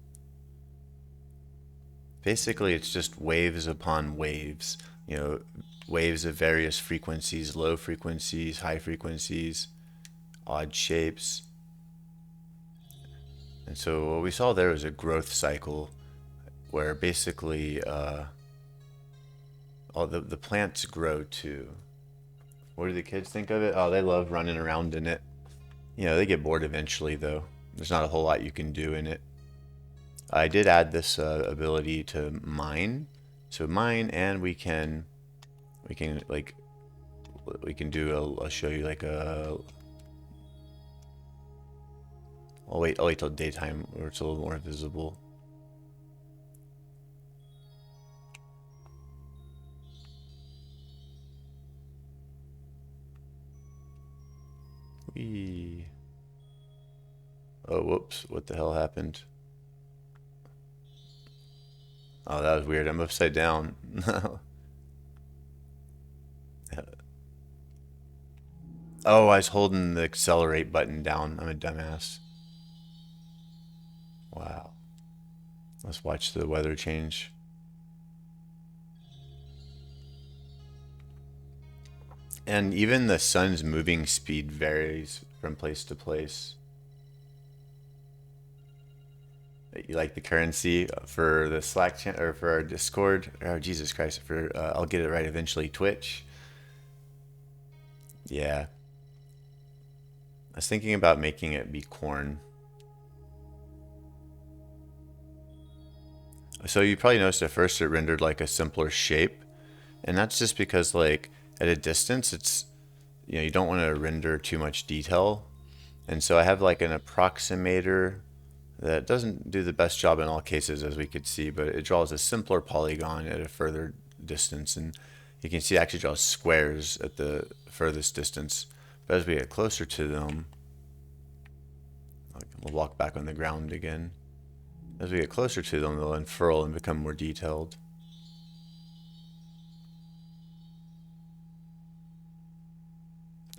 Basically, it's just waves upon waves. You know, waves of various frequencies, low frequencies, high frequencies, odd shapes. And so what we saw there was a growth cycle where basically all the plants grow too. What do the kids think of it? Oh, they love running around in it. You know, they get bored eventually though. There's not a whole lot you can do in it. I did add this ability to mine. So mine, and we can like do I'll show you like a I'll wait till daytime where it's a little more visible. Whee. Oh, whoops. What the hell happened? Oh, that was weird. I'm upside down. Oh, I was holding the accelerate button down. I'm a dumbass. Wow. Let's watch the weather change. And even the sun's moving speed varies from place to place. You like the currency for the Slack channel or for our Discord? Oh, Jesus Christ! For I'll get it right eventually. Twitch. Yeah. I was thinking about making it be corn. So you probably noticed at first it rendered like a simpler shape, and that's just because like at a distance it's you don't want to render too much detail, and so I have like an approximator that doesn't do the best job in all cases as we could see, but it draws a simpler polygon at a further distance, and you can see it actually draws squares at the furthest distance. But as we get closer to them, we'll walk back on the ground again. As we get closer to them, they'll unfurl and become more detailed.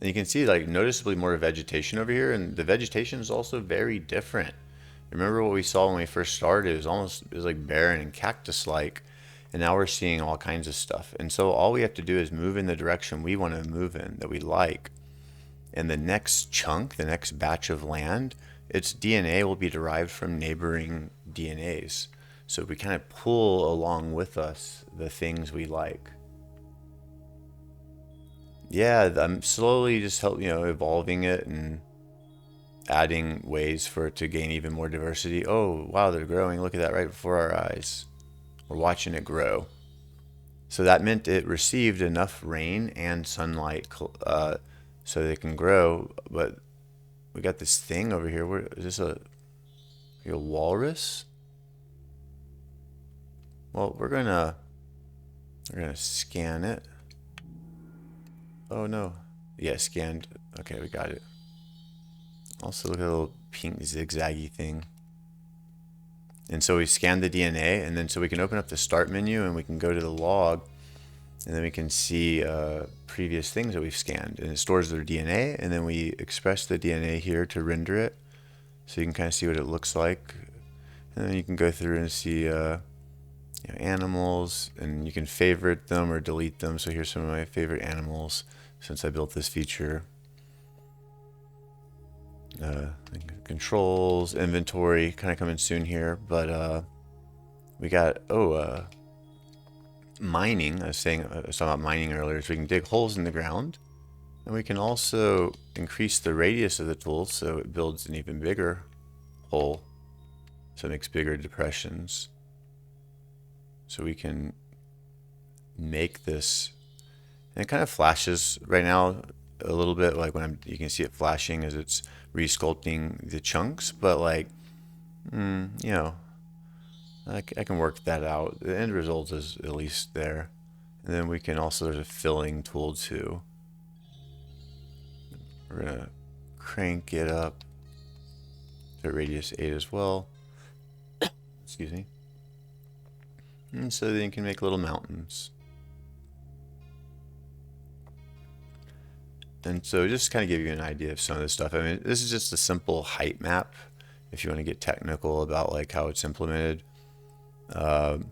And you can see like noticeably more vegetation over here, and the vegetation is also very different. Remember what we saw when we first started? It was like barren and cactus-like, and now we're seeing all kinds of stuff. And so all we have to do is move in the direction we want to move in, that we like. And the next chunk, the next batch of land, its DNA will be derived from neighboring DNAs. So we kind of pull along with us the things we like. Yeah, I'm slowly just evolving it and adding ways for it to gain even more diversity. Oh, wow, they're growing. Look at that right before our eyes. We're watching it grow. So that meant it received enough rain and sunlight so they can grow. But we got this thing over here. Is this a walrus? Well, we're gonna scan it. Oh no. Yeah, scanned. Okay, we got it. Also, look at the little pink zigzaggy thing. And so we scan the DNA, and then so we can open up the start menu and we can go to the log, and then we can see previous things that we've scanned. And it stores their DNA, and then we express the DNA here to render it. So you can kind of see what it looks like. And then you can go through and see animals, and you can favorite them or delete them. So here's some of my favorite animals since I built this feature. Controls, inventory, kind of coming soon here, but we got mining. I was talking about mining earlier, so we can dig holes in the ground, and we can also increase the radius of the tool so it builds an even bigger hole, so it makes bigger depressions. So we can make this, and it kind of flashes right now a little bit, like when you can see it flashing as it's resculpting the chunks, but like I can work that out. The end result is at least there. And then we can also, there's a filling tool too. We're gonna crank it up to radius 8 as well. Excuse me. And so then you can make little mountains. And so just kind of give you an idea of some of this stuff. I mean, this is just a simple height map if you want to get technical about like how it's implemented. And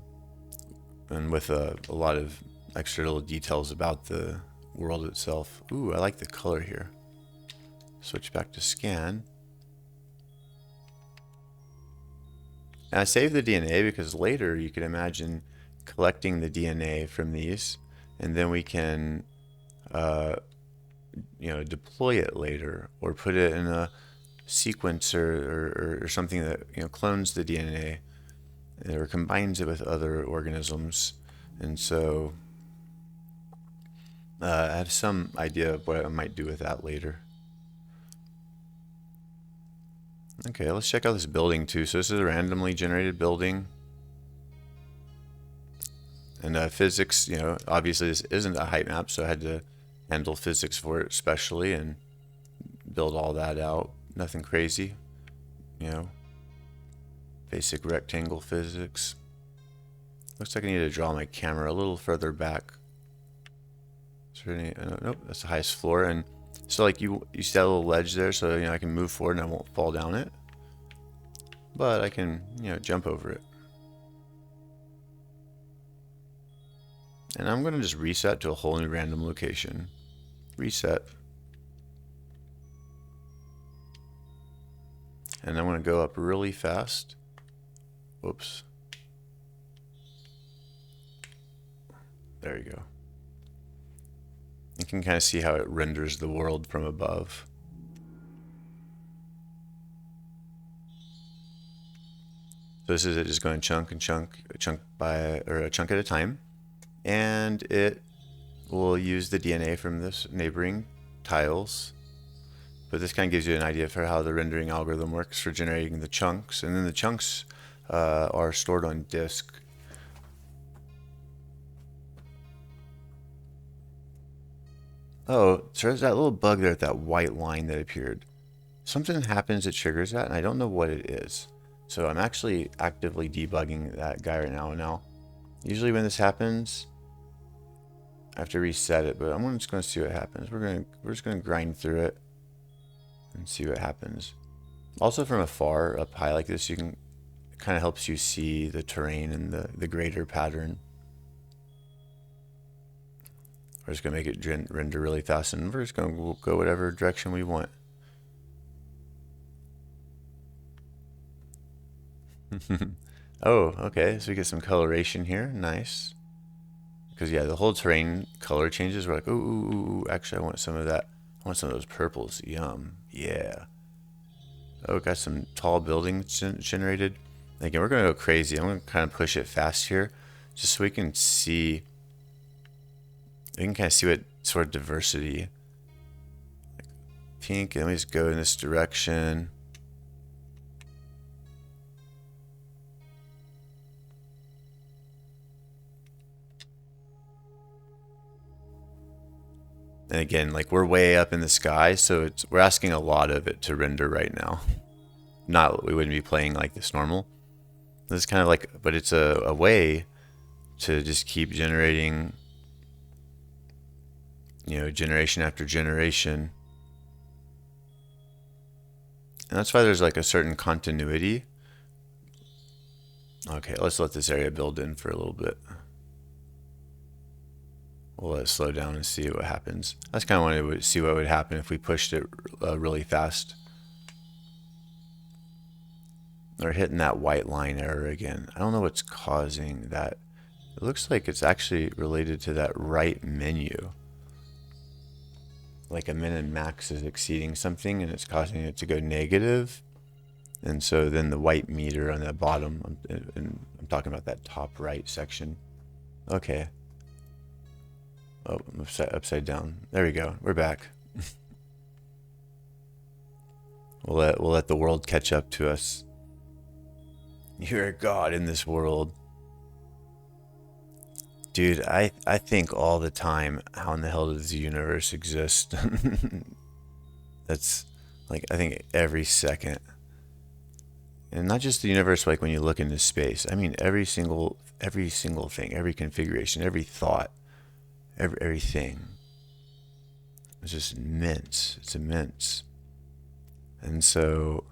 with a lot of extra little details about the world itself. Ooh, I like the color here. Switch back to scan. And I saved the DNA because later you could imagine collecting the DNA from these, and then we can deploy it later or put it in a sequencer or something that clones the DNA or combines it with other organisms. And so I have some idea of what I might do with that later. Okay, let's check out this building too. So this is a randomly generated building. And physics, obviously this isn't a height map, so I had to handle physics for it specially and build all that out. Nothing crazy, basic rectangle physics. Looks like I need to draw my camera a little further back. Is there any, nope, that's the highest floor. And so like you see that little ledge there, so I can move forward and I won't fall down it. But I can, jump over it. And I'm going to just reset to a whole new random location. Reset. And I'm going to go up really fast. Whoops. There you go. You can kind of see how it renders the world from above. So this is it, just going chunk and chunk, a chunk at a time. And it will use the DNA from this neighboring tiles. But this kind of gives you an idea for how the rendering algorithm works for generating the chunks. And then the chunks are stored on disk. Oh, so there's that little bug there, that white line that appeared. Something happens that triggers that, and I don't know what it is. So I'm actually actively debugging that guy right now. Usually when this happens, I have to reset it, but I'm just going to see what happens. We're just going to grind through it and see what happens. Also from afar, up high like this, it kind of helps you see the terrain and the greater pattern. We're just going to make it render really fast, and we're just going to go whatever direction we want. Oh, okay, so we get some coloration here. Nice. Because, yeah, the whole terrain color changes. We're like, ooh, actually, I want some of that. I want some of those purples. Yum. Yeah. Oh, got some tall buildings generated. Again, we're going to go crazy. I'm going to kind of push it fast here just so we can see. We can kind of see what sort of diversity. Like pink, let me just go in this direction. And again, like we're way up in the sky, so we're asking a lot of it to render right now. We wouldn't be playing like this normal. This is kind of like, but it's a way to just keep generating, generation after generation. And that's why there's like a certain continuity. Okay, let's let this area build in for a little bit. We'll let it slow down and see what happens. I just kind of wanted to see what would happen if we pushed it really fast. They're hitting that white line error again. I don't know what's causing that. It looks like it's actually related to that right menu. Like a min and max is exceeding something and it's causing it to go negative. And so then the white meter on the bottom, and I'm talking about that top right section. Okay. Oh, I'm upside down. There we go. We're back. We'll let the world catch up to us. You're a god in this world. Dude, I think all the time, how in the hell does the universe exist? That's like, I think every second. And not just the universe, like when you look into space. I mean, every single thing, every configuration, every thought, everything. It's just immense. It's immense. And so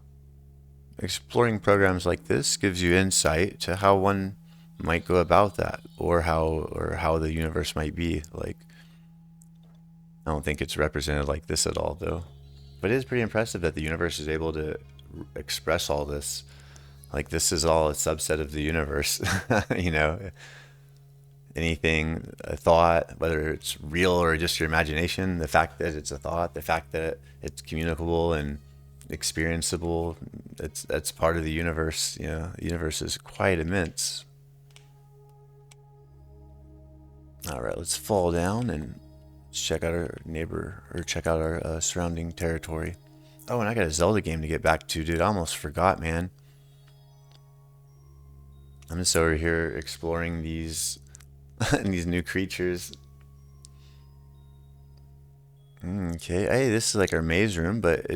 exploring programs like this gives you insight to how one might go about that, or how the universe might be. Like, I don't think it's represented like this at all, though. But it is pretty impressive that the universe is able to express all this. Like, this is all a subset of the universe. you know, anything, a thought, whether it's real or just your imagination, the fact that it's a thought, the fact that it's communicable and experienceable, that's part of the universe. You know, the universe is quite immense. All right, let's fall down and check out our neighbor, or check out our surrounding territory. Oh, and I got a Zelda game to get back to, dude. I almost forgot, man. I'm just over here exploring these these new creatures. Okay, hey, this is like our maze room, but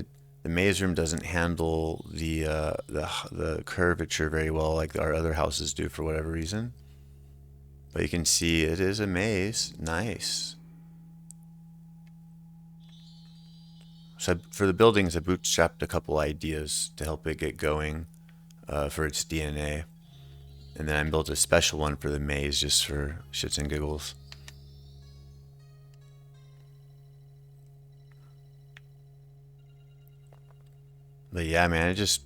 the maze room doesn't handle the curvature very well, like our other houses do for whatever reason. But you can see it is a maze. Nice. So for the buildings, I bootstrapped a couple ideas to help it get going for its DNA. And then I built a special one for the maze just for shits and giggles. But yeah, man, it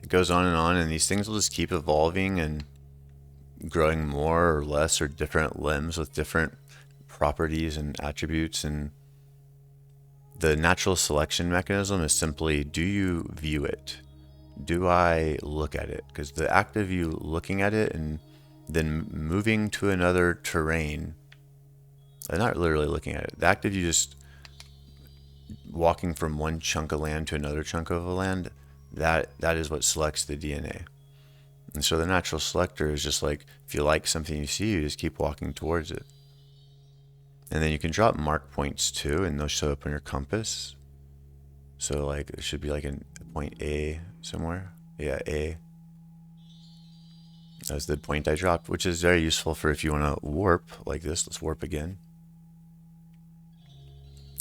goes on, and these things will just keep evolving and growing more or less or different limbs with different properties and attributes. And the natural selection mechanism is simply, do you view it? Do I look at it? Because the act of you looking at it and then moving to another terrain, not literally looking at it, the act of you just walking from one chunk of land to another chunk of land, that is what selects the DNA. And so the natural selector is just like, if you like something you see, you just keep walking towards it. And then you can drop mark points too, and they'll show up on your compass. So like it should be like a point A somewhere. Yeah, A. That's the point I dropped, which is very useful for if you want to warp like this. Let's warp again.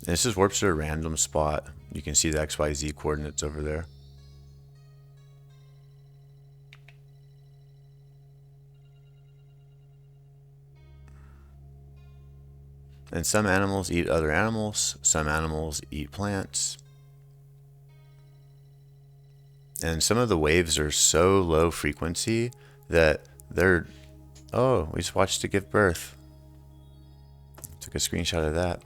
And this just warps to a random spot. You can see the XYZ coordinates over there. And some animals eat other animals. Some animals eat plants. And some of the waves are so low frequency that they're... Oh, we just watched it give birth. Took a screenshot of that.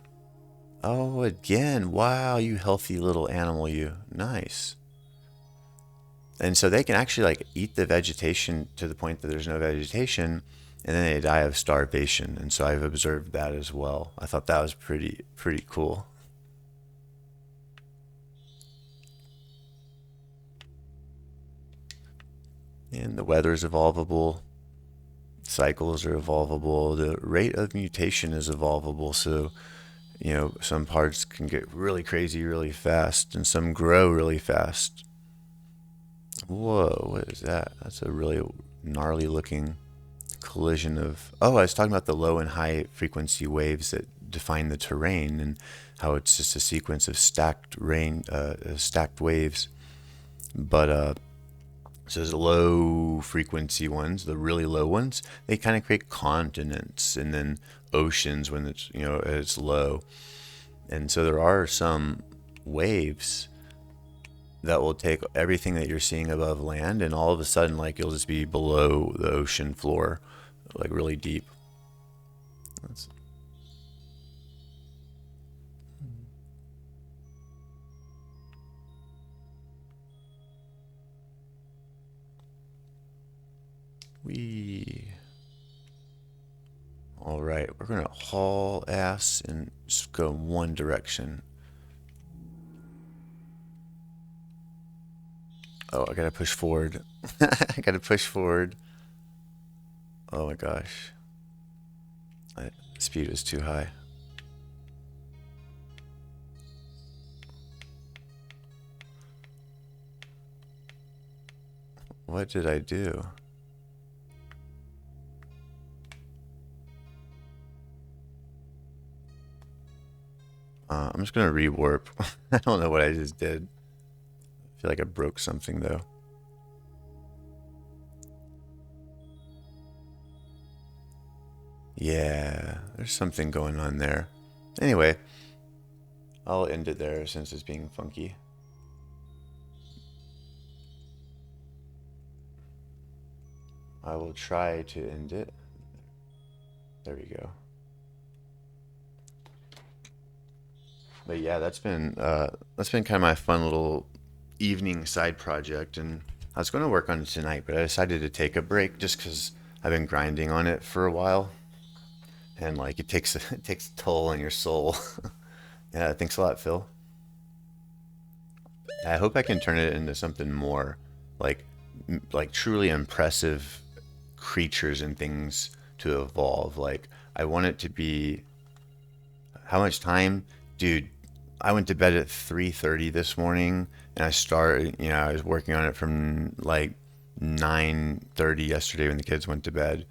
Oh, again. Wow, you healthy little animal, you. Nice. And so they can actually like eat the vegetation to the point that there's no vegetation, and then they die of starvation. And so I've observed that as well. I thought that was pretty cool. And the weather is evolvable. Cycles are evolvable. The rate of mutation is evolvable. So, you know, some parts can get really crazy really fast, and some grow really fast. Whoa, what is that? That's a really gnarly looking collision of... Oh, I was talking about the low and high frequency waves that define the terrain, and how it's just a sequence of stacked waves. But so the low frequency ones, the really low ones, they kind of create continents and then oceans when it's, you know, it's low. And so there are some waves that will take everything that you're seeing above land, and all of a sudden, like, you'll just be below the ocean floor, like really deep. That's... All right, we're gonna haul ass and just go in one direction. Oh, I gotta push forward. I gotta push forward. Oh my gosh. Speed is too high. What did I do? I'm just gonna rewarp. I don't know what I just did. I feel like I broke something though. Yeah, there's something going on there. Anyway, I'll end it there since it's being funky. I will try to end it. There we go. But yeah, that's been kind of my fun little evening side project, and I was going to work on it tonight, but I decided to take a break just because I've been grinding on it for a while, and like it takes a toll on your soul. Yeah, thanks a lot, Phil. I hope I can turn it into something more like like truly impressive creatures and things to evolve. Like I want it to be how much time, dude? I went to bed at 3:30 this morning, and I started. You know, I was working on it from like 9:30 yesterday when the kids went to bed,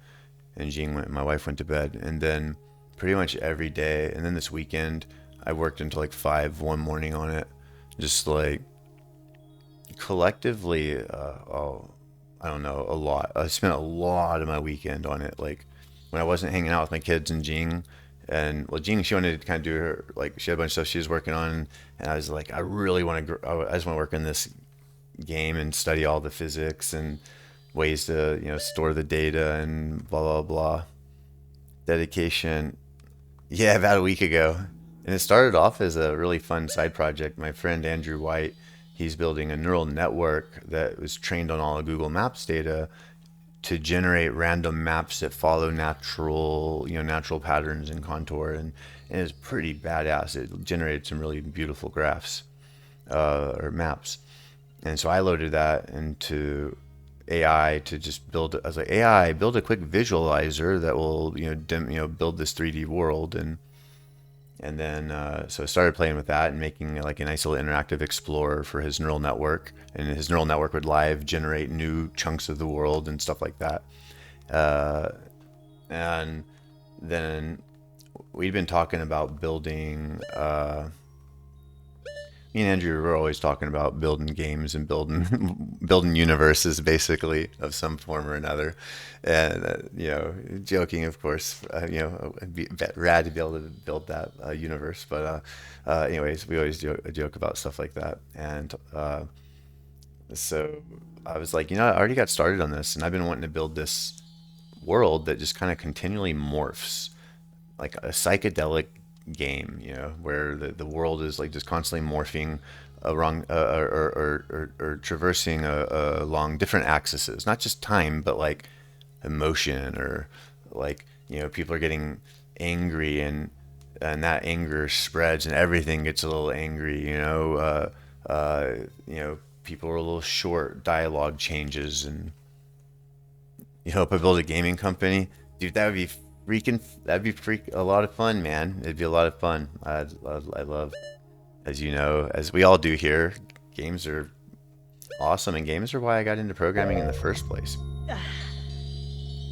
and my wife went to bed, and then pretty much every day, and then this weekend I worked until like 5 one morning on it, just like collectively, I don't know, a lot. I spent a lot of my weekend on it. Like when I wasn't hanging out with my kids and Jing, and well, Jing, she wanted to kind of do her like she had a bunch of stuff she was working on, and I was like, I really want to, I just want to work in this game and study all the physics and ways to store the data and blah blah blah. Dedication. Yeah, about a week ago. And it started off as a really fun side project. My friend Andrew White, he's building a neural network that was trained on all of Google Maps data to generate random maps that follow natural patterns and contour, and it's pretty badass. It generated some really beautiful graphs or maps. And so I loaded that into AI to just build. I was like, AI, build a quick visualizer that will build this 3D world. And then so I started playing with that and making like a nice little interactive explorer for his neural network, and his neural network would live generate new chunks of the world and stuff like that. uh, and then we'd been talking about building me and Andrew were always talking about building games and building building universes, basically, of some form or another. And joking, of course. It'd be rad to be able to build that universe. But anyways, we always joke about stuff like that. And so I was like, I already got started on this, and I've been wanting to build this world that just kind of continually morphs, like a psychedelic game, where the world is like just constantly morphing around or traversing along different axes, not just time, but like emotion, or like people are getting angry, and that anger spreads and everything gets a little angry. People are a little short, dialogue changes, and if I build a gaming company, dude, that'd be a lot of fun, man. It'd be a lot of fun. I love, as you know, as we all do here, games are awesome, and games are why I got into programming in the first place.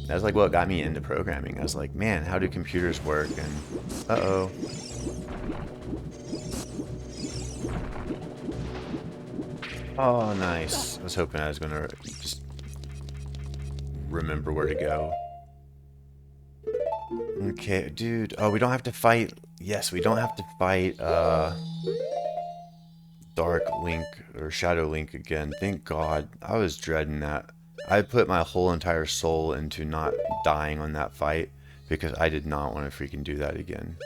That's like what got me into programming. I was like, man, how do computers work? And uh-oh. Oh, nice. I was hoping I was gonna just remember where to go. Okay, dude. Oh, we don't have to fight. Yes, we don't have to fight Dark Link or Shadow Link again. Thank God. I was dreading that. I put my whole entire soul into not dying on that fight because I did not want to freaking do that again.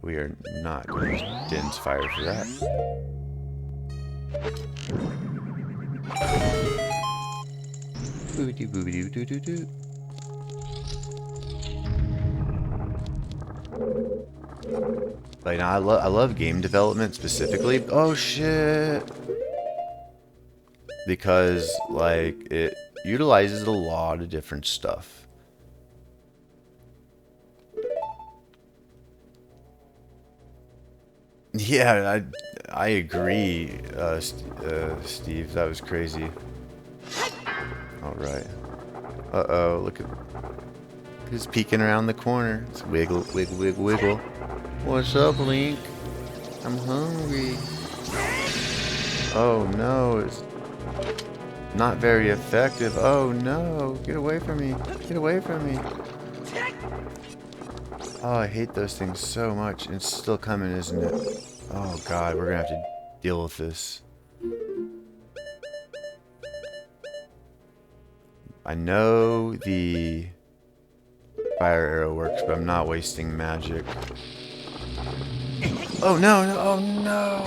We are not going to Din's fire for that. Boody boody doo doo doo. Like, I love game development specifically. Oh shit! Because like it utilizes a lot of different stuff. Yeah, I agree, Steve. That was crazy. All right. Uh-oh, look at who's peeking around the corner. It's wiggle, wiggle, wiggle, wiggle. What's up, Link? I'm hungry. Oh no, it's not very effective. Oh no, get away from me. Get away from me. Oh, I hate those things so much. It's still coming, isn't it? Oh god, we're gonna have to deal with this. I know the fire arrow works, but I'm not wasting magic. Oh no, no, oh no!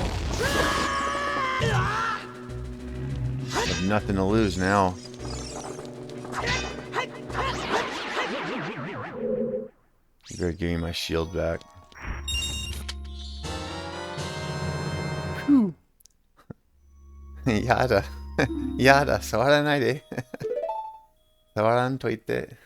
I have nothing to lose now. You better give me my shield back. Whew. Yada. Yada, 触らないで。触らんといて。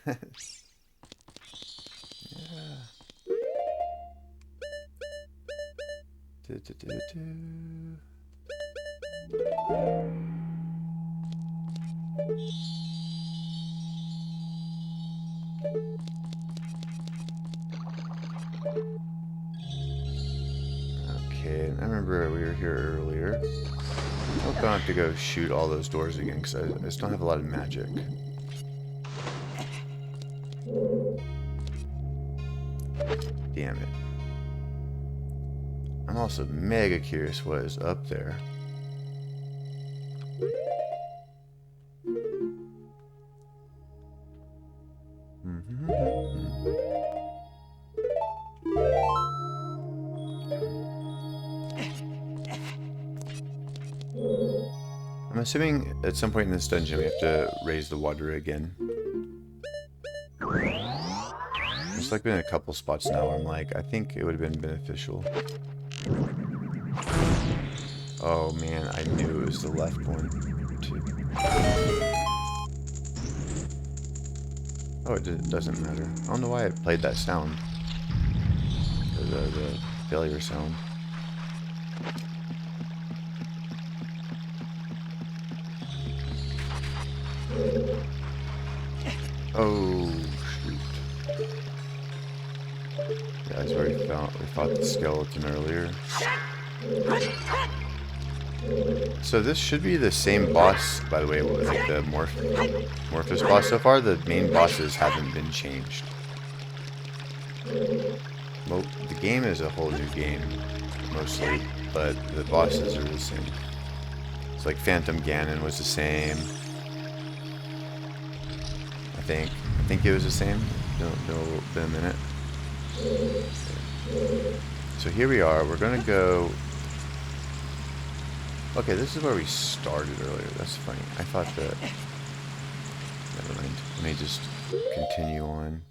Okay, I remember we were here earlier. I hope I don't have to go shoot all those doors again because I just don't have a lot of magic. Damn it. I'm also mega curious what is up there. I'm assuming at some point in this dungeon we have to raise the water again. There's like been a couple spots now where I'm like, I think it would have been beneficial. Oh man, I knew it was the left one too. Oh, it doesn't matter. I don't know why I played that sound. The failure sound. Oh shoot. Yeah, that's where we fought the skeleton earlier. So this should be the same boss, by the way, like the Morphous boss. So far, the main bosses haven't been changed. Well, the game is a whole new game, mostly, but the bosses are the same. It's like Phantom Ganon was the same. I think it was the same. No, been a minute. So here we are. We're gonna go. Okay, this is where we started earlier. That's funny. I thought that. Never mind. Let me just continue on.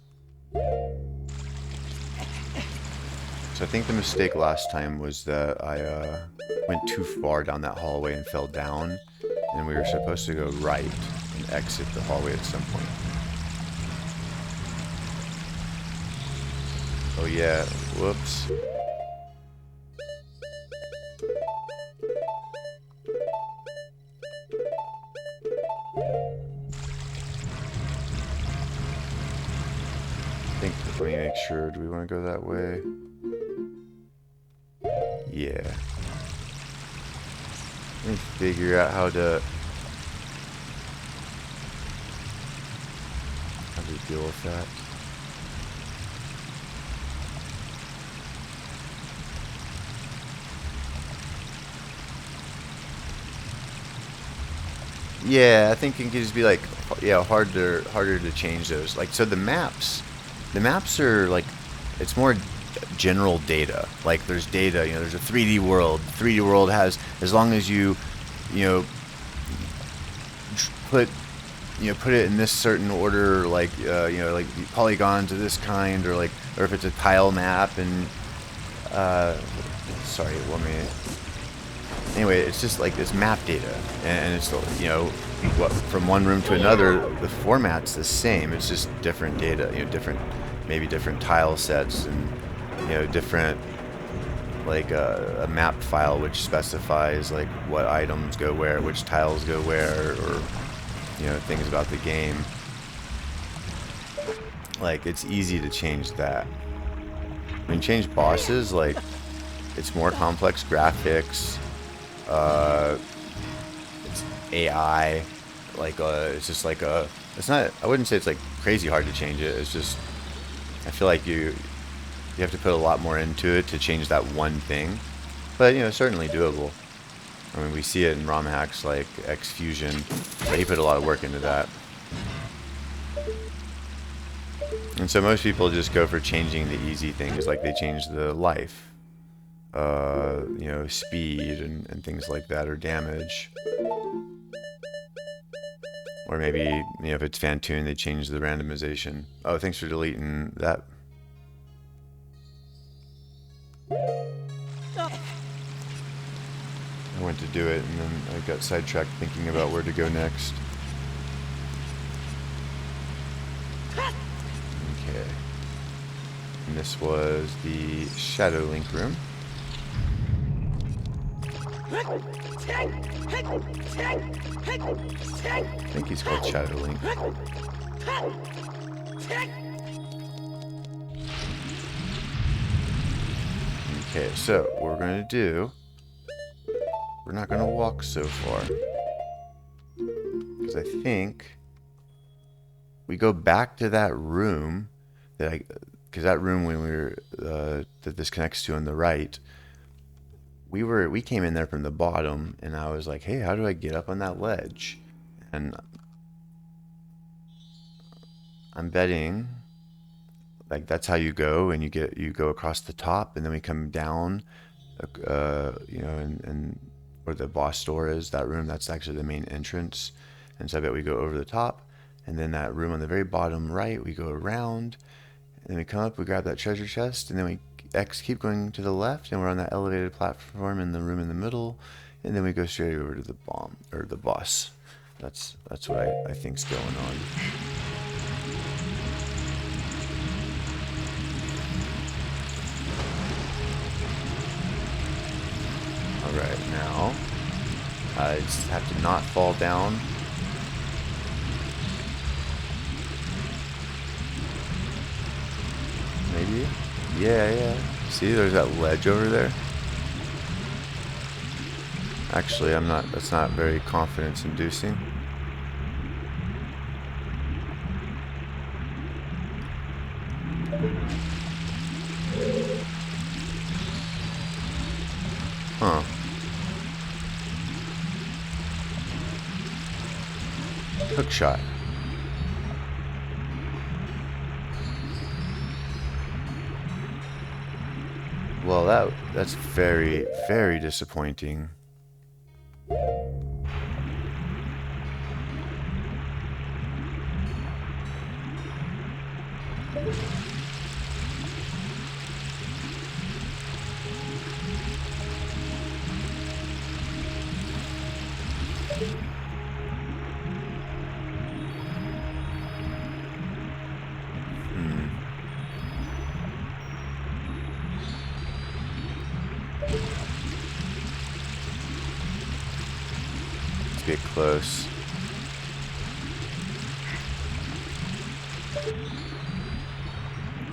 So I think the mistake last time was that I went too far down that hallway and fell down, and we were supposed to go right and exit the hallway at some point. Oh yeah, whoops. Let me make sure, do we want to go that way? Yeah. Let me figure out how to deal with that. Yeah, I think it can just be like, yeah, harder to change those. Like, so the maps are like, it's more general data. Like, there's data, you know, there's a 3D world. The 3D world has, as long as you put it in this certain order, like, like polygons of this kind, or if it's a tile map, and, sorry, 1 minute. Anyway, it's just like this map data, and it's, from one room to another, the format's the same. It's just different data, maybe different tile sets, and different like a map file which specifies like what items go where, which tiles go where, or things about the game. Like, it's easy to change that. When you change bosses, like, it's more complex graphics. It's AI. Like, it's just like it's not. I wouldn't say it's like crazy hard to change it. It's just, I feel like you have to put a lot more into it to change that one thing. But certainly doable. I mean, we see it in ROM hacks like X Fusion, but he put a lot of work into that. And so most people just go for changing the easy things, like they change the life, speed and things like that, or damage. Or maybe, if it's Fantoon, they change the randomization. Oh, thanks for deleting that. I went to do it, and then I got sidetracked thinking about where to go next. Okay. And this was the Shadow Link room. I think he's called Shadow Link. Okay, so what we're going to do, we're not going to walk so far, because I think we go back to that room because that room when we were that this connects to on the right, we came in there from the bottom, and I was like, hey, how do I get up on that ledge? And I'm betting like that's how you go, and you go across the top, and then we come down, and where the boss door is, that room, that's actually the main entrance. And so I bet we go over the top, and then that room on the very bottom right, we go around, and then we come up, we grab that treasure chest, and then we keep going to the left, and we're on that elevated platform in the room in the middle, and then we go straight over to the boss. That's what I think's going on. Alright, now I just have to not fall down. Maybe? Yeah. See, there's that ledge over there. Actually, that's not very confidence inducing. Huh. Hookshot. Well, that's very, very disappointing. Let's get close.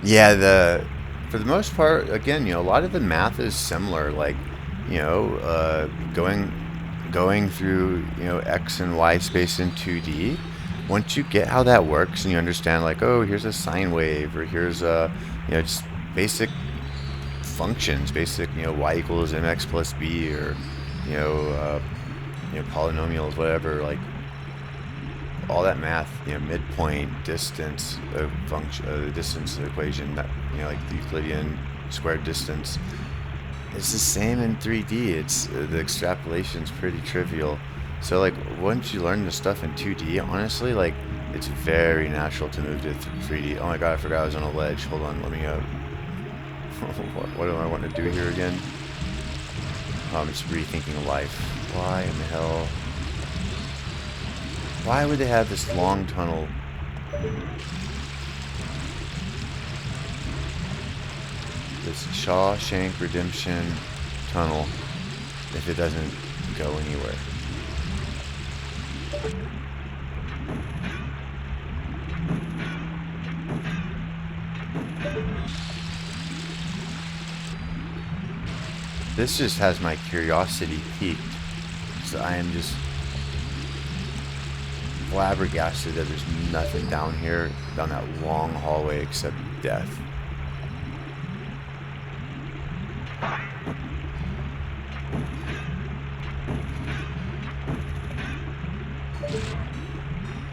Yeah, for the most part, again, a lot of the math is similar. Like, going through, X and Y space in 2D. Once you get how that works and you understand, like, oh, here's a sine wave, or here's just basic functions, basic, y equals mx plus b, or polynomials, whatever, like all that math, midpoint, distance, function, distance equation, that like the Euclidean squared distance, it's the same in 3D. It's the extrapolation's pretty trivial. So like once you learn the stuff in 2D, honestly, like it's very natural to move to 3D. Oh my god, I forgot I was on a ledge. Hold on, let me what do I want to do here again? I'm just rethinking life. Why in the hell? Why would they have this long tunnel? this Shawshank Redemption tunnel if it doesn't go anywhere. This just has my curiosity piqued. So I am just flabbergasted that there's nothing down here, down that long hallway, except death.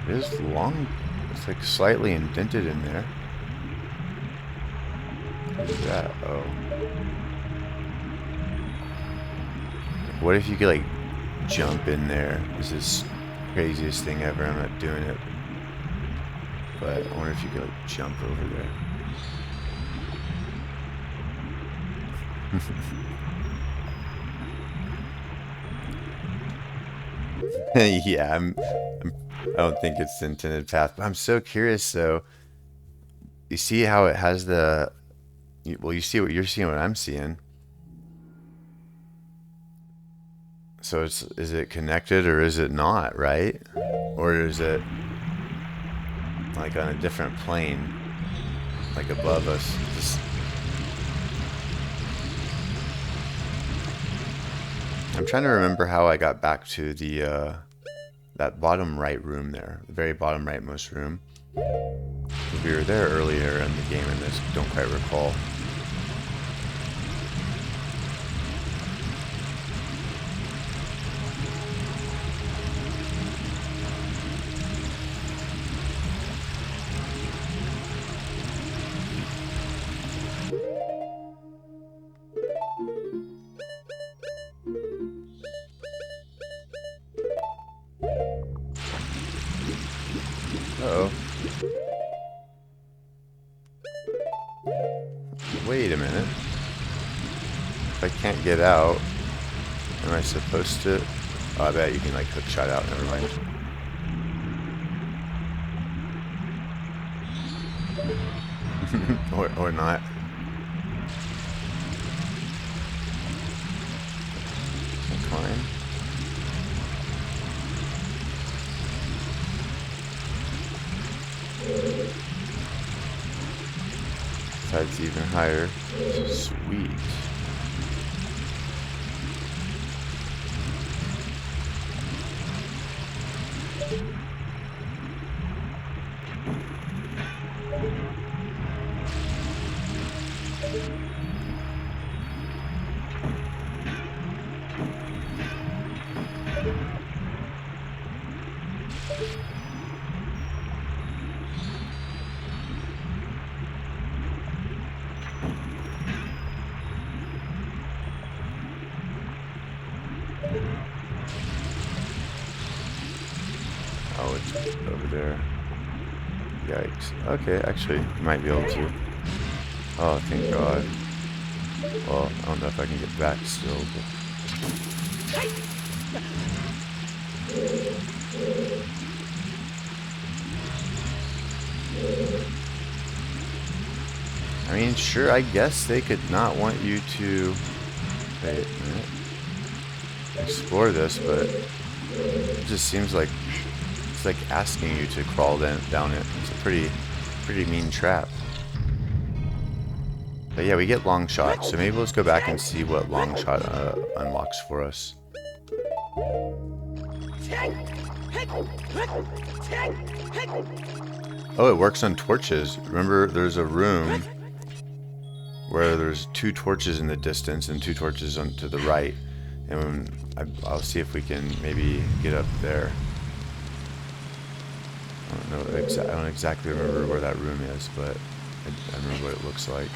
It is long. It's like slightly indented in there. What is that? Oh. What if you could like jump in there? This is the craziest thing ever. I'm not doing it. But I wonder if you could like jump over there. Yeah, I don't think it's the intended path, but I'm so curious though. You see how it has the, well, you see what you're seeing, what I'm seeing. So is it connected or is it not, right? Or is it like on a different plane, like above us? I'm trying to remember how I got back to the that bottom right room there, the very bottom rightmost room. We were there earlier in the game and this don't quite recall. Uh-oh. Wait a minute. If I can't get out, am I supposed to? Oh, I bet you can like hookshot out. Never mind. or not. Climb. Side's even higher. Sweet. Oh, it's over there. Yikes. Okay, actually, might be able to. Oh, thank God. Well, I don't know if I can get back still, but... I mean, sure, I guess they could not want you to... Wait a minute. Explore this, but... It just seems like... It's like asking you to crawl down it. It's a pretty mean trap. But yeah, we get Longshot, so maybe let's go back and see what Longshot unlocks for us. Oh, it works on torches. Remember, there's a room where there's 2 torches in the distance and 2 torches on to the right. And I'll see if we can maybe get up there. I don't exactly remember where that room is, but I remember what it looks like.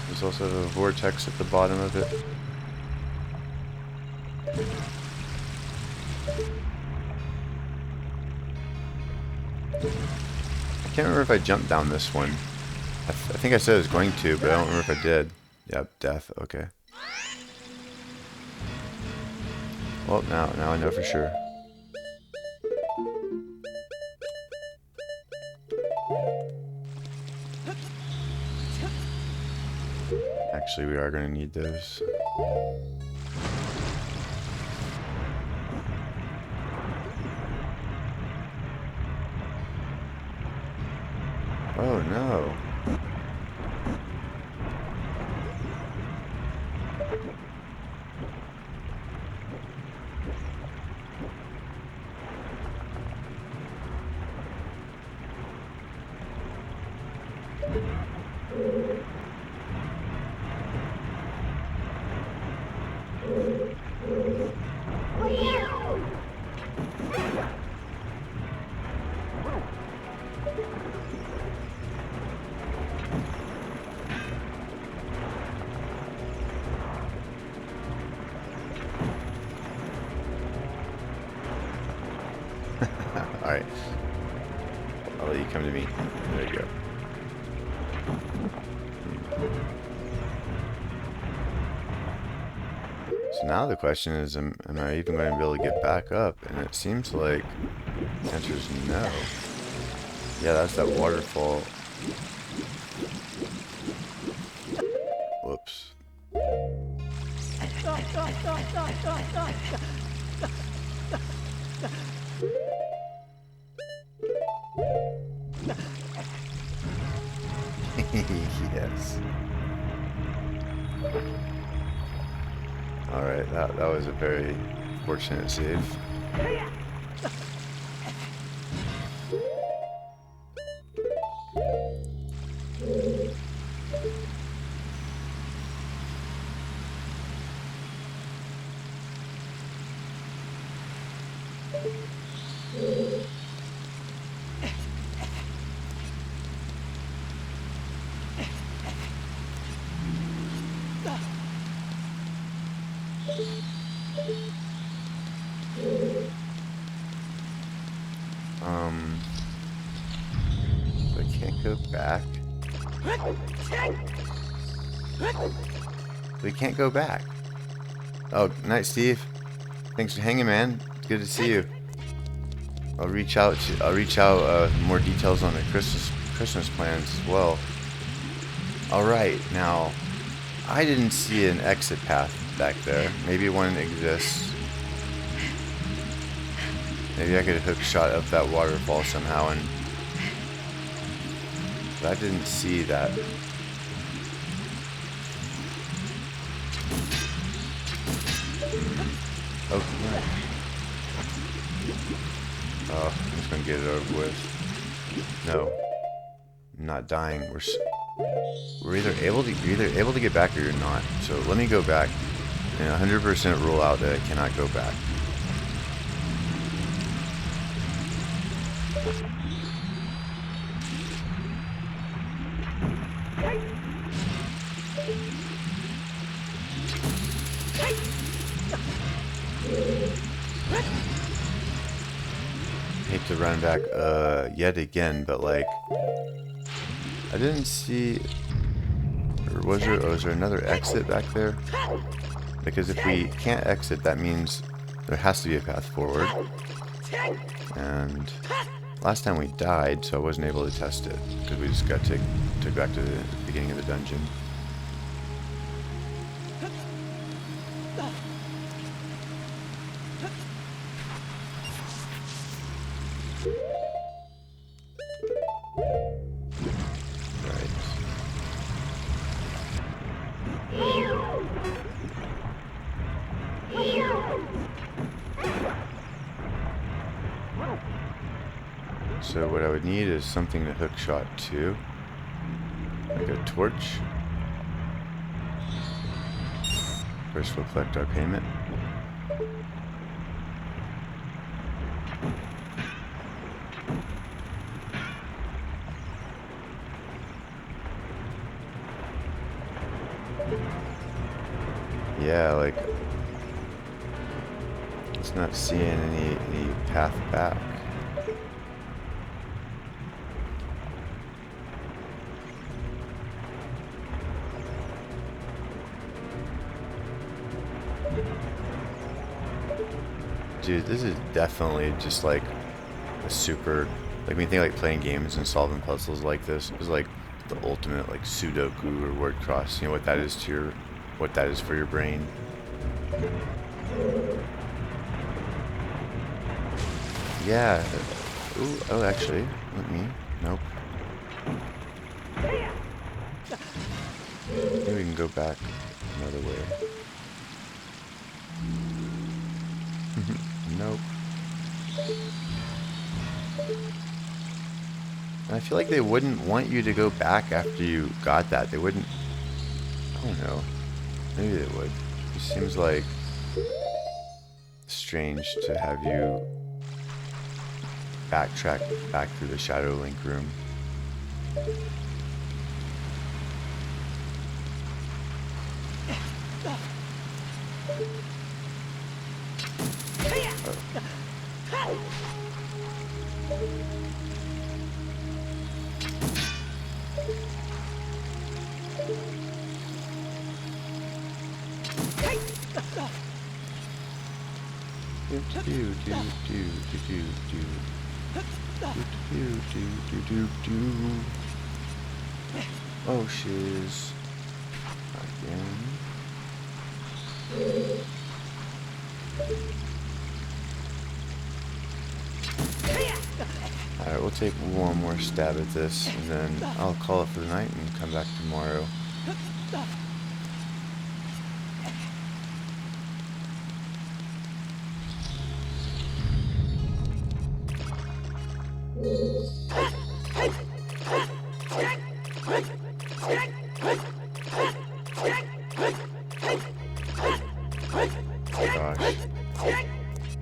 There's also a vortex at the bottom of it. I can't remember if I jumped down this one. I think I said I was going to, but I don't remember if I did. Yep, death. Okay. Well, now I know for sure. Actually, we are going to need those. Oh no. Alright. I'll let you come to me. There you go. So now the question is, am I even going to be able to get back up? And it seems like the answer is no. Yeah, that's that waterfall. Whoops. Yes. Alright, that was a very fortunate save. I can't go back. We can't go back. Oh, night, Steve. Thanks for hanging, man. Good to see you. I'll reach out more details on the Christmas plans as well. All right, now I didn't see an exit path back there. Maybe one exists. Maybe I could hook shot up that waterfall somehow, and but I didn't see that. Oh, no. Oh, I'm just gonna get it over with. No, I'm not dying. We're either able to get back or you're not. So let me go back and 100% rule out that I cannot go back. Hate to run back yet again, but like I didn't see, or was there another exit back there? Because if we can't exit, that means there has to be a path forward. And last time we died, so I wasn't able to test it because we just got took back to the beginning of the dungeon. So what I would need is something to hook shot to, like a torch. First we'll collect our payment. Yeah, like it's not seeing any path back. Dude, this is definitely just like a super, like when you think like playing games and solving puzzles like this is like the ultimate like Sudoku or word cross. You know what that is to your, what that is for your brain. Yeah. Ooh, oh, actually, let me. Nope. Maybe we can go back another way. Nope. And I feel like they wouldn't want you to go back after you got that. They wouldn't. I don't know. Maybe they would. It seems like strange to have you backtrack back through the Shadow Link room. Oh, shiz. Again. Alright, we'll take one more stab at this, and then I'll call it for the night and come back tomorrow. Gosh.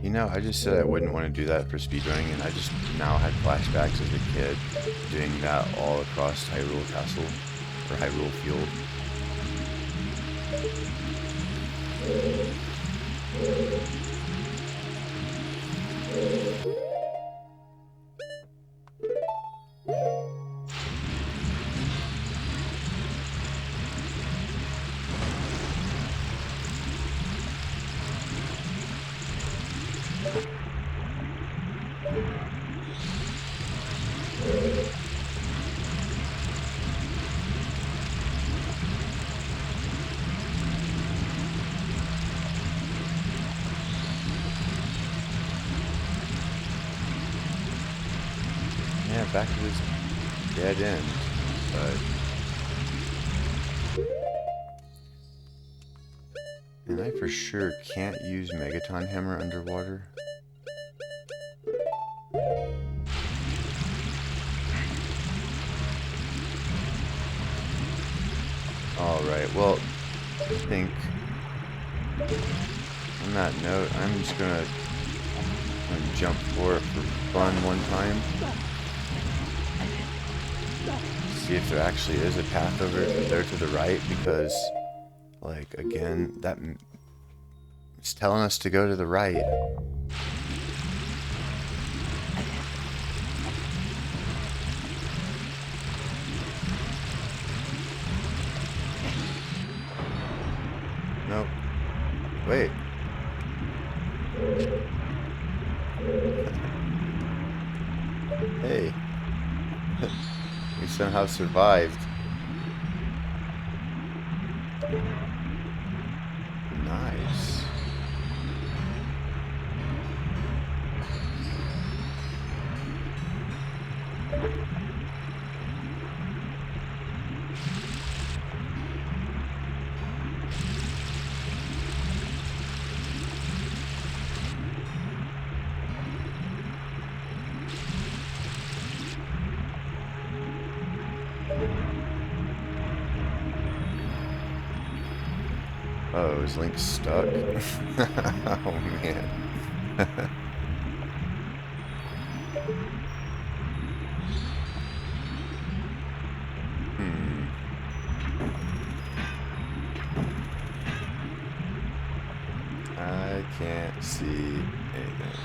You know, I just said I wouldn't want to do that for speedrunning, and I just now had flashbacks as a kid doing that all across Hyrule Castle, or Hyrule Field. Yeah, back to this dead end, but... And I for sure can't use Megaton Hammer underwater. Alright, well, I think on that note, I'm just gonna jump for it for fun one time. See if there actually is a path over there to the right, because, like, again, that it's telling us to go to the right. Nope. Wait. Hey. We somehow survived. Nice. Oh, is Link stuck? Oh man. I can't see anything.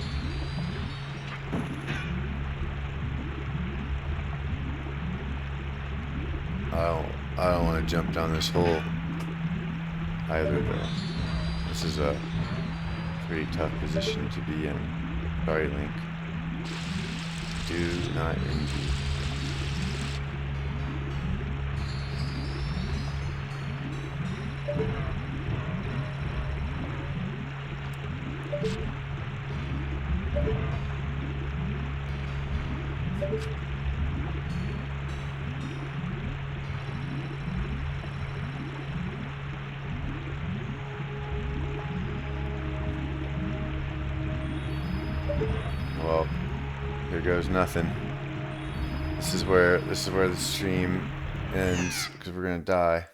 I don't want to jump down this hole either, though. This is a Pretty tough position to be in. Sorry, Link. Do not envy. Well, here goes nothing. This is where the stream ends because we're gonna die.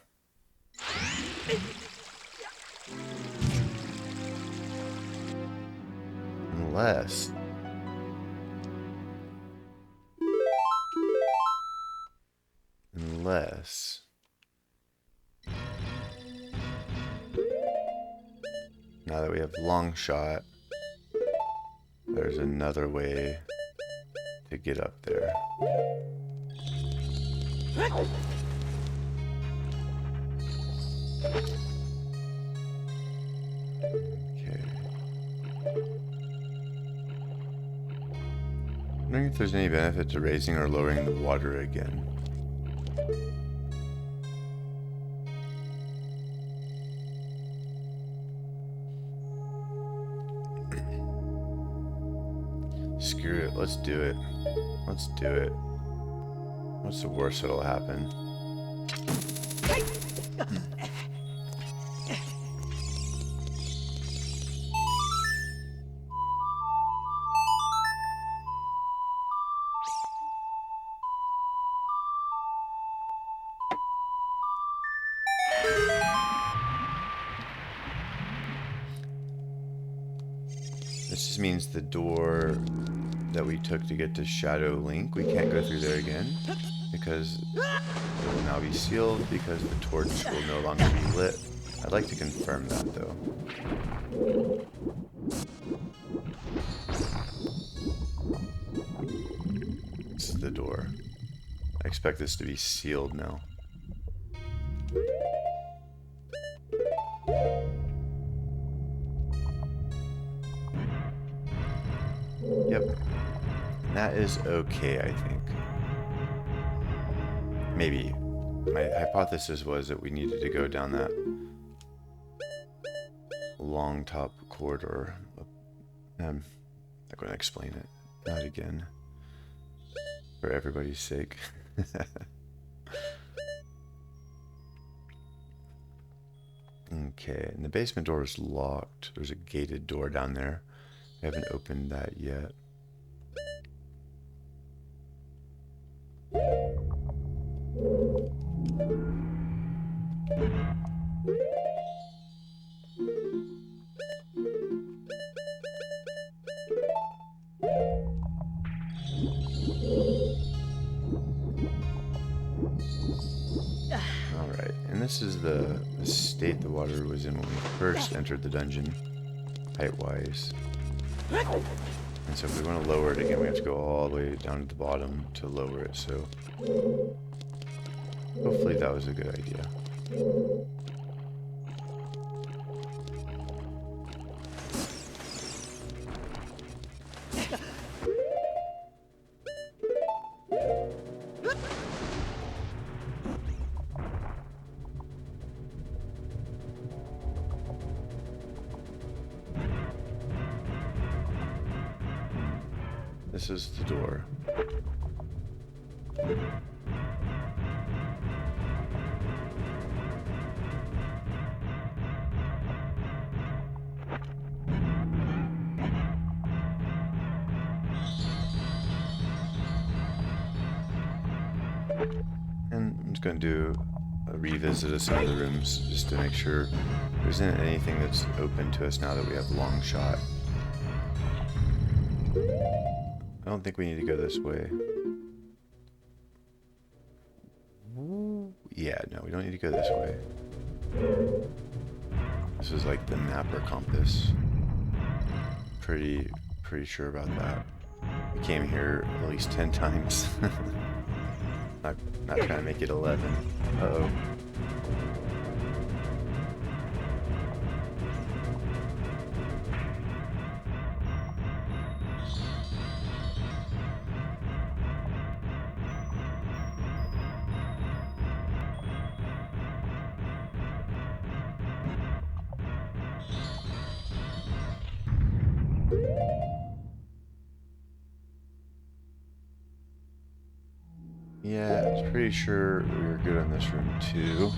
Unless now that we have Longshot, there's another way to get up there. Okay. Wondering if there's any benefit to raising or lowering the water again. Screw it, let's do it. Let's do it. What's the worst that'll happen? This just means the door that we took to get to Shadow Link, we can't go through there again because it will now be sealed because the torch will no longer be lit. I'd like to confirm that though. This is the door. I expect this to be sealed now. Yep. That is okay, I think. Maybe. My hypothesis was that we needed to go down that long top corridor. I'm not going to explain it. Not again. For everybody's sake. Okay, and the basement door is locked. There's a gated door down there. I haven't opened that yet. Alright, and this is the state the water was in when we first entered the dungeon, height-wise. And so if we want to lower it again, we have to go all the way down to the bottom to lower it, so hopefully that was a good idea. This is the door. And I'm just going to do a revisit of some of the rooms just to make sure there isn't anything that's open to us now that we have Longshot. I don't think we need to go this way. Ooh, yeah, no, we don't need to go this way. This is like the map or compass. Pretty sure about that. We came here at least 10 times. not trying to make it 11. Uh-oh. Yeah, I was pretty sure we were good on this room too.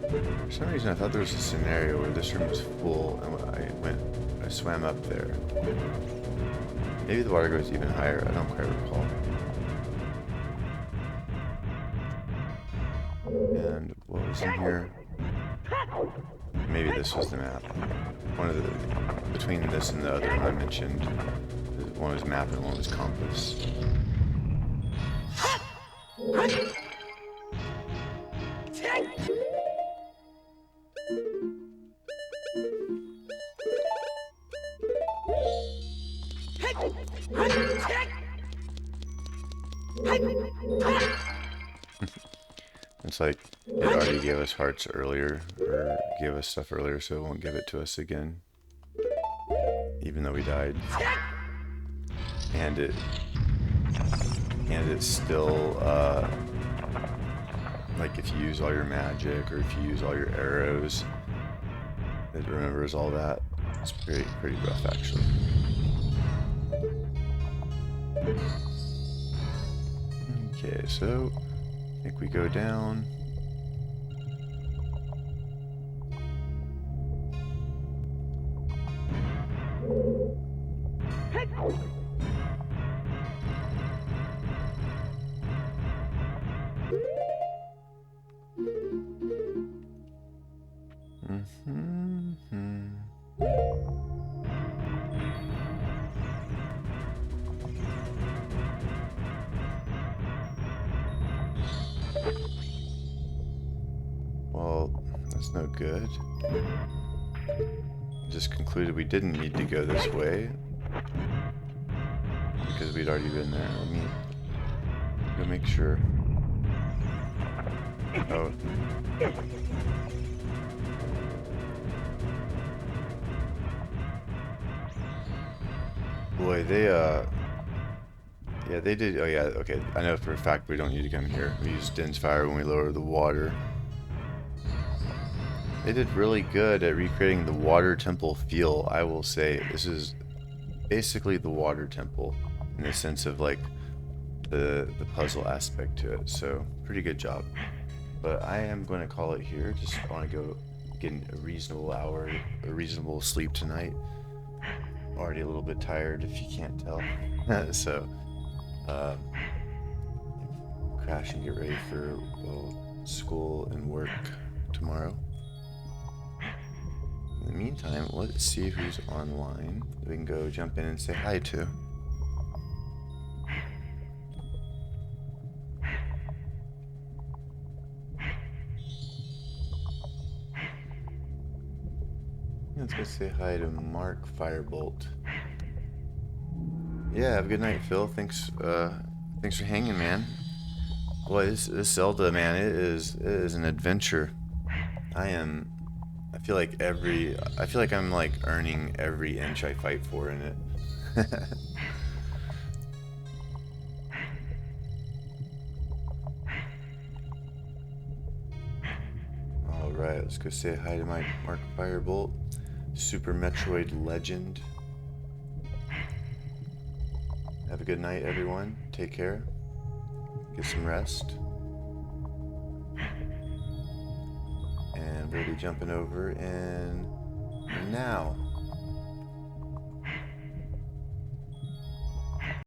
For some reason I thought there was a scenario where this room was full and I swam up there. Maybe the water goes even higher, I don't quite recall. And what was in here? Maybe this was the map. Between this and the other one I mentioned, one was map and one was compass. It's like it already gave us hearts earlier, or gave us stuff earlier, so it won't give it to us again. Even though we died. And it's still, like if you use all your magic, or if you use all your arrows, it remembers all that. It's pretty rough, actually. Okay, so I think we go down. Well, that's no good. Just concluded we didn't need to go this way because we'd already been there. Let me go make sure. Oh. Boy, yeah, they did. Oh, yeah, okay. I know for a fact we don't need to come here. We used Din's Fire when we lower the water. They did really good at recreating the water temple feel, I will say. This is basically the water temple in the sense of like the puzzle aspect to it. So, pretty good job. But I am going to call it here. Just want to go get a reasonable hour, a reasonable sleep tonight. Already a little bit tired if you can't tell. So, crash and get ready for school and work tomorrow. In the meantime, let's see who's online. We can go jump in and say hi to. Let's go say hi to Mark Firebolt. Yeah, have a good night, Phil. Thanks for hanging, man. Boy, this Zelda, man, it is an adventure. I feel like I'm like earning every inch I fight for in it. Alright, let's go say hi to my Mark Firebolt. Super Metroid legend. Have a good night, everyone. Take care. Get some rest. And we'll be jumping over in now.